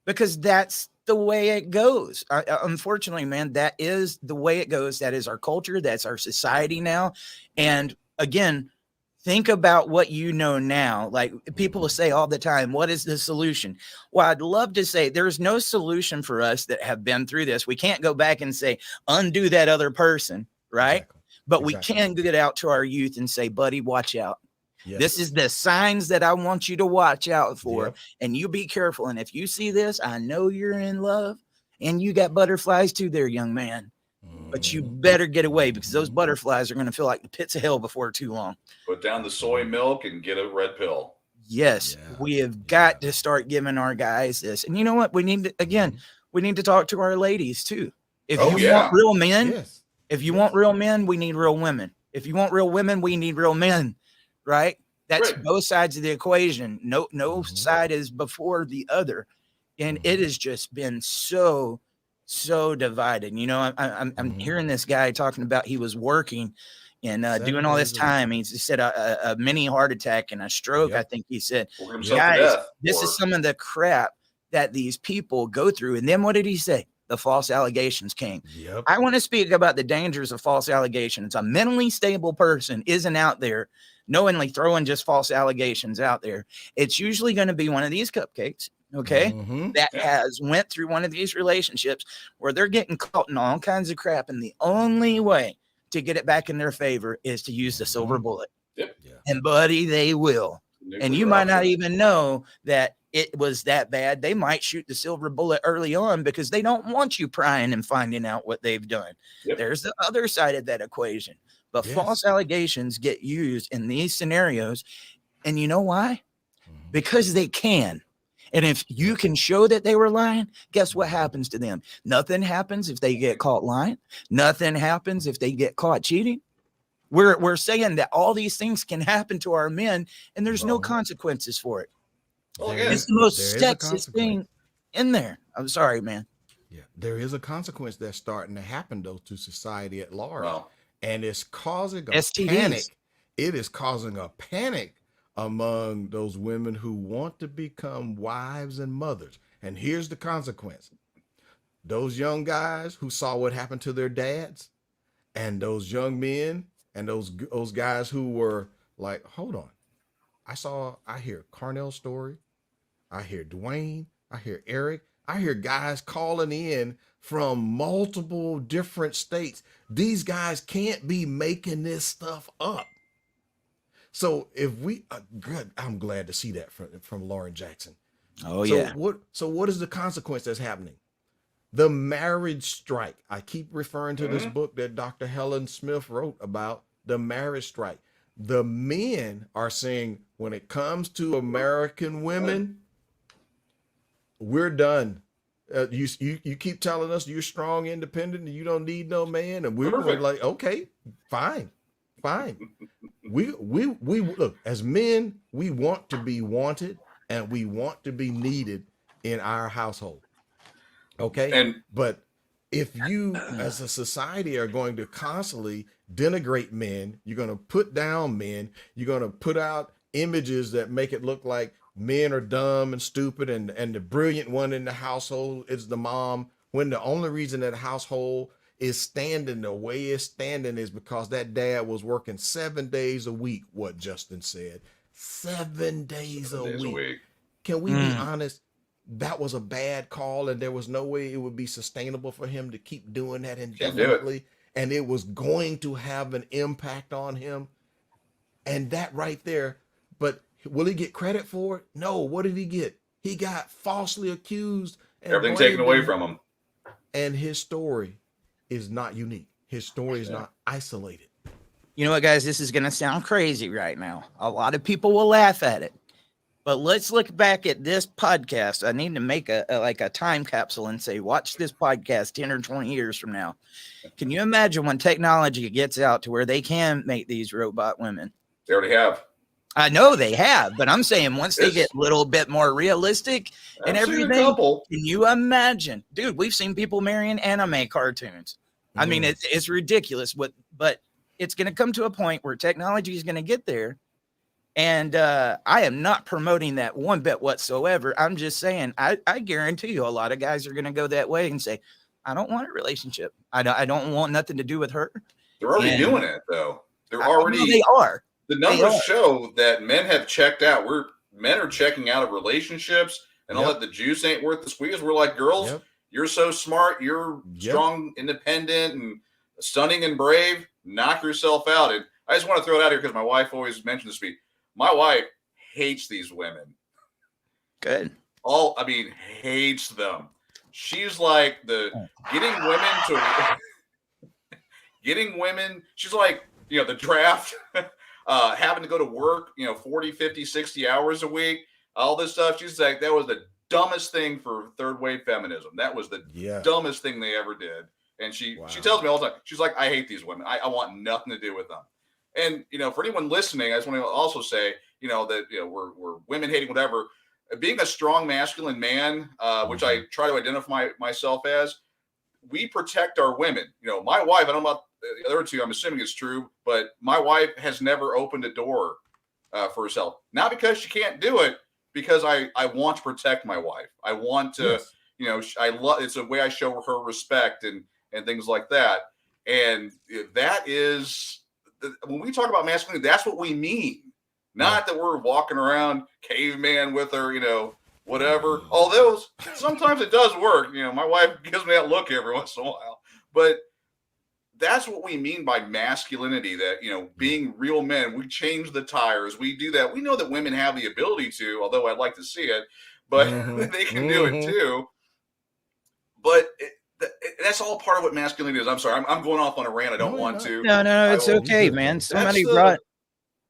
because that's the way it goes. Unfortunately, man, that is the way it goes. That is our culture. That's our society now. And again, think about what you know now. Like people will say all the time, what is the solution? Well, I'd love to say there's no solution for us that have been through this. We can't go back and say, undo that other person, right? Exactly. But we can get out to our youth and say, buddy, watch out. Yes. This is the signs that I want you to watch out for. And you be careful. And if you see this, I know you're in love and you got butterflies too there, young man. But you better get away because those butterflies are going to feel like the pits of hell before too long. Put down the soy milk and get a red pill. Yes, we have got to start giving our guys this. And you know what? We need to, again, we need to talk to our ladies too. If you want real men, if you want real men, we need real women. If you want real women, we need real men. Right? That's both sides of the equation. No side is before the other. And it has just been so divided. You know, I'm hearing this guy talking about he was working and doing all this time. He said a mini heart attack and a stroke. I think he said, guys, this is some of the crap that these people go through. And then what did he say? The false allegations came. I want to speak about the dangers of false allegations. A mentally stable person isn't out there knowingly throwing just false allegations out there. It's usually going to be one of these cupcakes, that has went through one of these relationships where they're getting caught in all kinds of crap. And the only way to get it back in their favor is to use the silver bullet. And buddy, they will. And you might not even know that it was that bad. They might shoot the silver bullet early on because they don't want you prying and finding out what they've done. There's the other side of that equation. But false allegations get used in these scenarios. And you know why? Because they can. And if you can show that they were lying, guess what happens to them? Nothing happens if they get caught lying. Nothing happens if they get caught cheating. We're saying that all these things can happen to our men and there's no consequences for it. It's the most sexist thing in there. I'm sorry, man. There is a consequence that's starting to happen though to society at large. And it's causing a panic. It is causing a panic among those women who want to become wives and mothers. And here's the consequence. Those young guys who saw what happened to their dads and those young men and those guys who were like, hold on. I hear Carnell's story. I hear Dwayne. I hear Eric. I hear guys calling in from multiple different states. These guys can't be making this stuff up. So if we, good, I'm glad to see that from Lauren Jackson. Oh, So what is the consequence that's happening? The marriage strike. I keep referring to this book that Dr. Helen Smith wrote about the marriage strike. The men are saying, when it comes to American women, we're done. You keep telling us you're strong, independent, and you don't need no man, and we're like, okay, fine. We look, as men, we want to be wanted and we want to be needed in our household. Okay, but if you as a society are going to constantly denigrate men, you're going to put down men, you're going to put out images that make it look like men are dumb and stupid and the brilliant one in the household is the mom, when the only reason that household is standing the way it's standing is because that dad was working 7 days a week. What Justin said, 7 days a week. Can we be honest? that was a bad call and there was no way it would be sustainable for him to keep doing that Can't do it. indefinitely, and it was going to have an impact on him. And that right there, but will he get credit for it? No. What did he get? He got falsely accused and Everything taken blamed, away and from him. his story is not unique. His story is not isolated. You know what, guys? This is going to sound crazy right now. A lot of people will laugh at it. But let's look back at this podcast. I need to make a time capsule and say, watch this podcast 10 or 20 years from now. Can you imagine when technology gets out to where they can make these robot women? They already have. I know they have, but I'm saying once they Yes. get a little bit more realistic and I've seen a everything, couple. can you imagine? Dude, we've seen people marrying anime cartoons. I mean, it's ridiculous, but it's going to come to a point where technology is going to get there. And I am not promoting that one bit whatsoever. I'm just saying, I guarantee you a lot of guys are going to go that way and say, I don't want a relationship. I don't want nothing to do with her. They're already And doing it, though. They're I know already. they are. The They numbers are. show that men have checked out. Men are checking out of relationships, and all Yep. that the juice ain't worth the squeeze. We're like, girls, Yep. you're so smart, you're Yep. strong, independent, and stunning and brave. Knock yourself out. And I just want to throw it out here because my wife always mentions this to me. My wife hates these women. Good. Hates them. She's like getting women. She's like, the draft, having to go to work, 40, 50, 60 hours a week, all this stuff. She's like, that was the dumbest thing for third wave feminism. That was the dumbest thing they ever did. And she tells me all the time, she's like, I hate these women. I want nothing to do with them. And, for anyone listening, I just want to also say, that, we're women hating, whatever. Being a strong masculine man, which I try to identify myself as, we protect our women. My wife, I don't know about the other two, I'm assuming it's true, but my wife has never opened a door for herself. Not because she can't do it, because I want to protect my wife. I want to, it's a way I show her respect and things like that. And that is, when we talk about masculinity, that's what we mean. Not that we're walking around caveman with her, whatever. Although sometimes it does work. My wife gives me that look every once in a while. But that's what we mean by masculinity, that, being real men, we change the tires. We do that. We know that women have the ability to, although I'd like to see it, but they can do it too. But that's all part of what masculinity is. I'm sorry. I'm going off on a rant. I don't want to. No, it's okay, man. Somebody brought.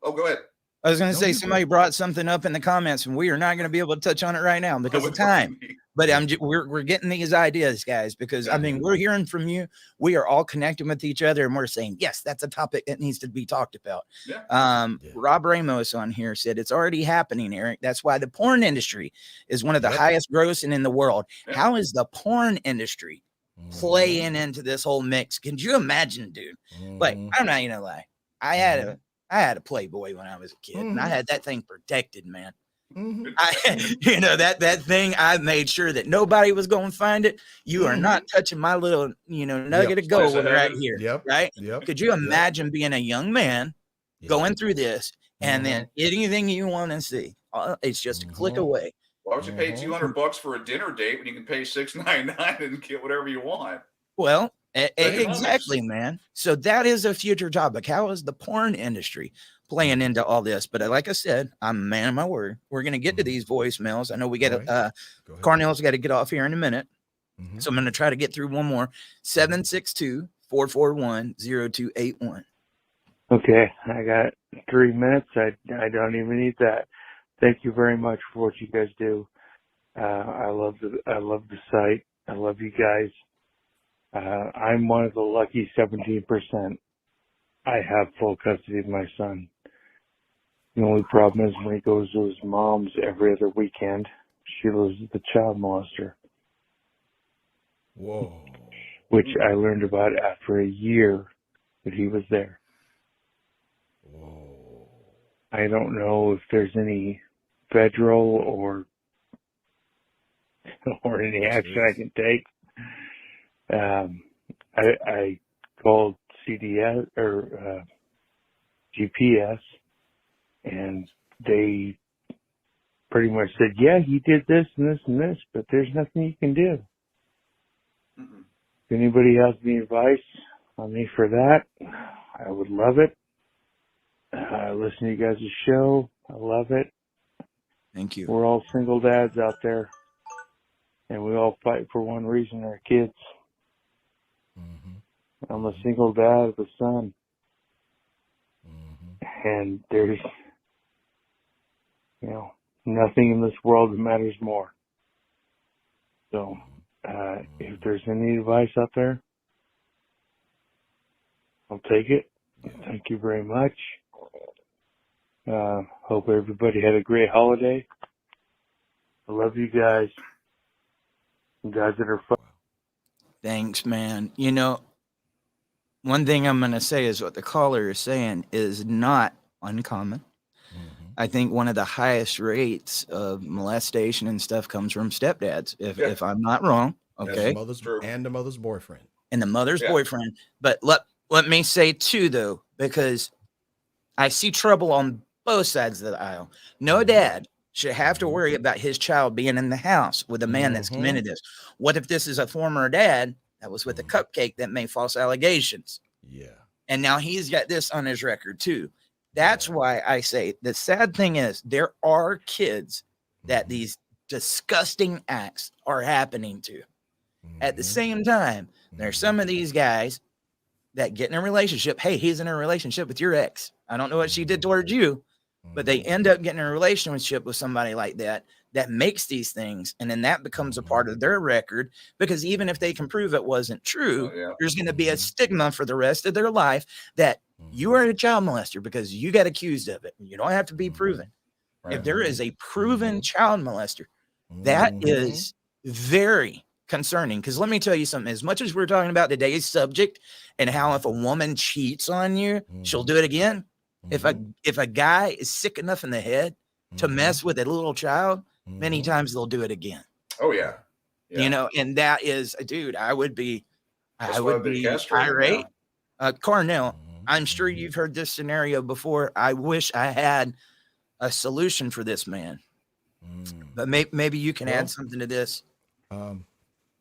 Oh, go ahead. I was going to say somebody brought something up in the comments, and we are not going to be able to touch on it right now because of time. But we're getting these ideas, guys, because we're hearing from you. We are all connecting with each other, and we're saying, yes, that's a topic that needs to be talked about. Rob Ramos on here said it's already happening, Eric. That's why the porn industry is one of the highest grossing in the world. How is the porn industry playing into this whole mix? Can you imagine, dude? Like, I'm not gonna lie. I had a Playboy when I was a kid, and I had that thing protected, man. That thing, I made sure that nobody was going to find it. You are not touching my little, nugget of gold right here. Right? Could you imagine being a young man going through this and then anything you want to see? It's just a click away. Why would you pay $200 for a dinner date when you can pay $6.99 and get whatever you want? Well, exactly, man. So that is a future topic. How is the porn industry playing into all this? But like I said, I'm a man of my word. We're going to get to these voicemails. I know we got Carnell's got to get off here in a minute. So I'm going to try to get through one more. 762-441-0281. Okay, I got 3 minutes. I don't even need that. Thank you very much for what you guys do. I love the site. I love you guys. I'm one of the lucky 17%. I have full custody of my son. The only problem is when he goes to his mom's every other weekend, she loses the child molester. Whoa. Which I learned about after a year that he was there. Whoa. I don't know if there's any federal or any action I can take. I called CDS or GPS, and they pretty much said, yeah, you did this and this and this, but there's nothing you can do. Mm-mm. If anybody has any advice on me for that, I would love it. Listen to you guys' show. I love it. Thank you. We're all single dads out there, and we all fight for one reason, our kids. Mm-hmm. I'm a single dad of a son, Mm-hmm. and there's, nothing in this world that matters more. So, if there's any advice out there, I'll take it. Thank you very much. Hope everybody had a great holiday. I love you guys. You guys that are fun. Thanks, man. You know, one thing I'm going to say is what the caller is saying is not uncommon. Mm-hmm. I think one of the highest rates of molestation and stuff comes from stepdads, if I'm not wrong. Okay. And the mother's boyfriend. And the mother's boyfriend. But let me say too, though, because I see trouble on both sides of the aisle. No dad should have to worry about his child being in the house with a man that's committed this. What if this is a former dad that was with a cupcake that made false allegations? Yeah. And now he's got this on his record too. That's why I say the sad thing is there are kids that these disgusting acts are happening to. At the same time, there's some of these guys that get in a relationship. Hey, he's in a relationship with your ex. I don't know what she did towards you, but they end up getting a relationship with somebody like that makes these things. And then that becomes a part of their record, because even if they can prove it wasn't true, there's going to be a stigma for the rest of their life that you are a child molester because you got accused of it. You don't have to be proven. Right. If there is a proven child molester, that is very concerning. Because let me tell you something, as much as we're talking about today's subject and how if a woman cheats on you, she'll do it again. If a guy is sick enough in the head to mess with a little child, many times they'll do it again. Oh yeah. You know, and that is, dude, I would be irate. Cornell, I'm sure you've heard this scenario before. I wish I had a solution for this man, but maybe you can add something to this.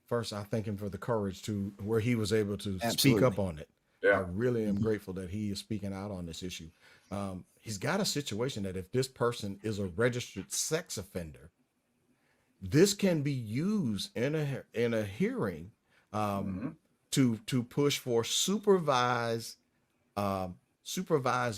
First, I thank him for the courage to where he was able to speak up on it. Yeah. I really am grateful that he is speaking out on this issue. He's got a situation that if this person is a registered sex offender, this can be used in a hearing to push for supervised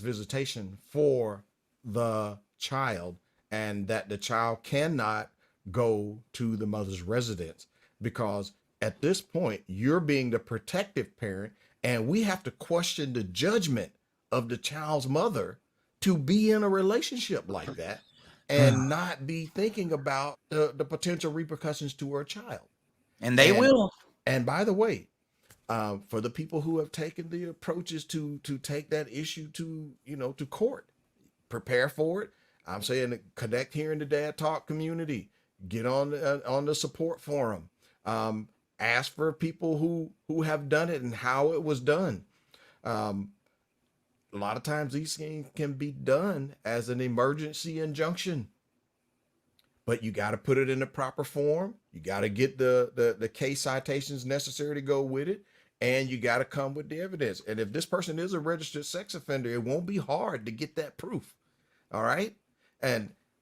visitation for the child, and that the child cannot go to the mother's residence, because at this point you're being the protective parent, and we have to question the judgment of the child's mother to be in a relationship like that and not be thinking about the potential repercussions to her child. And they will. And by the way, for the people who have taken the approaches to take that issue to court, prepare for it. I'm saying connect here in the Dad Talk community, get on the support forum, ask for people who have done it and how it was done. A lot of times these things can be done as an emergency injunction, but you got to put it in the proper form. You got to get the case citations necessary to go with it, and you got to come with the evidence. And if this person is a registered sex offender, it won't be hard to get that proof. All right.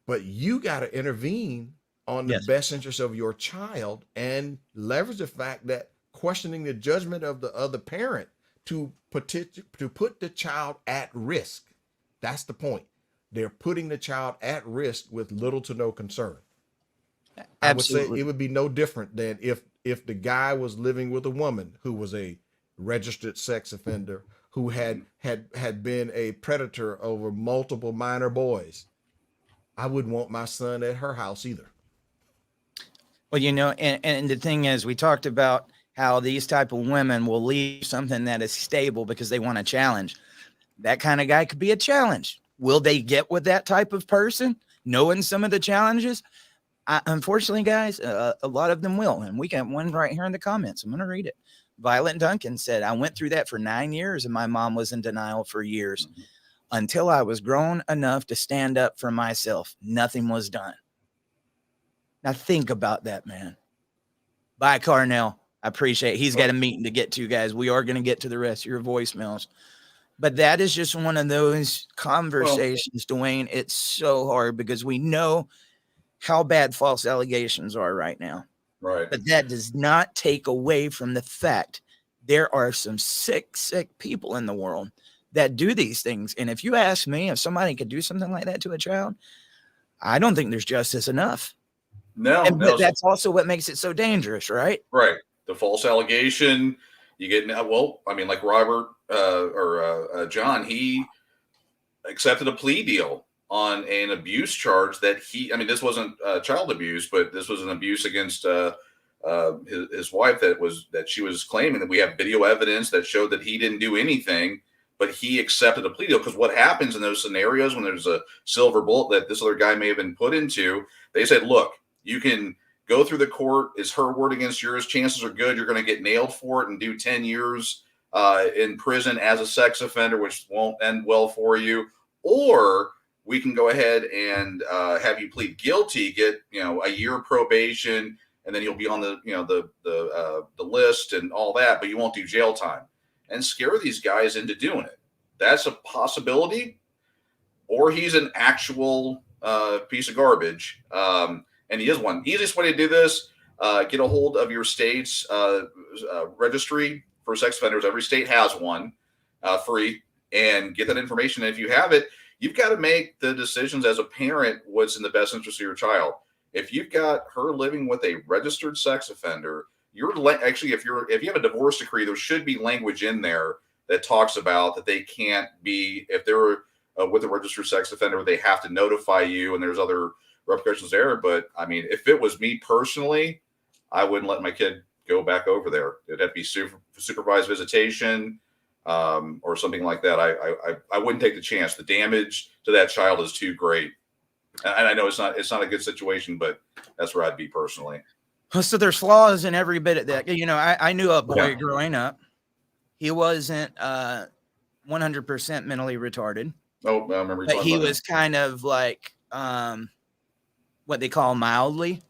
But you got to intervene on the best interest of your child and leverage the fact that questioning the judgment of the other parent to put the child at risk. That's the point. They're putting the child at risk with little to no concern. Absolutely. I would say it would be no different than if the guy was living with a woman who was a registered sex offender, who had been a predator over multiple minor boys. I wouldn't want my son at her house either. Well, and the thing is, we talked about how these type of women will leave something that is stable because they want a challenge. That kind of guy could be a challenge. Will they get with that type of person, knowing some of the challenges? Unfortunately, guys, a lot of them will. And we got one right here in the comments. I'm going to read it. Violet Duncan said, I went through that for 9 years, and my mom was in denial for years until I was grown enough to stand up for myself. Nothing was done. Now think about that, man. Bye, Carnell. I appreciate it. He's got a meeting to get to, guys. We are going to get to the rest of your voicemails. But that is just one of those conversations, Dwayne. It's so hard because we know how bad false allegations are right now. Right. But that does not take away from the fact there are some sick people in the world that do these things. And if you ask me, if somebody could do something like that to a child, I don't think there's justice enough. No, but that's also what makes it so dangerous, right? Right. The false allegation, you get, well, I mean, like Robert or John, he accepted a plea deal on an abuse charge that this wasn't child abuse, but this was an abuse against his wife that she was claiming that we have video evidence that showed that he didn't do anything, but he accepted a plea deal. Because what happens in those scenarios when there's a silver bullet that this other guy may have been put into, they said, look, you can go through the court. Is her word against yours? Chances are good you're going to get nailed for it and do 10 years in prison as a sex offender, which won't end well for you. Or we can go ahead and have you plead guilty, get a year probation, and then you'll be on the list and all that, but you won't do jail time, and scare these guys into doing it. That's a possibility. Or he's an actual piece of garbage. And he is one. Easiest way to do this, get a hold of your state's registry for sex offenders. Every state has one, free, and get that information. And if you have it, you've got to make the decisions as a parent what's in the best interest of your child. If you've got her living with a registered sex offender, actually, if you have a divorce decree, there should be language in there that talks about that they can't be, if they're with a registered sex offender, they have to notify you, and there's other repercussions there. But I mean, if it was me personally, I wouldn't let my kid go back over there. It'd have to be supervised visitation or something like that. I wouldn't take the chance. The damage to that child is too great. And I know it's not a good situation, but that's where I'd be personally. So there's flaws in every bit of that. I knew a boy growing up. He wasn't 100% mentally retarded. Oh, I remember. But he was kind of like what they call mildly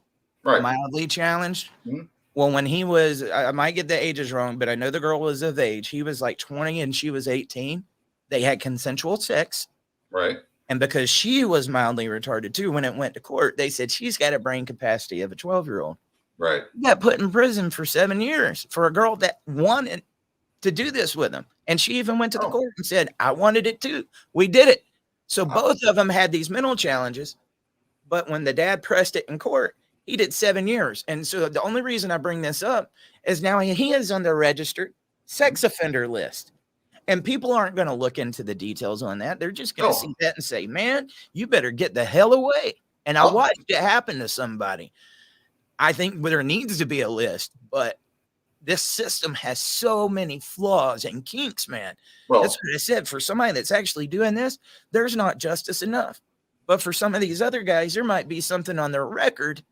challenged. Mm-hmm. Well, when he was, I might get the ages wrong, but I know the girl was of age. He was like 20 and she was 18. They had consensual sex. Right. And because she was mildly retarded too, when it went to court, they said she's got a brain capacity of a 12-year-old. Right. He got put in prison for 7 years for a girl that wanted to do this with him. And she even went to the court and said, I wanted it too. We did it. So both of them had these mental challenges. But when the dad pressed it in court, he did 7 years. And so the only reason I bring this up is now he is on the registered sex offender list. And people aren't going to look into the details on that. They're just going to see that and say, man, you better get the hell away. And I watched it happen to somebody. I think there needs to be a list, but this system has so many flaws and kinks, man. Well, that's what I said. For somebody that's actually doing this, there's not justice enough. But for some of these other guys, there might be something on their record.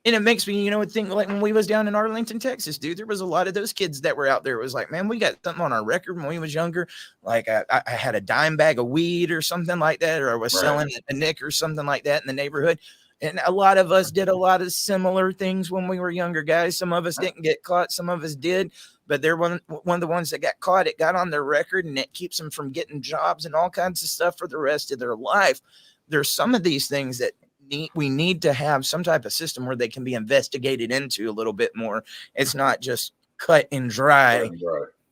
And it makes me, think like when we was down in Arlington, Texas, dude, there was a lot of those kids that were out there. It was like, man, we got something on our record when we was younger. Like I had a dime bag of weed or something like that, or I was selling a nick or something like that in the neighborhood. And a lot of us did a lot of similar things when we were younger guys. Some of us didn't get caught. Some of us did. But they're one of the ones that got caught. It got on their record, and it keeps them from getting jobs and all kinds of stuff for the rest of their life. There's some of these things that we need to have some type of system where they can be investigated into a little bit more. It's not just cut and dry.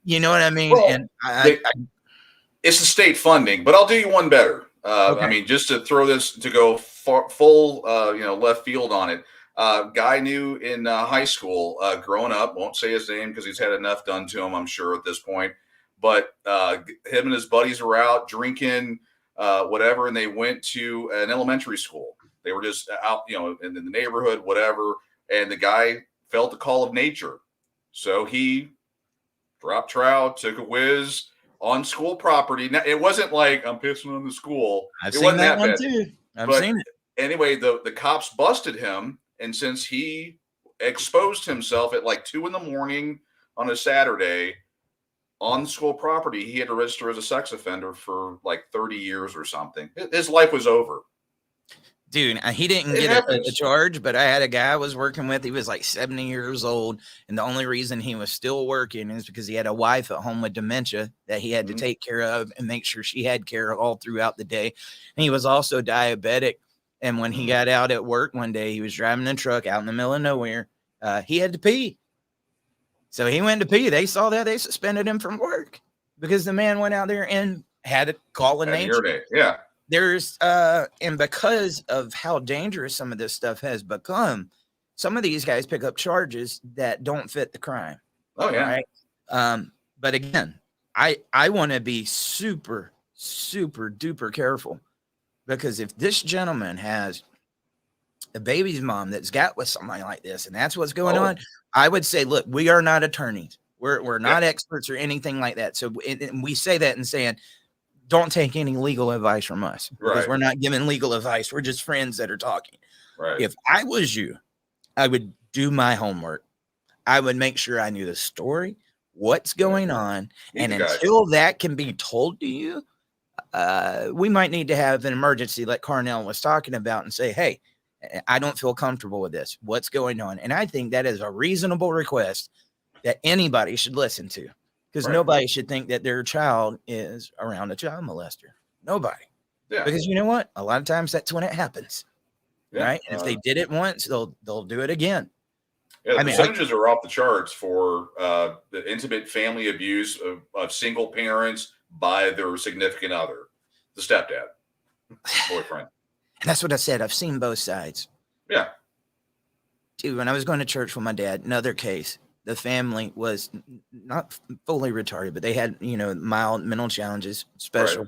You know what I mean? Well, and it's the state funding, but I'll do you one better. I mean, just to throw this to go full, left field on it. Guy knew in high school, growing up, won't say his name because he's had enough done to him, I'm sure at this point. But him and his buddies were out drinking, whatever, and they went to an elementary school. They were just out, in the neighborhood, whatever. And the guy felt the call of nature. So he dropped trout, took a whiz on school property. Now, it wasn't like I'm pissing on the school. I've seen that one too. I've seen it. Anyway, the cops busted him. And since he exposed himself at like 2 a.m. on a Saturday on school property, he had to register as a sex offender for like 30 years or something. His life was over. Dude, he didn't It get a happens. charge, but I had a guy I was working with. He was like 70 years old. And the only reason he was still working is because he had a wife at home with dementia that he had to take care of and make sure she had care all throughout the day. And he was also diabetic. And when he got out at work one day, he was driving a truck out in the middle of nowhere. He had to pee. So he went to pee. They saw that. They suspended him from work because the man went out there and had to call a nature. Yeah. There's and because of how dangerous some of this stuff has become, some of these guys pick up charges that don't fit the crime. Oh yeah. Right. But again, I want to be super duper careful, because if this gentleman has a baby's mom that's got with somebody like this and that's what's going on, I would say, look, we are not attorneys. We're not experts or anything like that. So and we say that and saying, don't take any legal advice from us, because we're not giving legal advice. We're just friends that are talking. Right. If I was you, I would do my homework. I would make sure I knew the story, what's going on. And until that can be told to you, we might need to have an emergency like Carnell was talking about and say, hey, I don't feel comfortable with this. What's going on? And I think that is a reasonable request that anybody should listen to. Because nobody should think that their child is around a child molester. Nobody. Yeah. Because you know what? A lot of times that's when it happens. Yeah. Right. And if they did it once, they'll do it again. Yeah, the percentages are off the charts for the intimate family abuse of single parents by their significant other, the stepdad, boyfriend. And that's what I said. I've seen both sides. Yeah. Dude, when I was going to church with my dad, another case. The family was not fully retarded, but they had, mild mental challenges, special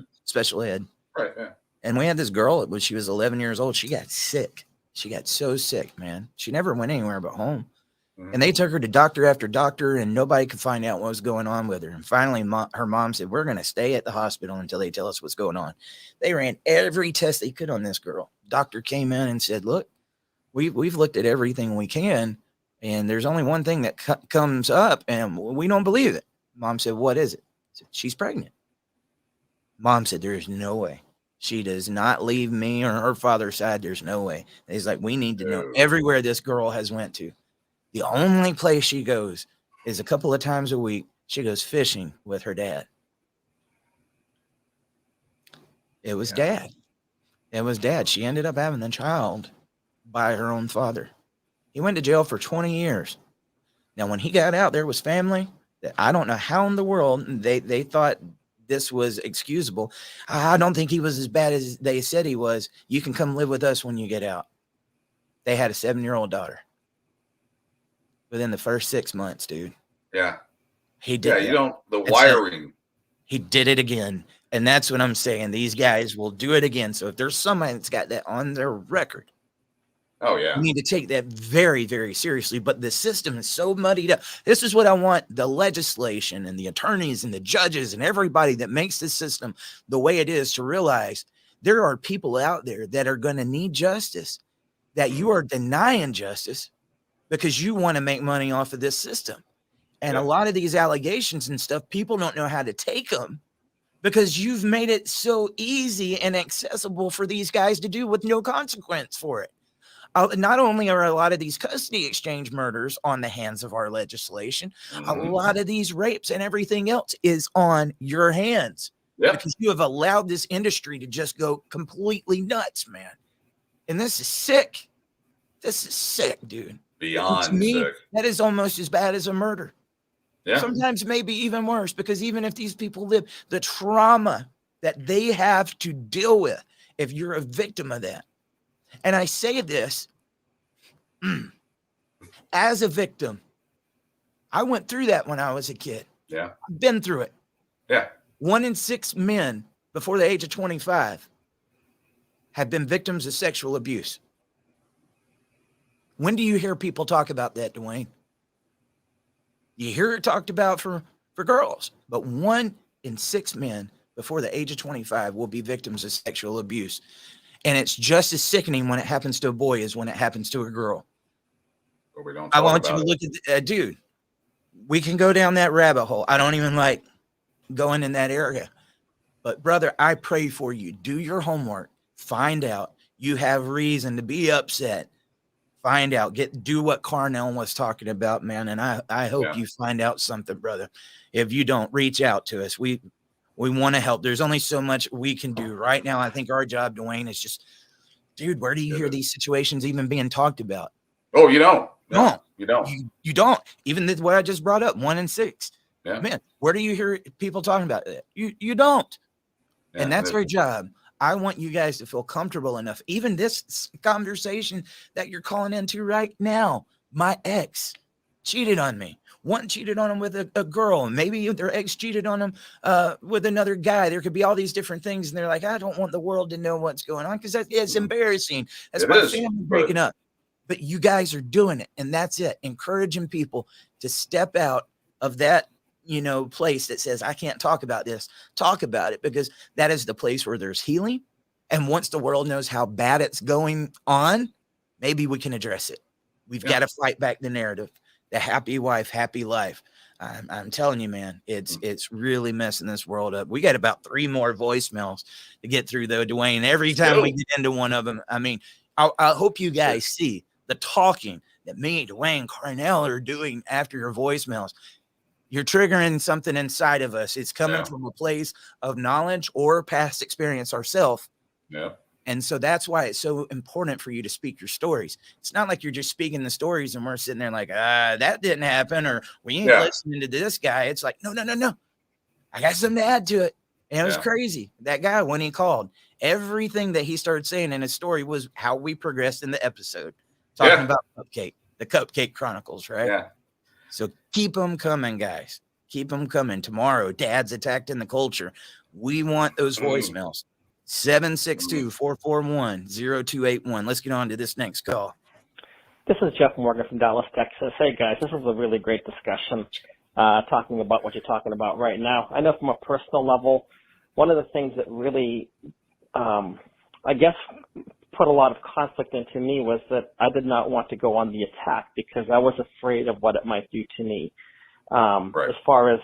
ed. Right. Yeah. And we had this girl when she was 11 years old. She got sick. She got so sick, man. She never went anywhere but home. And they took her to doctor after doctor, and nobody could find out what was going on with her. And finally, her mom said, we're going to stay at the hospital until they tell us what's going on. They ran every test they could on this girl. Doctor came in and said, look, we've looked at everything we can. And there's only one thing that comes up, and we don't believe it. Mom said, what is it? I said, she's pregnant. Mom said, there is no way. She does not leave me or her father's side. There's no way. He's like, we need to know everywhere this girl has went to. The only place she goes is a couple of times a week. She goes fishing with her dad. It was dad. It was dad. She ended up having a child by her own father. He went to jail for 20 years. Now, when he got out, there was family that I don't know how in the world they thought this was excusable. I don't think he was as bad as they said he was. You can come live with us when you get out. They had a 7-year-old daughter within the first 6 months, dude. Yeah. He did. Yeah, the wiring. He did it again. And that's what I'm saying. These guys will do it again. So if there's somebody that's got that on their record, oh, yeah. You need to take that very, very seriously. But the system is so muddied up. This is what I want the legislation and the attorneys and the judges and everybody that makes this system the way it is to realize there are people out there that are going to need justice, that you are denying justice because you want to make money off of this system. And a lot of these allegations and stuff, people don't know how to take them because you've made it so easy and accessible for these guys to do with no consequence for it. Not only are a lot of these custody exchange murders on the hands of our legislation, a lot of these rapes and everything else is on your hands because you have allowed this industry to just go completely nuts, man. And this is sick. This is sick, dude. Beyond to me, sick. That is almost as bad as a murder. Yeah. Sometimes maybe even worse, because even if these people live, the trauma that they have to deal with, if you're a victim of that. And I say this as a victim. I went through that when I was a kid. Yeah. I've been through it. Yeah. 1 in 6 men before the age of 25 have been victims of sexual abuse. When do you hear people talk about that, Dwayne? You hear it talked about for girls, but 1 in 6 men before the age of 25 will be victims of sexual abuse. And it's just as sickening when it happens to a boy as when it happens to a girl. But we don't I want you to look at, dude, we can go down that rabbit hole. I don't even like going in that area. But brother, I pray for you. Do your homework. Find out. you have reason to be upset. Find out, do what Carnell was talking about, man. And I hope you find out something, brother. If you don't, reach out to us. We want to help. There's only so much we can do right now. I think our job, Dwayne, is just, dude, where do you hear these situations even being talked about? Oh, you don't. No, you don't. You don't. Even what I just brought up, 1 in 6. Yeah. Man, where do you hear people talking about it? You don't. Yeah, and that's our job. I want you guys to feel comfortable enough. Even this conversation that you're calling into right now, my ex cheated on me. One cheated on him with a girl, and maybe their ex cheated on him with another guy. There could be all these different things, and they're like, I don't want the world to know what's going on because it's embarrassing. That's my family breaking up. But you guys are doing it, and that's it. Encouraging people to step out of that, place that says, I can't talk about this. Talk about it, because that is the place where there's healing. And once the world knows how bad it's going on, maybe we can address it. We've got to fight back the narrative. The happy wife, happy life. I'm telling you, man, it's really messing this world up. We got about 3 more voicemails to get through, though, Dwayne. Every time we get into one of them, I mean, I hope you guys see the talking that me, Dwayne, Carnell are doing after your voicemails. You're triggering something inside of us. It's coming from a place of knowledge or past experience ourselves. Yeah. And so that's why it's so important for you to speak your stories. It's not like you're just speaking the stories and we're sitting there like, that didn't happen, or we ain't listening to this guy. It's like, no. I got something to add to it. And it was crazy. That guy, when he called, everything that he started saying in his story was how we progressed in the episode. Talking about Cupcake, the Cupcake Chronicles, right? Yeah. So keep them coming, guys. Keep them coming. Tomorrow, Dad's attacked in the culture. We want those voicemails. 762-441-0281. Let's get on to this next call. This is Jeff Morgan from Dallas, Texas. Hey, guys, this is a really great discussion, talking about what you're talking about right now. I know from a personal level, one of the things that really, I guess, put a lot of conflict into me was that I did not want to go on the attack because I was afraid of what it might do to me. As far as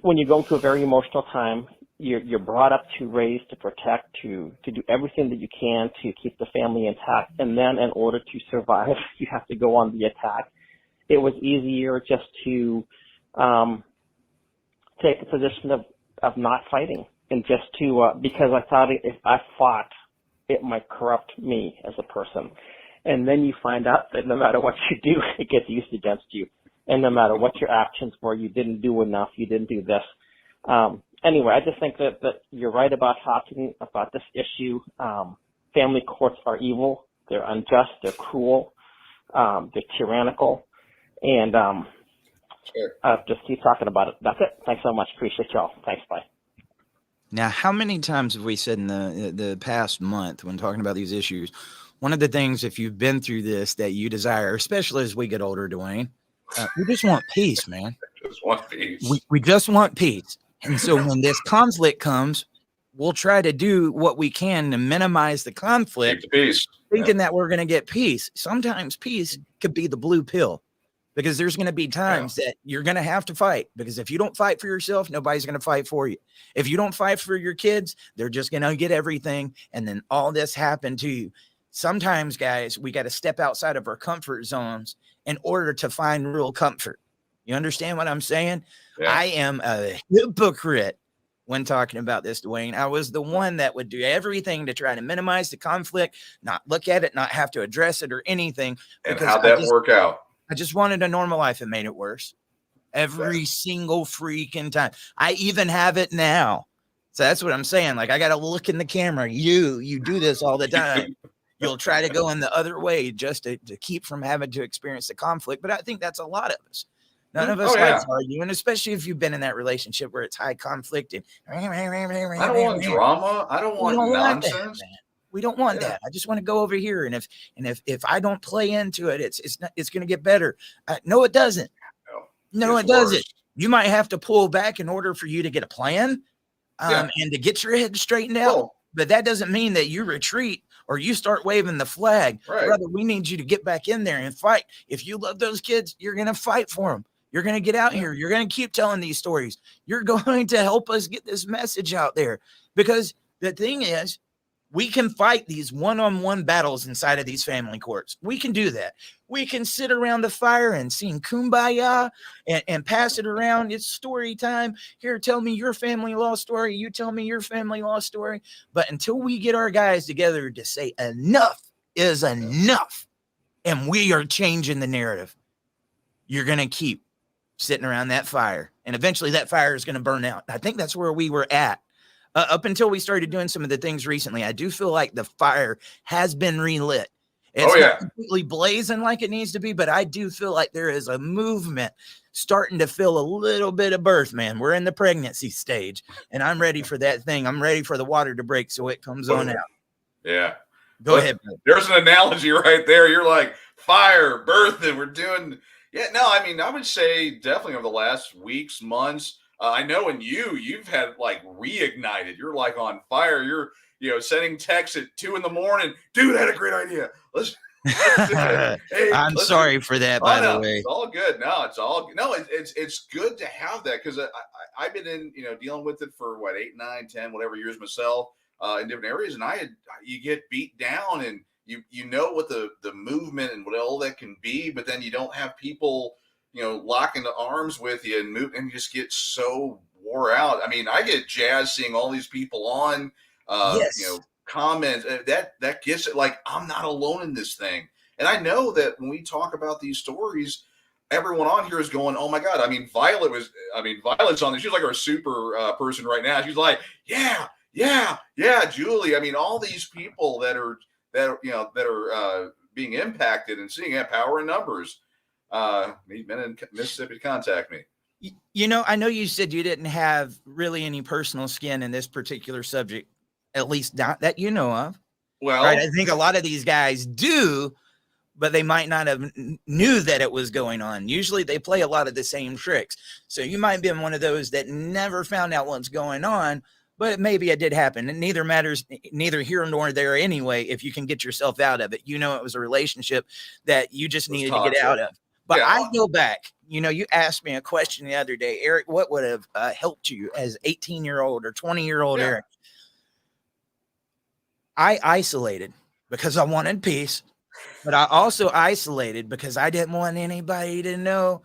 when you go through a very emotional time, you're brought up to raise, to protect, to do everything that you can to keep the family intact. And then in order to survive, you have to go on the attack. It was easier just to take the position of not fighting, and just to, because I thought if I fought, it might corrupt me as a person. And then you find out that no matter what you do, it gets used against you. And no matter what your actions were, you didn't do enough, you didn't do this. Anyway, I just think that you're right about talking about this issue. Family courts are evil. They're unjust. They're cruel. They're tyrannical. And just keep talking about it. That's it. Thanks so much. Appreciate y'all. Thanks. Bye. Now, how many times have we said in the past month when talking about these issues, one of the things, if you've been through this, that you desire, especially as we get older, Dwayne, we just want peace, man. Just want peace. We just want peace. And so when this conflict comes, we'll try to do what we can to minimize the conflict, thinking that we're going to get peace. Sometimes peace could be the blue pill, because there's going to be times that you're going to have to fight, because if you don't fight for yourself, nobody's going to fight for you. If you don't fight for your kids, they're just going to get everything. And then all this happened to you. Sometimes, guys, we got to step outside of our comfort zones in order to find real comfort. You understand what I'm saying? Yeah. I am a hypocrite when talking about this, Dwayne. I was the one that would do everything to try to minimize the conflict, not look at it, not have to address it or anything. And how'd that work out? I just wanted a normal life and made it worse. Every single freaking time. I even have it now. So that's what I'm saying. Like, I got to look in the camera. You do this all the time. You'll try to go in the other way just to keep from having to experience the conflict. But I think that's a lot of us. None of us like to argue, and especially if you've been in that relationship where it's high conflict. And I don't want drama. I don't want nonsense. We don't want that. I just want to go over here, and if I don't play into it, it's going to get better. No, it doesn't. No, it doesn't. You might have to pull back in order for you to get a plan, and to get your head straightened out. Cool. But that doesn't mean that you retreat or you start waving the flag. Right. Brother, we need you to get back in there and fight. If you love those kids, you're going to fight for them. You're going to get out here. You're going to keep telling these stories. You're going to help us get this message out there, because the thing is, We can fight these one-on-one battles inside of these family courts. We can do that. We can sit around the fire and sing Kumbaya and pass it around. It's story time. Here, tell me your family law story. You tell me your family law story. But until we get our guys together to say enough is enough, and we are changing the narrative, you're going to keep sitting around that fire. And eventually that fire is going to burn out. I think that's where we were at. Up until we started doing some of the things recently, I do feel like the fire has been relit. It's not completely blazing like it needs to be, but I do feel like there is a movement starting to feel a little bit of birth, man. We're in the pregnancy stage, and I'm ready for that thing. I'm ready for the water to break so it comes on out. Yeah. Go ahead. There's an analogy right there. You're like fire, birth, and we're doing. Yeah, no, I mean, I would say definitely over the last weeks, months. I know in you've had like reignited. You're like on fire. You're, sending texts at 2 a.m. Dude, I had a great idea. Let's hey, I'm sorry for that, by the way. It's all good. It's good to have that because I've been in, dealing with it for 8, 9, 10, whatever years myself in different areas. And you get beat down and you know what the movement and what all that can be, but then you don't have people lock into arms with you and move, and you just get so wore out. I mean, I get jazzed seeing all these people on, comments that gets it. Like, I'm not alone in this thing. And I know that when we talk about these stories, everyone on here is going, oh my God. I mean, Violet's on this. She's like our super person right now. She's like, yeah, Julie. I mean, all these people that are being impacted and seeing power in numbers. Need men in Mississippi to contact me. I know you said you didn't have really any personal skin in this particular subject, at least not that you know of. Well, right? I think a lot of these guys do, but they might not have knew that it was going on. Usually they play a lot of the same tricks. So you might be one of those that never found out what's going on, but maybe it did happen. And neither matters, neither here nor there anyway, if you can get yourself out of it. It was a relationship that you just needed to get out of. But I go back, you asked me a question the other day, Eric, what would have helped you as 18-year-old or 20-year-old Eric? I isolated because I wanted peace, but I also isolated because I didn't want anybody to know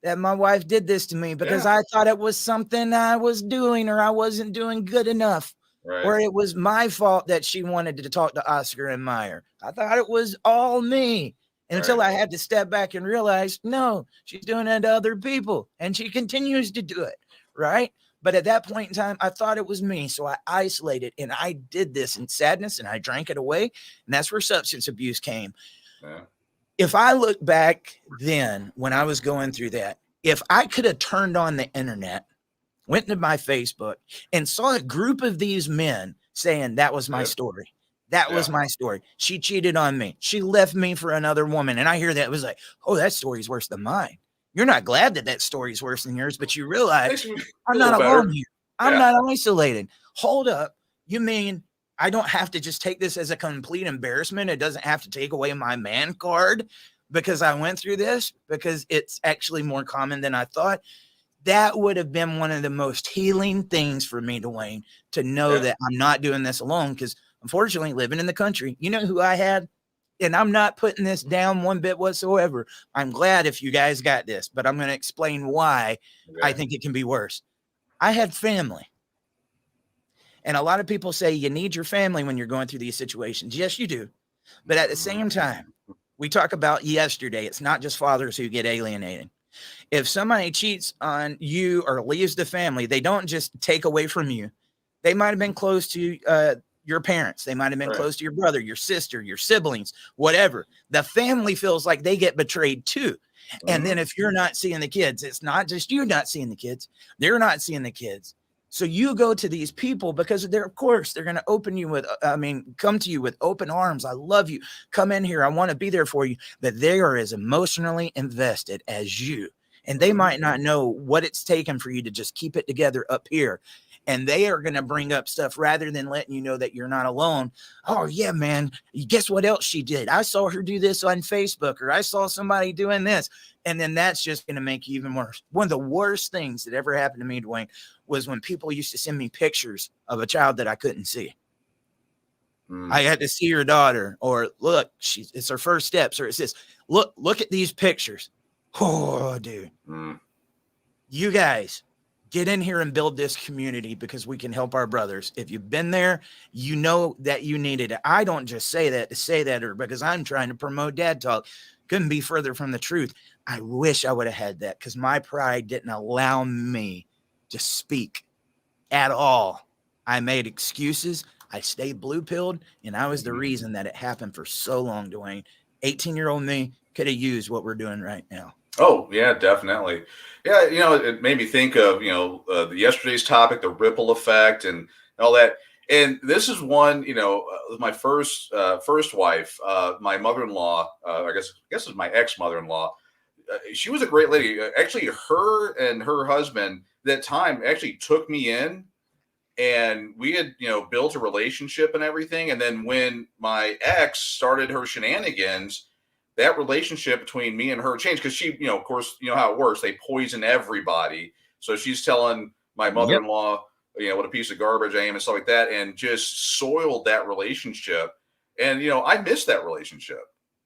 that my wife did this to me because I thought it was something I was doing or I wasn't doing good enough, or it was my fault that she wanted to talk to Oscar and Meyer. I thought it was all me. Until I had to step back and realize, no, she's doing it to other people and she continues to do it. Right. But at that point in time, I thought it was me. So I isolated and I did this in sadness and I drank it away. And that's where substance abuse came. Yeah. If I look back then when I was going through that, if I could have turned on the internet, went into my Facebook and saw a group of these men saying that was my story. That was my story. She cheated on me. She left me for another woman. And I hear that. It was like, oh, that story's worse than mine. You're not glad that story's worse than yours, but you realize I'm not alone here. I'm not isolated. Hold up. You mean I don't have to just take this as a complete embarrassment? It doesn't have to take away my man card because I went through this, because it's actually more common than I thought. That would have been one of the most healing things for me, Dwayne, to know that I'm not doing this alone. Because unfortunately, living in the country, you know who I had? And I'm not putting this down one bit whatsoever. I'm glad if you guys got this, but I'm going to explain why I think it can be worse. I had family. And a lot of people say you need your family when you're going through these situations. Yes, you do. But at the same time, we talk about yesterday. It's not just fathers who get alienated. If somebody cheats on you or leaves the family, they don't just take away from you. They might have been close to your parents. They might have been close to your brother, your sister, your siblings, whatever. The family feels like they get betrayed too. And then if you're not seeing the kids, it's not just you not seeing the kids. They're not seeing the kids. So you go to these people because they're, of course, they're going to come to you with open arms. I love you. Come in here. I want to be there for you. But they are as emotionally invested as you. And they might not know what it's taken for you to just keep it together up here. And they are going to bring up stuff rather than letting you know that you're not alone. Oh, yeah, man. Guess what else she did? I saw her do this on Facebook, or I saw somebody doing this. And then that's just going to make you even worse. One of the worst things that ever happened to me, Dwayne, was when people used to send me pictures of a child that I couldn't see. I had to see your daughter, or look, it's her first steps, or it's this. Look at these pictures. Oh, dude. You guys get in here and build this community because we can help our brothers. If you've been there, you know that you needed it. I don't just say that to say that, or because I'm trying to promote dad talk. Couldn't be further from the truth. I wish I would have had that because my pride didn't allow me to speak at all. I made excuses. I stayed blue-pilled, and I was the reason that it happened for so long, Dwayne. 18-year-old me could have used what we're doing right now. Oh, yeah, definitely. Yeah, it made me think of, yesterday's topic, the ripple effect and all that. And this is one, my first wife, my mother-in-law, I guess it was my ex-mother-in-law. She was a great lady. Actually, her and her husband that time actually took me in, and we had, built a relationship and everything. And then when my ex started her shenanigans, that relationship between me and her changed because she, of course, you know how it works. They poison everybody. So she's telling my mother-in-law, what a piece of garbage I am and stuff like that, and just soiled that relationship. And, I miss that relationship.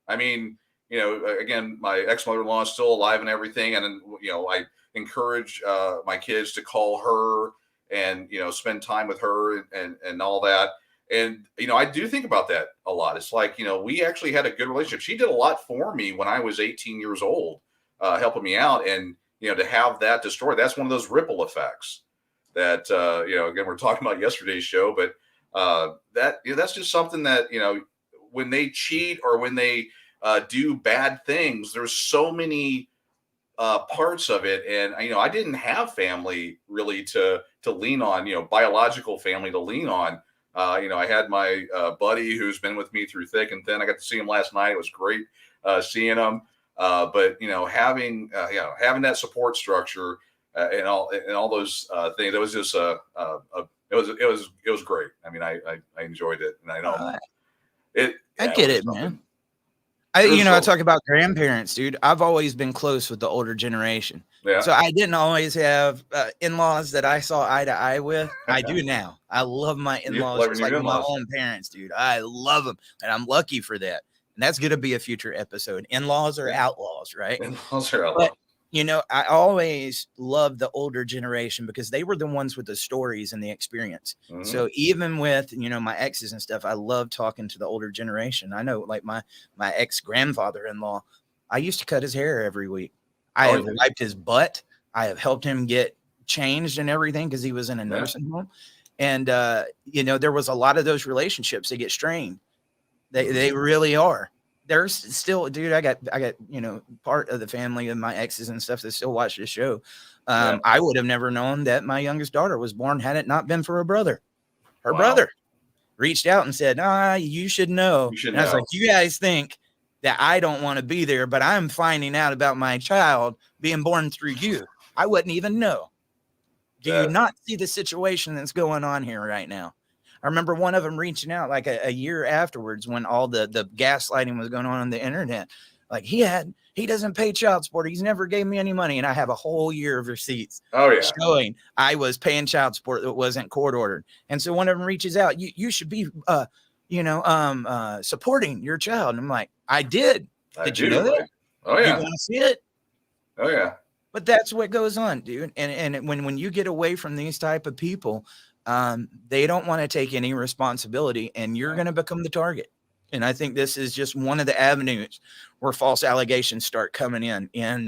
I mean, again, my ex-mother-in-law is still alive and everything. And, I encourage my kids to call her and, spend time with her and all that. And, I do think about that a lot. It's like, we actually had a good relationship. She did a lot for me when I was 18 years old, helping me out. And, to have that destroyed, that's one of those ripple effects that, again, we're talking about yesterday's show, but that's just something that, when they cheat or when they do bad things, there's so many parts of it. And, I didn't have family really to lean on, biological family to lean on. I had my buddy who's been with me through thick and thin. I got to see him last night. It was great seeing him. But having that support structure and all those things, it was just it was great. I mean, I enjoyed it, and I know I get it, man. I talk about grandparents, dude. I've always been close with the older generation. Yeah. So I didn't always have in-laws that I saw eye to eye with. I do now. I love my in-laws just like my own parents, dude. I love them, and I'm lucky for that. And that's going to be a future episode. In-laws are outlaws, right? In-laws are outlaws. But, I always loved the older generation because they were the ones with the stories and the experience. Mm-hmm. So even with, my exes and stuff, I love talking to the older generation. I know, like my ex-grandfather-in-law, I used to cut his hair every week. I have wiped his butt. I have helped him get changed and everything because he was in a nursing home. And, there was a lot of those relationships that get strained. They really are. There's still, dude, I got, part of the family of my exes and stuff that still watch this show. I would have never known that my youngest daughter was born had it not been for her brother. Her brother reached out and said, you should know. And I was like, you guys think that I don't want to be there, but I'm finding out about my child being born through you. I wouldn't even know. Do you not see the situation that's going on here right now? I remember one of them reaching out like a year afterwards when all the gaslighting was going on the internet. Like he doesn't pay child support. He's never gave me any money. And I have a whole year of receipts showing I was paying child support that wasn't court ordered. And so one of them reaches out, you should be, supporting your child. And I'm like, I did. Did you know that? Oh yeah. You want to see it? Oh yeah. But that's what goes on, dude. And when you get away from these type of people, they don't want to take any responsibility, and you're going to become the target. And I think this is just one of the avenues where false allegations start coming in. And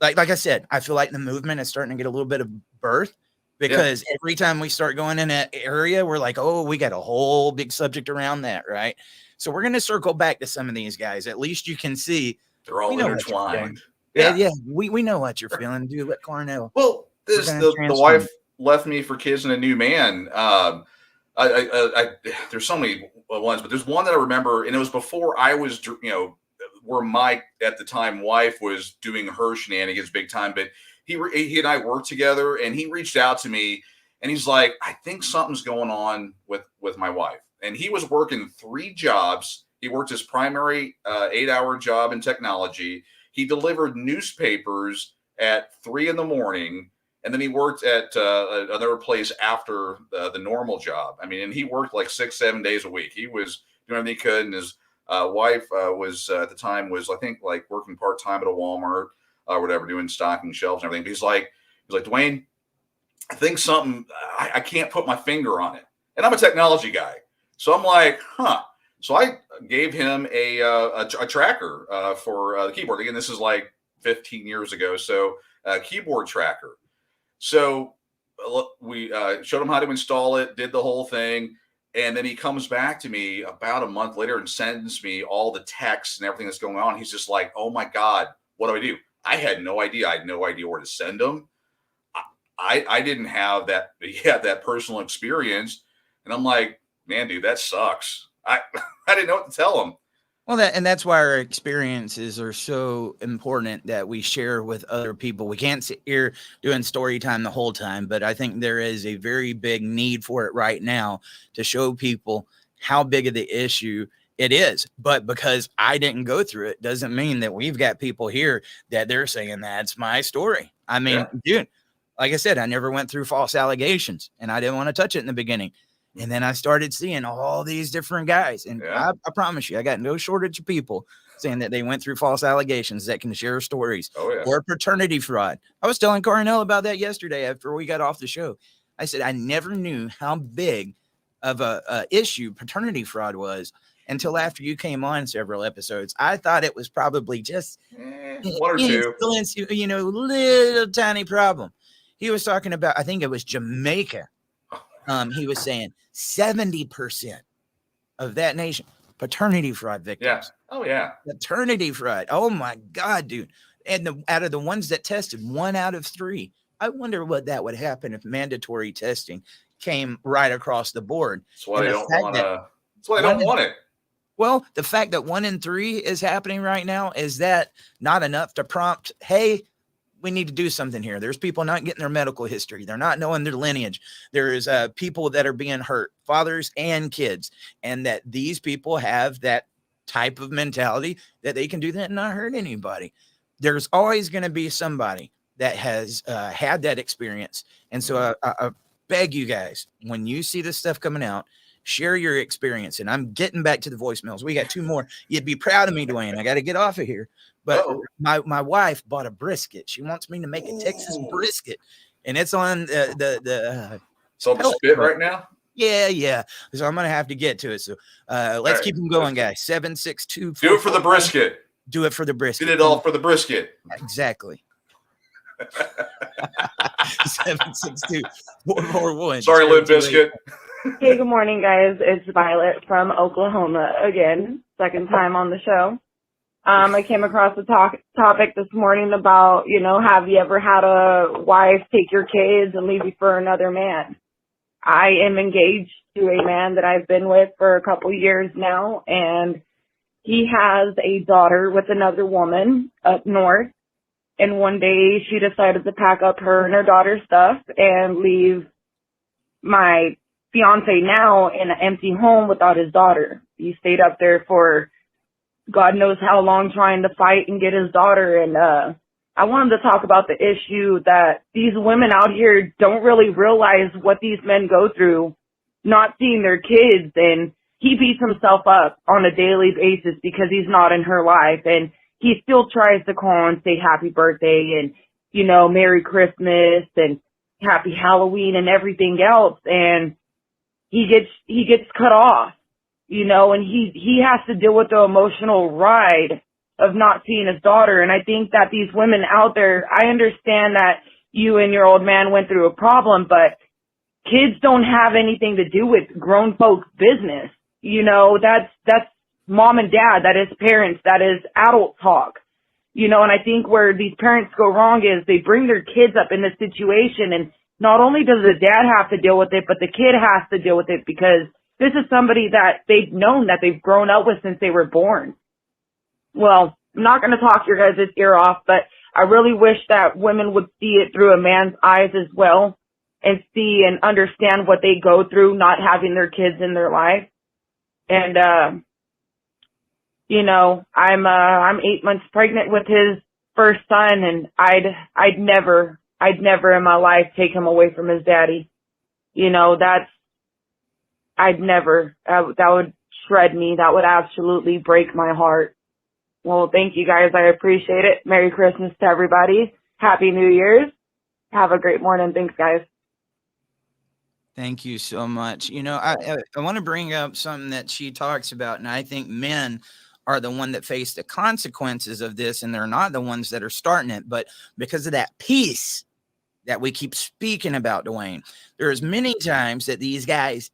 like I said, I feel like the movement is starting to get a little bit of birth because every time we start going in that area, we're like, oh, we got a whole big subject around that, right? So we're going to circle back to some of these guys. At least you can see they're all intertwined. Yeah, we know what you're feeling, dude. Let Cornell. Well, the wife left me for kids and a new man. There's so many ones, but there's one that I remember, and it was before I was, where my at the time wife was doing her shenanigans big time. But he and I worked together, and he reached out to me, and he's like, I think something's going on with my wife. And he was working 3 jobs. He worked his primary 8-hour job in technology. He delivered newspapers at 3 a.m. And then he worked at another place after the normal job. I mean, and he worked like 6-7 days a week. He was doing everything he could. And his wife was at the time was, I think, like working part-time at a Walmart or whatever, doing stocking shelves and everything. But he's like, Dwayne, I think something, I can't put my finger on it. And I'm a technology guy. So I'm like, So I gave him a tracker for the keyboard. Again, this is like 15 years ago. So a keyboard tracker. So we showed him how to install it, did the whole thing. And then he comes back to me about a month later and sends me all the texts and everything that's going on. He's just like, oh my God, what do I do? I had no idea. I had no idea where to send them. I didn't have that. He had that personal experience. And I'm like, man, dude, that sucks. I didn't know what to tell him. Well, that's why our experiences are so important that we share with other people. We can't sit here doing story time the whole time, but I think there is a very big need for it right now to show people how big of the issue it is. But because I didn't go through it doesn't mean that we've got people here that they're saying that's my story. I mean, dude, like I said, I never went through false allegations and I didn't want to touch it in the beginning. And then I started seeing all these different guys. And I promise you, I got no shortage of people saying that they went through false allegations that can share stories or paternity fraud. I was telling Cornell about that yesterday after we got off the show. I said, I never knew how big of a issue paternity fraud was until after you came on several episodes. I thought it was probably just one or two, little tiny problem. He was talking about, I think it was Jamaica. He was saying 70% of that nation, paternity fraud victims. Yeah. Oh, yeah. Paternity fraud. Oh, my God, dude. And out of the ones that tested, 1 out of 3. I wonder what that would happen if mandatory testing came right across the board. That's why they don't want to. That's why they don't want it. Well, the fact that 1 in 3 is happening right now, is that not enough to prompt, hey, we need to do something here. There's people not getting their medical history. They're not knowing their lineage. There's people that are being hurt, fathers and kids, and that these people have that type of mentality that they can do that and not hurt anybody. There's always going to be somebody that has had that experience. And so I beg you guys, when you see this stuff coming out, share your experience. And I'm getting back to the voicemails. We got 2 more. You'd be proud of me, Dwayne. I got to get off of here. But my wife bought a brisket. She wants me to make a Texas brisket, and it's on the it's on the spit right now. Yeah. So I'm gonna have to get to it. So let's keep them going, guys. 762. Do it for the brisket. Do it for the brisket. Did it all for the brisket. Exactly. 762-441. Sorry, Limp Biscuit. Hey, good morning, guys. It's Violet from Oklahoma again. Second time on the show. I came across a topic this morning about, have you ever had a wife take your kids and leave you for another man? I am engaged to a man that I've been with for a couple years now, and he has a daughter with another woman up north. And one day she decided to pack up her and her daughter's stuff and leave my fiance now in an empty home without his daughter. He stayed up there for God knows how long trying to fight and get his daughter. And I wanted to talk about the issue that these women out here don't really realize what these men go through, not seeing their kids. And he beats himself up on a daily basis because he's not in her life. And he still tries to call and say happy birthday and, Merry Christmas and happy Halloween and everything else. And he gets cut off. And he has to deal with the emotional ride of not seeing his daughter. And I think that these women out there, I understand that you and your old man went through a problem, but kids don't have anything to do with grown folks' business. That's mom and dad, that is parents, that is adult talk. And I think where these parents go wrong is they bring their kids up in this situation, and not only does the dad have to deal with it, but the kid has to deal with it because this is somebody that they've known, that they've grown up with since they were born. Well, I'm not going to talk your guys' ear off, but I really wish that women would see it through a man's eyes as well and see and understand what they go through not having their kids in their life. And, I'm 8 months pregnant with his first son, and I'd never I'd never in my life take him away from his daddy. You know, I'd never, that would shred me. That would absolutely break my heart. Well, thank you guys. I appreciate it. Merry Christmas to everybody. Happy New Year's. Have a great morning. Thanks, guys. Thank you so much. You know, I want to bring up something that she talks about, and I think men are the one that face the consequences of this, and they're not the ones that are starting it. But because of that peace that we keep speaking about, Dwayne, there's many times that these guys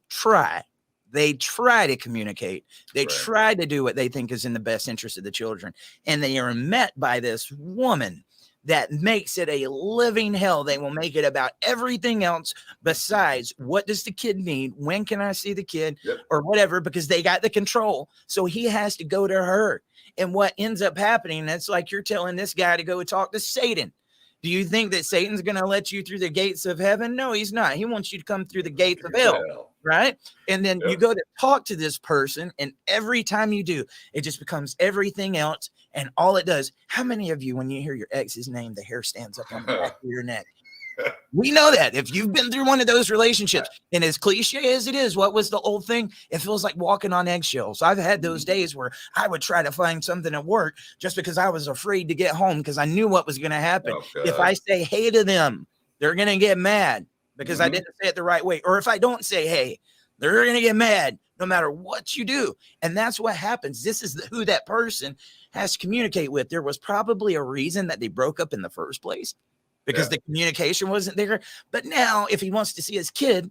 they try to communicate. They try to do what they think is in the best interest of the children. And they are met by this woman that makes it a living hell. They will make it about everything else besides what does the kid need? When can I see the kid? Or whatever, because they got the control. So he has to go to her. And what ends up happening, it's like you're telling this guy to go talk to Satan. Do you think that Satan's going to let you through the gates of heaven? No, he's not. He wants you to come through the gates of hell, right? And then you go to talk to this person, and every time you do, it just becomes everything else. And all it does, how many of you, when you hear your ex's name, the hair stands up on the back of your neck? We know that if you've been through one of those relationships, and as cliche as it is, what was the old thing? It feels like walking on eggshells. I've had those days where I would try to find something at work just because I was afraid to get home because I knew what was going to happen. If I say hey to them, they're going to get mad because I didn't say it the right way. Or if I don't say hey, they're going to get mad no matter what you do. And that's what happens. This is who that person has to communicate with. There was probably a reason that they broke up in the first place, because the communication wasn't there. But now if he wants to see his kid,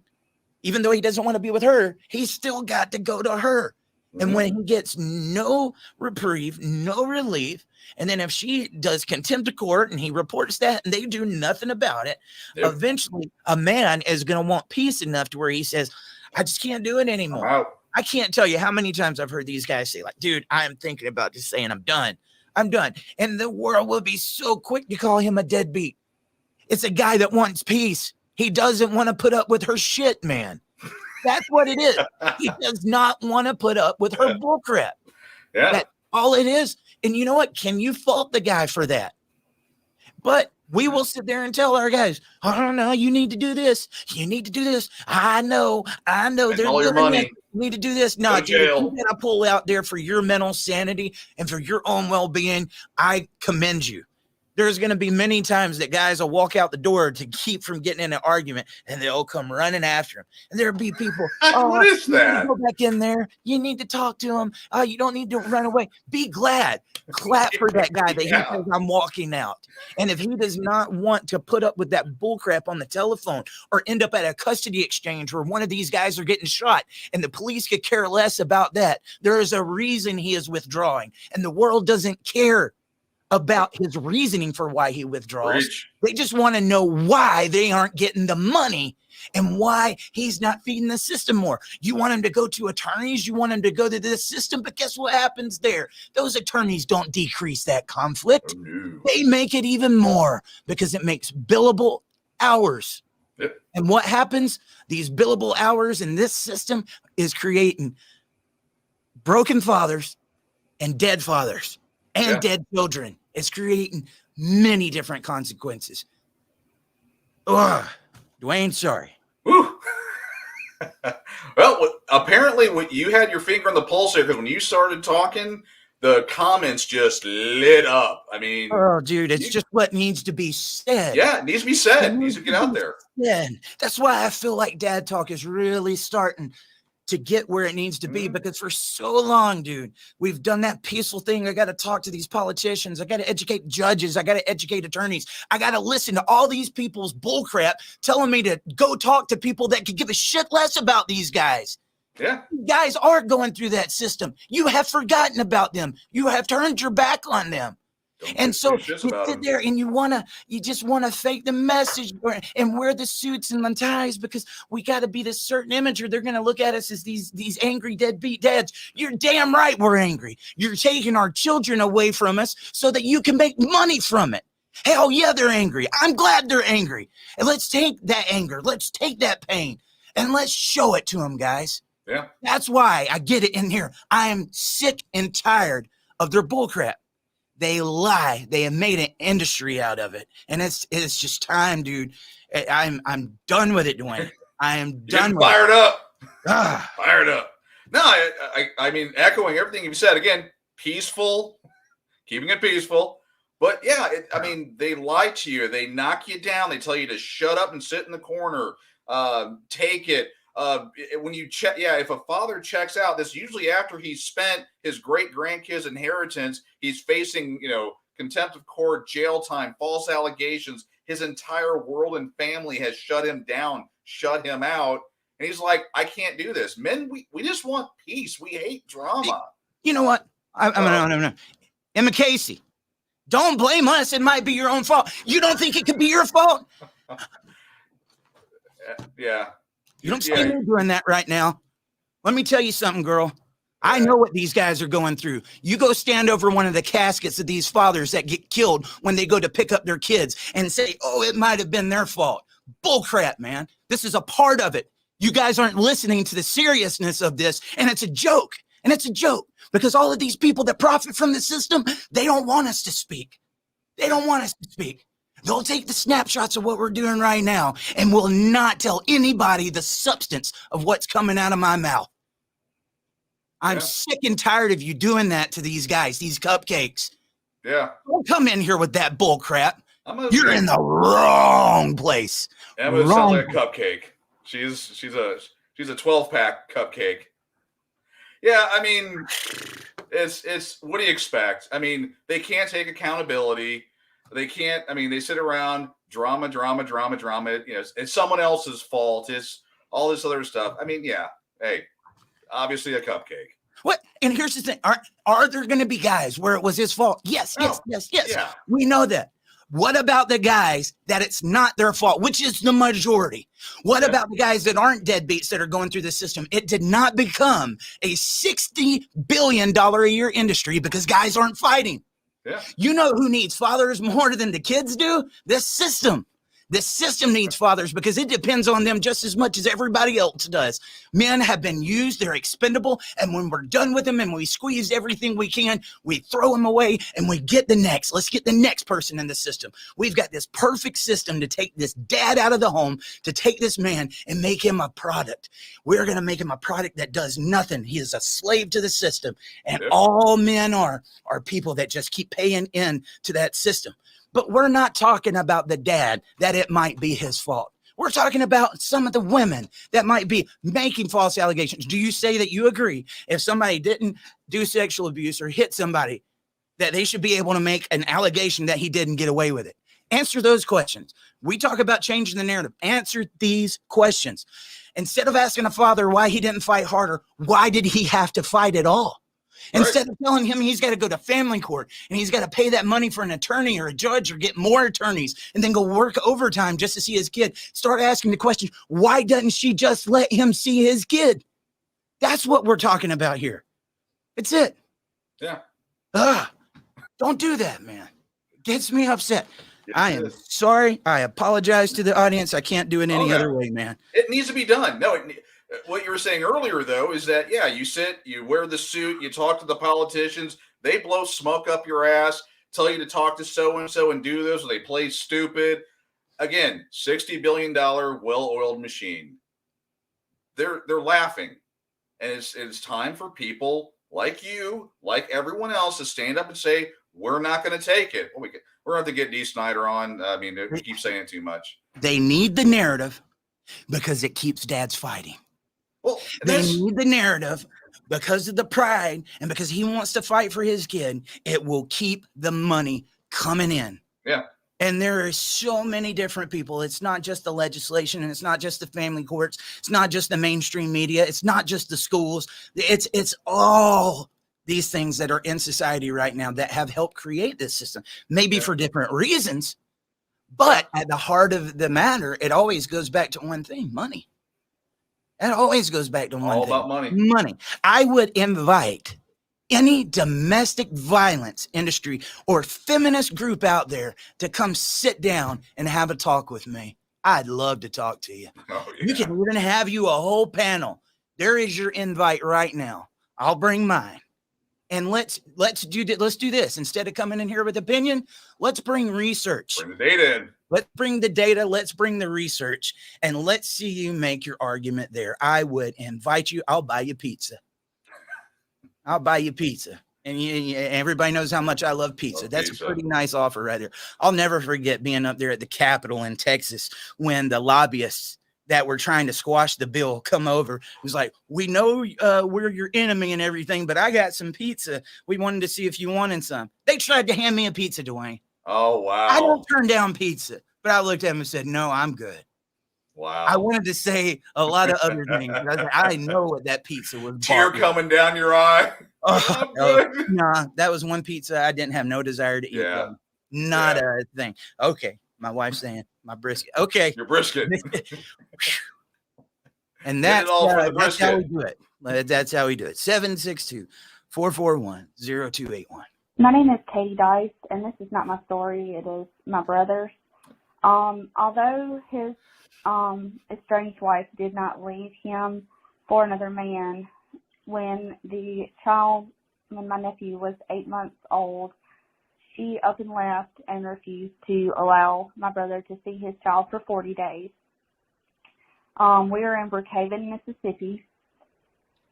even though he doesn't want to be with her, he's still got to go to her. And when he gets no reprieve, no relief, and then if she does contempt of court and he reports that and they do nothing about it, eventually a man is going to want peace enough to where he says, I just can't do it anymore. I can't tell you how many times I've heard these guys say, like, dude, I am thinking about just saying I'm done. I'm done. And the world will be so quick to call him a deadbeat. It's a guy that wants peace. He doesn't want to put up with her shit, man. That's what it is. He does not want to put up with her bullcrap. That's all it is. And you know what? Can you fault the guy for that? But we will sit there and tell our guys, oh, no, you need to do this. You need to do this. I know. There's all your money. You need to do this. No, dude, if you got to pull out there for your mental sanity and for your own well-being, I commend you. There's going to be many times that guys will walk out the door to keep from getting in an argument, and they'll come running after him. And there'll be people, what is that? Go back in there. You need to talk to him. You don't need to run away. Be glad. Clap for that guy that he says, I'm walking out. And if he does not want to put up with that bullcrap on the telephone or end up at a custody exchange where one of these guys are getting shot and the police could care less about that, there is a reason he is withdrawing. And the world doesn't care about his reasoning for why he withdraws. They just want to know why they aren't getting the money and why he's not feeding the system more. You want him to go to attorneys. You want him to go to this system. But guess what happens there? Those attorneys don't decrease that conflict. They make it even more because it makes billable hours. And what happens? These billable hours in this system is creating broken fathers and dead fathers and dead children. It's creating many different consequences. Ugh. Dwayne, sorry. Well, apparently you had your finger on the pulse here, because when you started talking, the comments just lit up. I mean, oh, dude, it's just what needs to be said. Yeah, it needs to be said. It needs to get out there. Yeah, that's why I feel like Dad Talk is really starting to get where it needs to be, because for so long, dude, we've done that peaceful thing. I got to talk to these politicians. I got to educate judges. I got to educate attorneys. I got to listen to all these people's bullcrap telling me to go talk to people that could give a shit less about these guys. Yeah. Guys are going through that system. You have forgotten about them. You have turned your back on them. And so you sit there and you just want to fake the message and wear the suits and the ties because we got to be this certain image, or they're going to look at us as these angry deadbeat dads. You're damn right we're angry. You're taking our children away from us so that you can make money from it. Hell yeah, they're angry. I'm glad they're angry. And let's take that anger. Let's take that pain and let's show it to them, guys. Yeah. That's why I get it in here. I am sick and tired of their bullcrap. They lie. They have made an industry out of it, and it's just time, dude. I'm done with it, Dwayne. I am done. Fired up. Fired up. No, I mean, echoing everything you've said. Again, peaceful, keeping it peaceful. But yeah, I mean, they lie to you. They knock you down. They tell you to shut up and sit in the corner. Take it. When you check, if a father checks out, this usually after he's spent his great grandkids' inheritance, he's facing, contempt of court, jail time, false allegations. His entire world and family has shut him down, shut him out. And he's like, I can't do this. Men, we just want peace. We hate drama. You know what? No. Emma Casey, don't blame us. It might be your own fault. You don't think it could be your fault? Yeah. You don't see me doing that right now. Let me tell you something, girl. I know what these guys are going through. You go stand over one of the caskets of these fathers that get killed when they go to pick up their kids and say, oh, it might have been their fault. Bullcrap, man. This is a part of it. You guys aren't listening to the seriousness of this, and it's a joke. And it's a joke because all of these people that profit from the system, they don't want us to speak. They don't want us to speak. They'll take the snapshots of what we're doing right now and will not tell anybody the substance of what's coming out of my mouth. I'm sick and tired of you doing that to these guys, these cupcakes. Yeah. Don't come in here with that bull crap. You're in the wrong place. Emma sounds like a cupcake. She's a 12-pack cupcake. Yeah, I mean, it's what do you expect? I mean, they can't take accountability. They can't. I mean, they sit around drama. It's someone else's fault. It's all this other stuff. I mean, yeah. Hey, obviously a cupcake. What? And here's the thing: are there going to be guys where it was his fault? Yes. Yeah. We know that. What about the guys that it's not their fault, which is the majority? What about the guys that aren't deadbeats that are going through the system? It did not become a $60 billion a year industry because guys aren't fighting. Yeah. You know who needs fathers more than the kids do? This system. The system needs fathers because it depends on them just as much as everybody else does. Men have been used, they're expendable, and when we're done with them and we squeeze everything we can, we throw them away and we get the next. Let's get the next person in the system. We've got this perfect system to take this dad out of the home, to take this man and make him a product. We're going to make him a product that does nothing. He is a slave to the system, and all men are people that just keep paying in to that system. But we're not talking about the dad that it might be his fault. We're talking about some of the women that might be making false allegations. Do you say that you agree if somebody didn't do sexual abuse or hit somebody that they should be able to make an allegation that he didn't get away with it? Answer those questions. We talk about changing the narrative. Answer these questions. Instead of asking a father why he didn't fight harder, why did he have to fight at all? Instead of telling him he's got to go to family court and he's got to pay that money for an attorney or a judge or get more attorneys and then go work overtime just to see his kid, start asking the question, why doesn't she just let him see his kid? That's what we're talking about here. It's it. Yeah. Don't do that, man. It gets me upset. I am sorry. I apologize to the audience. I can't do it any other way, man. It needs to be done. No, what you were saying earlier, though, is that, you sit, you wear the suit, you talk to the politicians, they blow smoke up your ass, tell you to talk to so-and-so and do this, or they play stupid. Again, $60 billion well-oiled machine. They're laughing. And it's time for people like you, like everyone else, to stand up and say, we're not going to take it. Well, we're going to have to get Dee Snider on. I mean, we keep saying too much. They need the narrative because it keeps dads fighting. Well, they need the narrative because of the pride and because he wants to fight for his kid. It will keep the money coming in. Yeah. And there are so many different people. It's not just the legislation, and it's not just the family courts. It's not just the mainstream media. It's not just the schools. It's all these things that are in society right now that have helped create this system, maybe for different reasons. But at the heart of the matter, it always goes back to one thing: money. It always goes back to one thing. All about money. Money. I would invite any domestic violence industry or feminist group out there to come sit down and have a talk with me. I'd love to talk to you. We're going to have you a whole panel. There is your invite right now. I'll bring mine. And let's do this. Instead of coming in here with opinion, let's bring research. Bring the data in. Let's bring the data. Let's bring the research, and let's see you make your argument there. I would invite you. I'll buy you pizza. And everybody knows how much I love pizza. That's a pretty nice offer right there. I'll never forget being up there at the Capitol in Texas when the lobbyists that were trying to squash the bill come over. It was like, we know we're your enemy and everything, but I got some pizza. We wanted to see if you wanted some. They tried to hand me a pizza, Dwayne. Oh, wow. I don't turn down pizza, but I looked at him and said, no, I'm good. Wow. I wanted to say a lot of other things. I know what that pizza was. Tear coming down your eye. Nah, that was one pizza I didn't have no desire to eat. Yeah. Not a thing. Okay. My wife's saying my brisket. Okay. Your brisket. And that's how we do it. That's how we do it. 762-441-0281. My name is Katie Dice, and this is not my story. It is my brother's. Although his estranged wife did not leave him for another man, when my nephew was 8 months old, she up and left and refused to allow my brother to see his child for 40 days. We are in Brookhaven, Mississippi.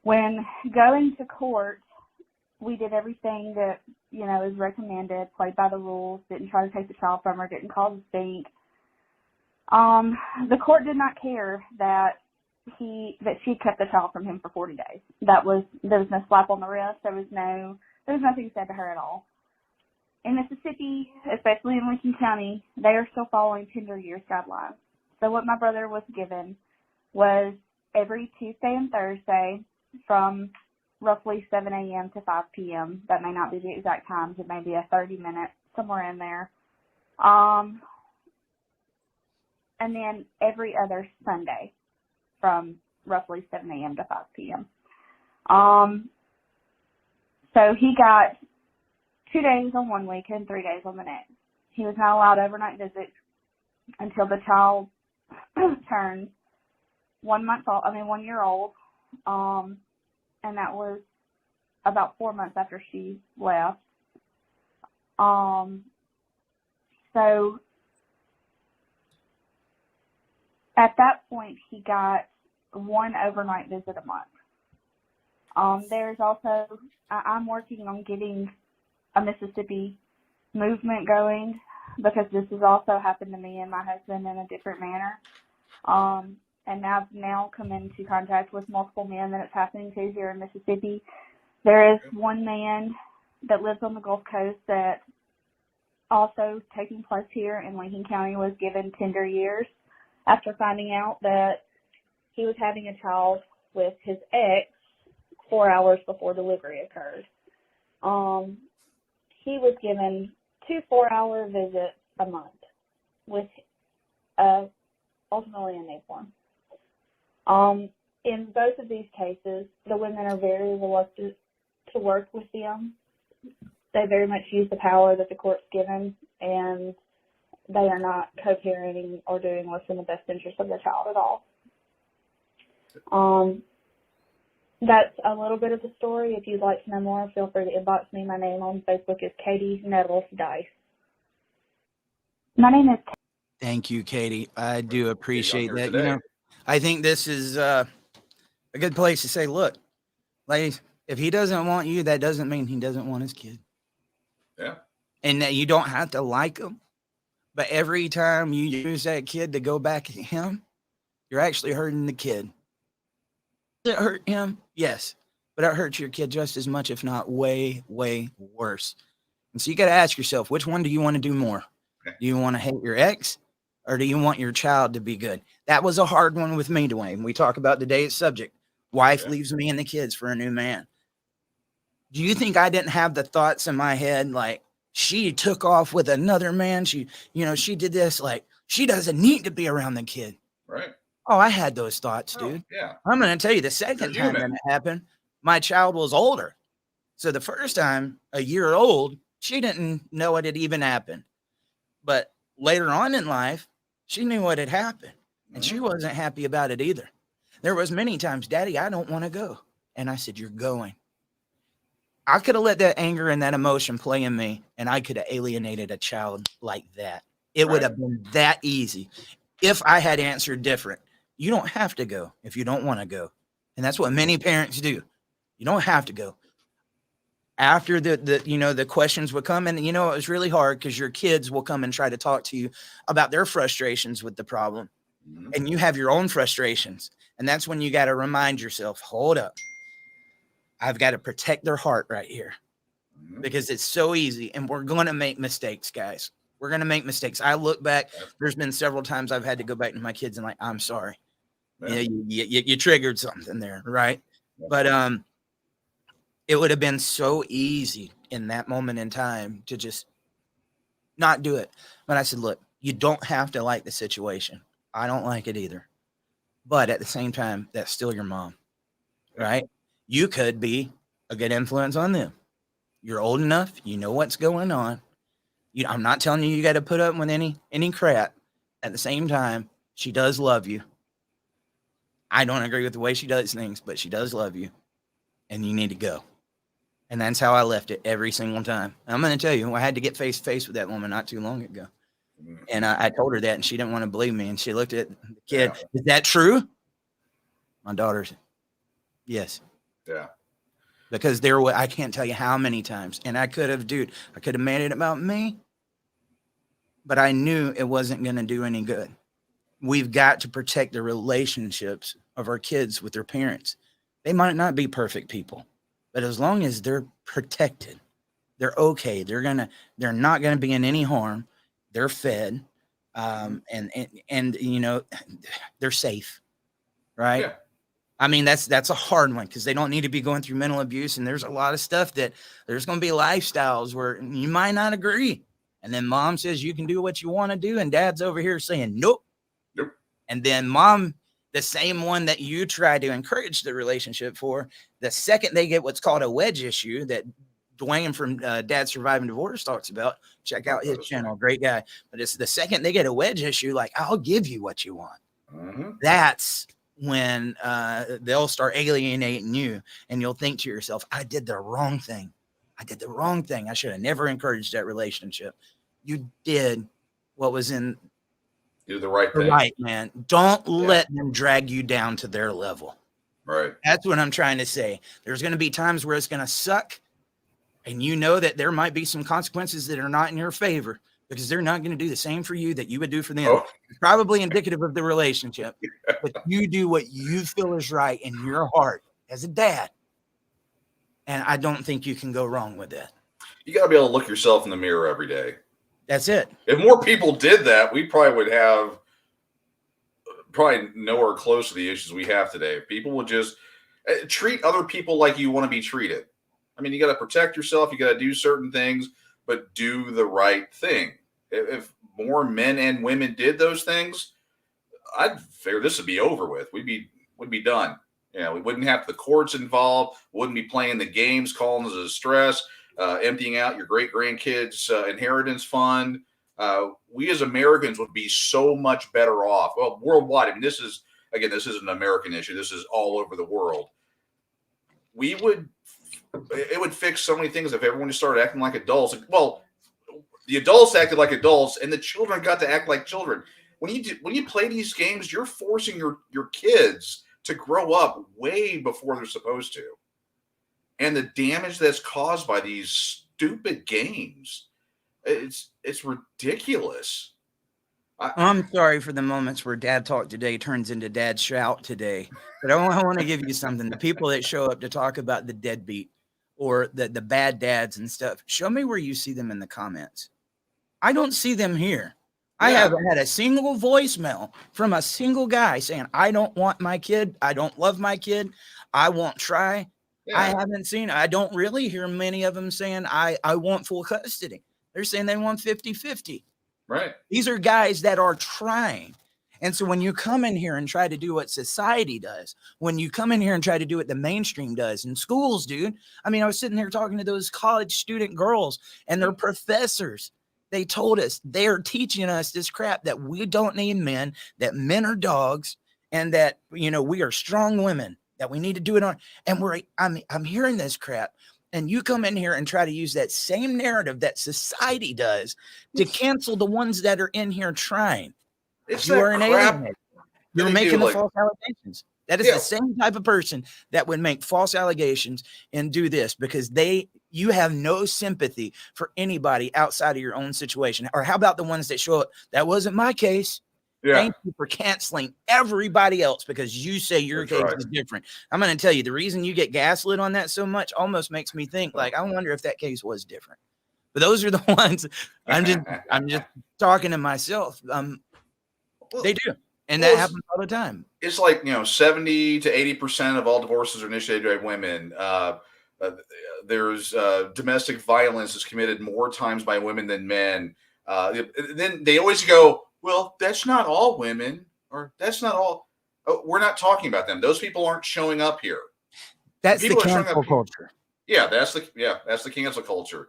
When going to court, we did everything that, is recommended, played by the rules, didn't try to take the child from her, didn't cause a stink. The court did not care that she kept the child from him for 40 days. There was no slap on the wrist. There was nothing said to her at all. In Mississippi, especially in Lincoln County, they are still following tender years guidelines. So what my brother was given was every Tuesday and Thursday from roughly 7 a.m. to 5 p.m. That may not be the exact times. It may be a 30-minute, somewhere in there. And then every other Sunday from roughly 7 a.m. to 5 p.m. So he got 2 days on one week and 3 days on the next. He was not allowed overnight visits until the child turned 1 year old. And that was about 4 months after she left. So at that point, he got one overnight visit a month. There's also, I'm working on getting a Mississippi movement going because this has also happened to me and my husband in a different manner. And I've now come into contact with multiple men that it's happening to here in Mississippi. There is one man that lives on the Gulf Coast that also taking place here in Lincoln County was given tender years after finding out that he was having a child with his ex 4 hours before delivery occurred. He was given 2 4-hour visits a month with ultimately a newborn. In both of these cases, the women are very reluctant to work with them. They very much use the power that the court's given, and they are not co-parenting or doing what's in the best interest of the child at all. That's a little bit of the story. If you'd like to know more, feel free to inbox me. My name on Facebook is Katie Nettles Dice. My name is. Thank you, Katie. I do appreciate that. I think this is a good place to say, look, ladies, if he doesn't want you, that doesn't mean he doesn't want his kid. Yeah. And that you don't have to like him. But every time you use that kid to go back at him, you're actually hurting the kid. Does it hurt him? Yes. But it hurts your kid just as much, if not way, way worse. And so you got to ask yourself, which one do you want to do more? Do you want to hate your ex, or do you want your child to be good? That was a hard one with me, Dwayne. We talk about today's subject. Wife leaves me and the kids for a new man. Do you think I didn't have the thoughts in my head like, she took off with another man? She did this. Like, she doesn't need to be around the kid. Right. Oh, I had those thoughts, dude. Yeah. I'm going to tell you, the second time that it happened, my child was older. So the first time, a year old, she didn't know it had even happened. But later on in life, she knew what had happened. And she wasn't happy about it either. There was many times, Daddy, I don't want to go. And I said, you're going. I could have let that anger and that emotion play in me, and I could have alienated a child like that. It would have been that easy if I had answered different. You don't have to go if you don't want to go. And that's what many parents do. You don't have to go. After the questions would come, and it was really hard because your kids will come and try to talk to you about their frustrations with the problem. And you have your own frustrations. And that's when you got to remind yourself, hold up. I've got to protect their heart right here, because it's so easy. And we're going to make mistakes, guys. We're going to make mistakes. I look back. There's been several times I've had to go back to my kids and like, I'm sorry. Yeah. You triggered something there. Right. Yeah. But, it would have been so easy in that moment in time to just not do it. But I said, look, you don't have to like the situation. I don't like it either. But at the same time, that's still your mom, right? You could be a good influence on them. You're old enough. You know what's going on. I'm not telling you got to put up with any crap. At the same time, she does love you. I don't agree with the way she does things, but she does love you. And you need to go. And that's how I left it every single time. I'm going to tell you, I had to get face to face with that woman not too long ago. And I told her that, and she didn't want to believe me. And she looked at the kid. Yeah. Is that true? My daughter said, yes. Yeah. Because I can't tell you how many times. And I could have made it about me. But I knew it wasn't going to do any good. We've got to protect the relationships of our kids with their parents. They might not be perfect people. But as long as they're protected, they're okay. They're not gonna be in any harm. They're fed, and they're safe, right? Yeah. I mean, that's a hard one because they don't need to be going through mental abuse. And there's a lot of stuff that there's going to be lifestyles where you might not agree. And then mom says you can do what you want to do, and dad's over here saying nope. And then mom, the same one that you try to encourage the relationship for, the second they get what's called a wedge issue that Dwayne from Dad Surviving Divorce talks about, check out his channel, great guy. But it's the second they get a wedge issue, like, I'll give you what you want. Mm-hmm. That's when they'll start alienating you, and you'll think to yourself, I did the wrong thing. I should have never encouraged that relationship. You did what was in do the right thing. Right, man. Don't let them drag you down to their level. Right. That's what I'm trying to say. There's going to be times where it's going to suck, and you know that there might be some consequences that are not in your favor because they're not going to do the same for you that you would do for them. Oh. Probably indicative of the relationship. But you do what you feel is right in your heart as a dad. And I don't think you can go wrong with that. You got to be able to look yourself in the mirror every day. That's it. If more people did that, we probably would have nowhere close to the issues we have today. If people would just treat other people like you want to be treated. I mean, you got to protect yourself. You got to do certain things, but do the right thing. If more men and women did those things, I'd figure this would be over with. We'd be done. We wouldn't have the courts involved. Wouldn't be playing the games, calling us a stress. Emptying out your great-grandkids' inheritance fund. We as Americans would be so much better off. Well, worldwide. I mean, this is an American issue. This is all over the world. It would fix so many things if everyone just started acting like adults. Well, the adults acted like adults, and the children got to act like children. When you play these games, you're forcing your kids to grow up way before they're supposed to. And the damage that's caused by these stupid games, it's ridiculous. I'm sorry for the moments where dad talk today turns into dad shout today. But I want to give you something. The people that show up to talk about the deadbeat or the bad dads and stuff, show me where you see them in the comments. I don't see them here. Yeah. I haven't had a single voicemail from a single guy saying, I don't want my kid. I don't love my kid. I won't try. Yeah. I don't really hear many of them saying, I want full custody. They're saying they want 50-50. Right. These are guys that are trying. And so when you come in here and try to do what society does, when you come in here and try to do what the mainstream does in schools, dude, I mean, I was sitting here talking to those college student girls and their professors. They told us they're teaching us this crap that we don't need men, that men are dogs, and that, we are strong women. That we need to do it on, and I'm hearing this crap, And you come in here and try to use that same narrative that society does to cancel the ones that are in here trying. It's You that are an crap alien. that You're they making do, the like- false allegations. That is Yeah. the same type of person that would make false allegations and do this because you have no sympathy for anybody outside of your own situation. Or how about the ones that show up? That wasn't my case. Yeah. Thank you for canceling everybody else because you say your That's case right. is different. I'm going to tell you the reason you get gaslit on that so much almost makes me think like, I wonder if that case was different. But those are the ones I'm just talking to myself. They do. And that happens all the time. It's like, 70 to 80% of all divorces are initiated by women. There's domestic violence is committed more times by women than men. Then they always go, well, that's not all women, or that's not all. Oh, we're not talking about them. Those people aren't showing up here. That's the People are showing cancel up here. culture. Yeah, that's the cancel culture.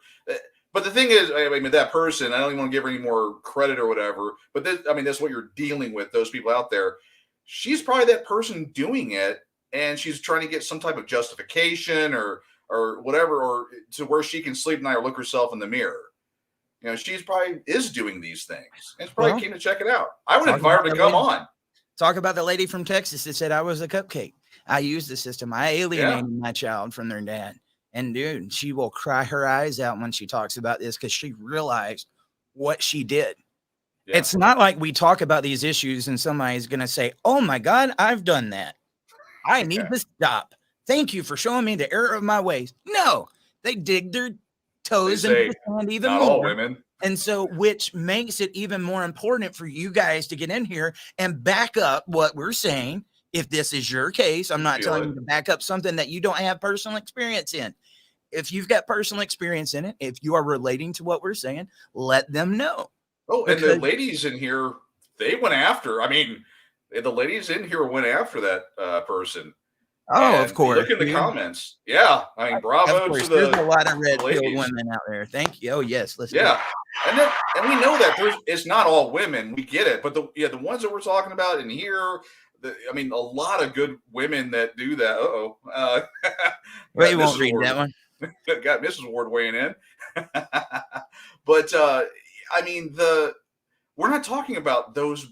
But the thing is, I mean, that person, I don't even want to give her any more credit or whatever. But that's what you're dealing with. Those people out there. She's probably that person doing it, and she's trying to get some type of justification or whatever, or to where she can sleep at night or look herself in the mirror. She's probably is doing these things, and probably came to check it out. I would invite her to come on. Talk about the lady from Texas that said I was a cupcake. I used the system. I alienated my child from their dad. And dude, she will cry her eyes out when she talks about this because she realized what she did. Yeah. It's not like we talk about these issues and somebody's going to say, oh my God, I've done that. I need to stop. Thank you for showing me the error of my ways. No, they dig their toes into the sand even not more. All women. And so, which makes it even more important for you guys to get in here and back up what we're saying. If this is your case, I'm not telling you to back up something that you don't have personal experience in. If you've got personal experience in it, if you are relating to what we're saying, let them know. Oh, and the ladies in here, they went after. I mean, the ladies in here went after that person. Oh, and of course. Look in the comments. Yeah, I mean, bravo to the. There's a lot of red pill women out there. Thank you. Oh, yes. Let's go. And we know that it's not all women. We get it, but the ones that we're talking about in here. I mean, a lot of good women that do that. Wait, you won't read that one. Got Mrs. Ward weighing in. But I mean, we're not talking about those.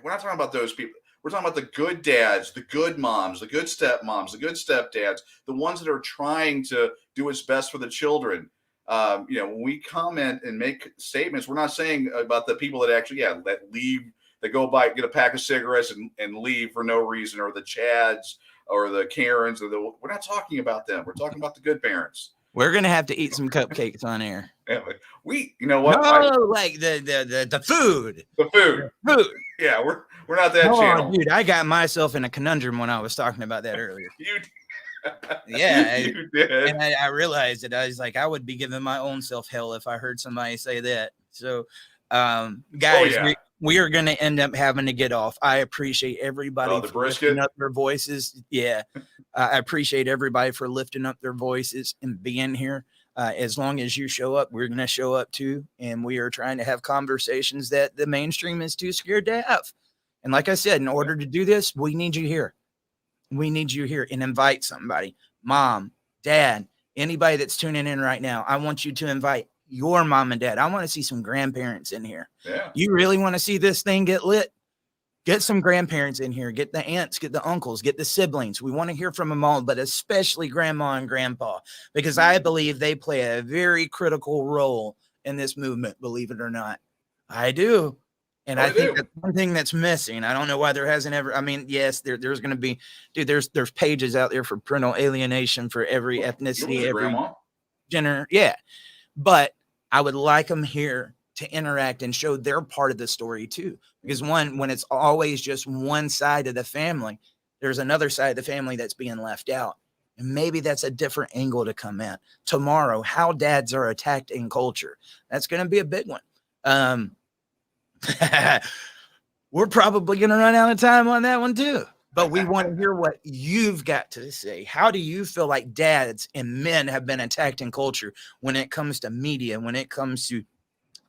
We're not talking about those people. We're talking about the good dads, the good moms, the good stepmoms, the good stepdads, the ones that are trying to do what's best for the children. When we comment and make statements, we're not saying about the people that actually, that leave. They go get a pack of cigarettes and leave for no reason, or the Chads or the Karens. We're not talking about them. We're talking about the good parents. We're gonna have to eat some cupcakes on air. Yeah, you know what? Like the food. The food. Yeah, we're not that channel. Dude, I got myself in a conundrum when I was talking about that earlier. Yeah, you did. And I realized that I was like, I would be giving my own self hell if I heard somebody say that. So, guys, we are going to end up having to get off. I appreciate everybody for lifting up their voices. Yeah, I appreciate everybody for lifting up their voices and being here. As long as you show up, we're going to show up too. And we are trying to have conversations that the mainstream is too scared to have. And like I said, in order to do this, we need you here. We need you here, and invite somebody, mom, dad, anybody that's tuning in right now. I want you to invite your mom and dad. I want to see some grandparents in here. Yeah. You really want to see this thing get lit? Get some grandparents in here. Get the aunts, get the uncles, get the siblings. We want to hear from them all, but especially grandma and grandpa, because I believe they play a very critical role in this movement, believe it or not. I do. And I think that's one thing that's missing. I don't know why there hasn't ever. I mean, yes, there's going to be, dude. There's pages out there for parental alienation for every ethnicity, every gender. Yeah, but I would like them here to interact and show their part of the story too. Because when it's always just one side of the family, there's another side of the family that's being left out. And maybe that's a different angle to come at tomorrow. How dads are attacked in culture. That's going to be a big one. We're probably going to run out of time on that one too, but we want to hear what you've got to say. How do you feel like dads and men have been attacked in culture when it comes to media, when it comes to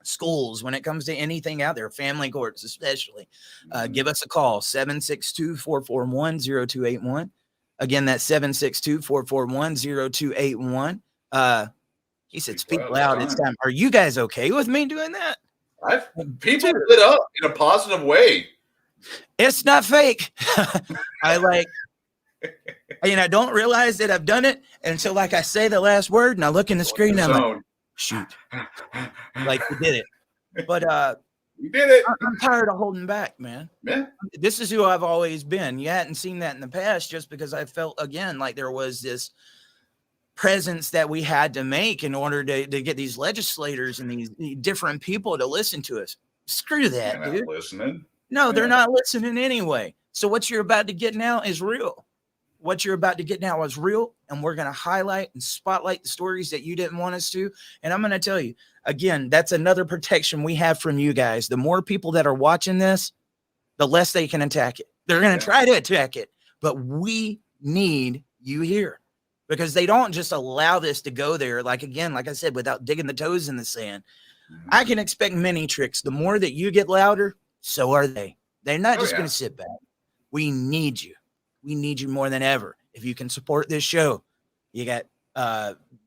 schools, when it comes to anything out there, family courts, especially? Give us a call, 762-441-0281. Again, that's 762-441-0281. He said, speak loud. It's time. Are you guys okay with me doing that? People lit up in a positive way. It's not fake. I don't realize that I've done it until like I say the last word and I look in the screen and I'm like, shoot, like we did it. But you did it. I'm tired of holding back, man. Yeah. This is who I've always been. You hadn't seen that in the past just because I felt again like there was this presence that we had to make in order to get these legislators and these different people to listen to us. Screw that, They're dude. not listening. No, they're not listening anyway. So what you're about to get now is real. What you're about to get now is real, and we're going to highlight and spotlight the stories that you didn't want us to. And I'm going to tell you, again, that's another protection we have from you guys. The more people that are watching this, the less they can attack it. They're going to try to attack it, but we need you here because they don't just allow this to go there. Like, again, like I said, without digging the toes in the sand. I can expect many tricks. The more that you get louder, so are they. They're not just going to sit back. We need you. We need you more than ever. If you can support this show, you got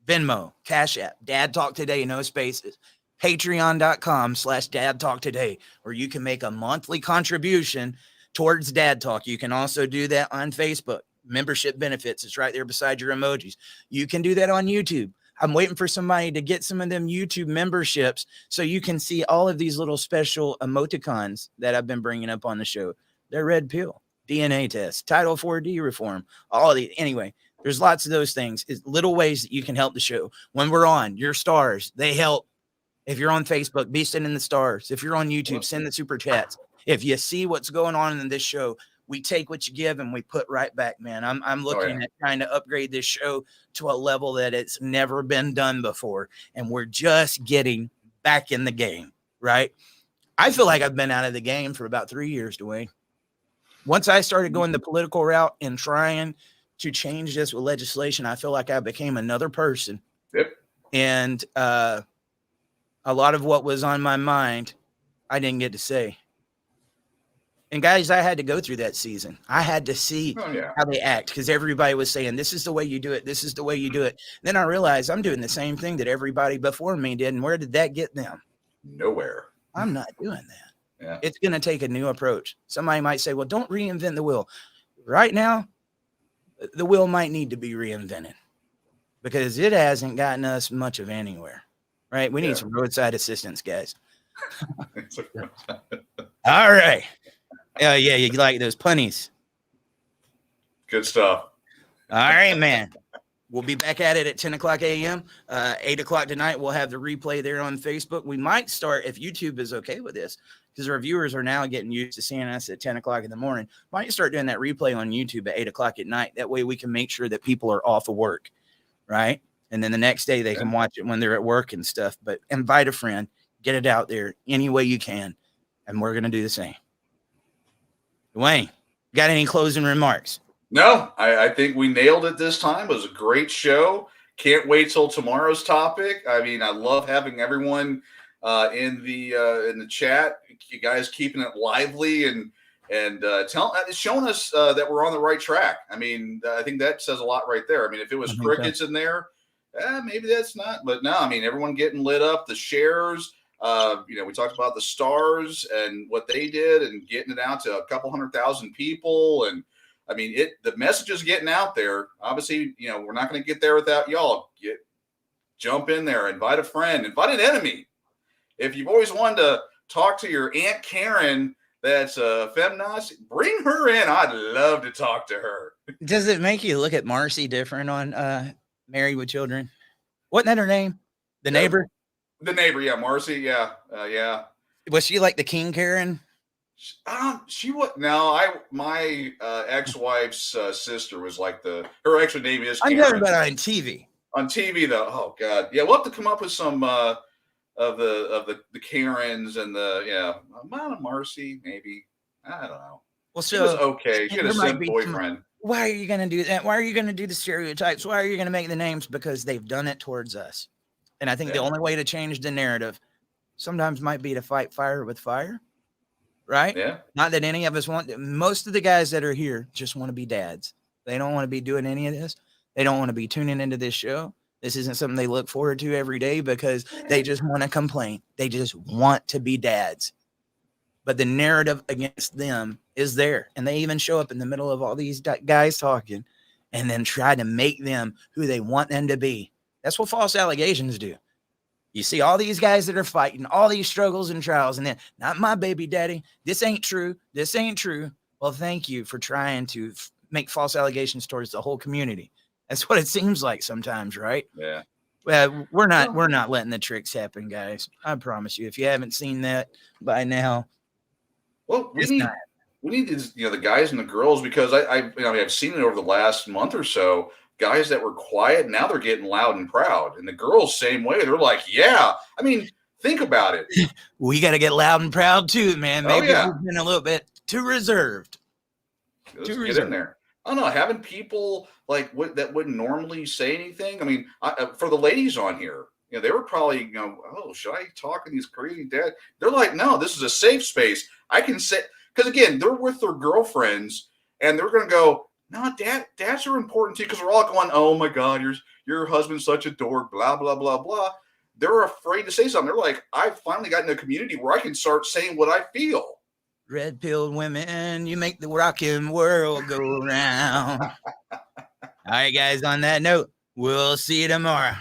Venmo, Cash App, Dad Talk Today, no spaces, patreon.com/Dad Talk Today, where you can make a monthly contribution towards Dad Talk. You can also do that on Facebook. Membership benefits. It's right there beside your emojis. You can do that on YouTube. I'm waiting for somebody to get some of them YouTube memberships so you can see all of these little special emoticons that I've been bringing up on the show. They're red pill, DNA test, Title 4D reform, all of these. Anyway, there's lots of those things. It's little ways that you can help the show. When we're on, your stars, they help. If you're on Facebook, be sending the stars. If you're on YouTube, send the super chats. If you see what's going on in this show, we take what you give and we put right back, man. I'm looking at trying to upgrade this show to a level that it's never been done before. And we're just getting back in the game, right? I feel like I've been out of the game for about 3 years, Dwayne. Once I started going the political route and trying to change this with legislation, I feel like I became another person. Yep. And a lot of what was on my mind, I didn't get to say. And guys, I had to go through that season. I had to see how they act because everybody was saying, this is the way you do it. This is the way you do it. Then I realized I'm doing the same thing that everybody before me did. And where did that get them? Nowhere. I'm not doing that. Yeah. It's going to take a new approach. Somebody might say, well, don't reinvent the wheel. Right now, the wheel might need to be reinvented because it hasn't gotten us much of anywhere, right? We need some roadside assistance, guys. All right. Yeah, you like those punnies. Good stuff. All right, man. We'll be back at it at 10 o'clock a.m. 8 o'clock tonight, we'll have the replay there on Facebook. We might start, if YouTube is okay with this, because our viewers are now getting used to seeing us at 10 o'clock in the morning. Might start doing that replay on YouTube at 8 o'clock at night. That way we can make sure that people are off of work, right? And then the next day they can watch it when they're at work and stuff. But invite a friend. Get it out there any way you can. And we're going to do the same. Dwayne, got any closing remarks? No, I think we nailed it this time. It was a great show. Can't wait till tomorrow's topic. I mean, I love having everyone in the chat. You guys keeping it lively and showing us that we're on the right track. I mean, I think that says a lot right there. I mean, if it was crickets in there, maybe that's not. But no, I mean, everyone getting lit up, the shares. We talked about the stars and what they did and getting it out to a couple 100,000 people. And I mean, the message is getting out there. Obviously, we're not going to get there without y'all. Jump in there, invite a friend, invite an enemy. If you've always wanted to talk to your Aunt Karen that's a feminazi, bring her in. I'd love to talk to her. Does it make you look at Marcy different on Married with Children? Wasn't that her name? The neighbor? The neighbor, yeah, Marcy, yeah. Was she like the King Karen? She was my ex-wife's sister was like her actual name is Karen. I'm talking about on TV. On TV though, oh god, yeah, we'll have to come up with some of the Karens and amount of Marcy, maybe. I don't know. Well, she was okay. She had a simp boyfriend. Why are you going to do that? Why are you going to do the stereotypes? Why are you going to make the names? Because they've done it towards us. And I think the only way to change the narrative sometimes might be to fight fire with fire, right? Yeah. Not that any of us want. Most of the guys that are here just want to be dads. They don't want to be doing any of this. They don't want to be tuning into this show. This isn't something they look forward to every day because they just want to complain. They just want to be dads. But the narrative against them is there. And they even show up in the middle of all these guys talking and then try to make them who they want them to be. That's what false allegations do. You see all these guys that are fighting, all these struggles and trials, and then, not my baby daddy. This ain't true. This ain't true. Well, thank you for trying to make false allegations towards the whole community. That's what it seems like sometimes, right? Yeah. Well, we're not letting the tricks happen, guys. I promise you. If you haven't seen that by now, well, we need these, the guys and the girls, because I've seen it over the last month or so. Guys that were quiet, now they're getting loud and proud, and the girls same way. They're like, yeah. I mean, think about it. We got to get loud and proud too, man. Maybe yeah. we've been a little bit too reserved. Let's get in there. I don't know, having people like that wouldn't normally say anything. I mean, for the ladies on here, they were probably, oh, should I talk to these crazy dads? They're like, no, this is a safe space. I can say, because again, they're with their girlfriends, and they're going to go, no, dads are important too, because we're all going, oh my God, your husband's such a dork, blah, blah, blah, blah. They're afraid to say something. They're like, I finally got in a community where I can start saying what I feel. Red-pilled women, you make the rockin' world go round. All right, guys, on that note, we'll see you tomorrow.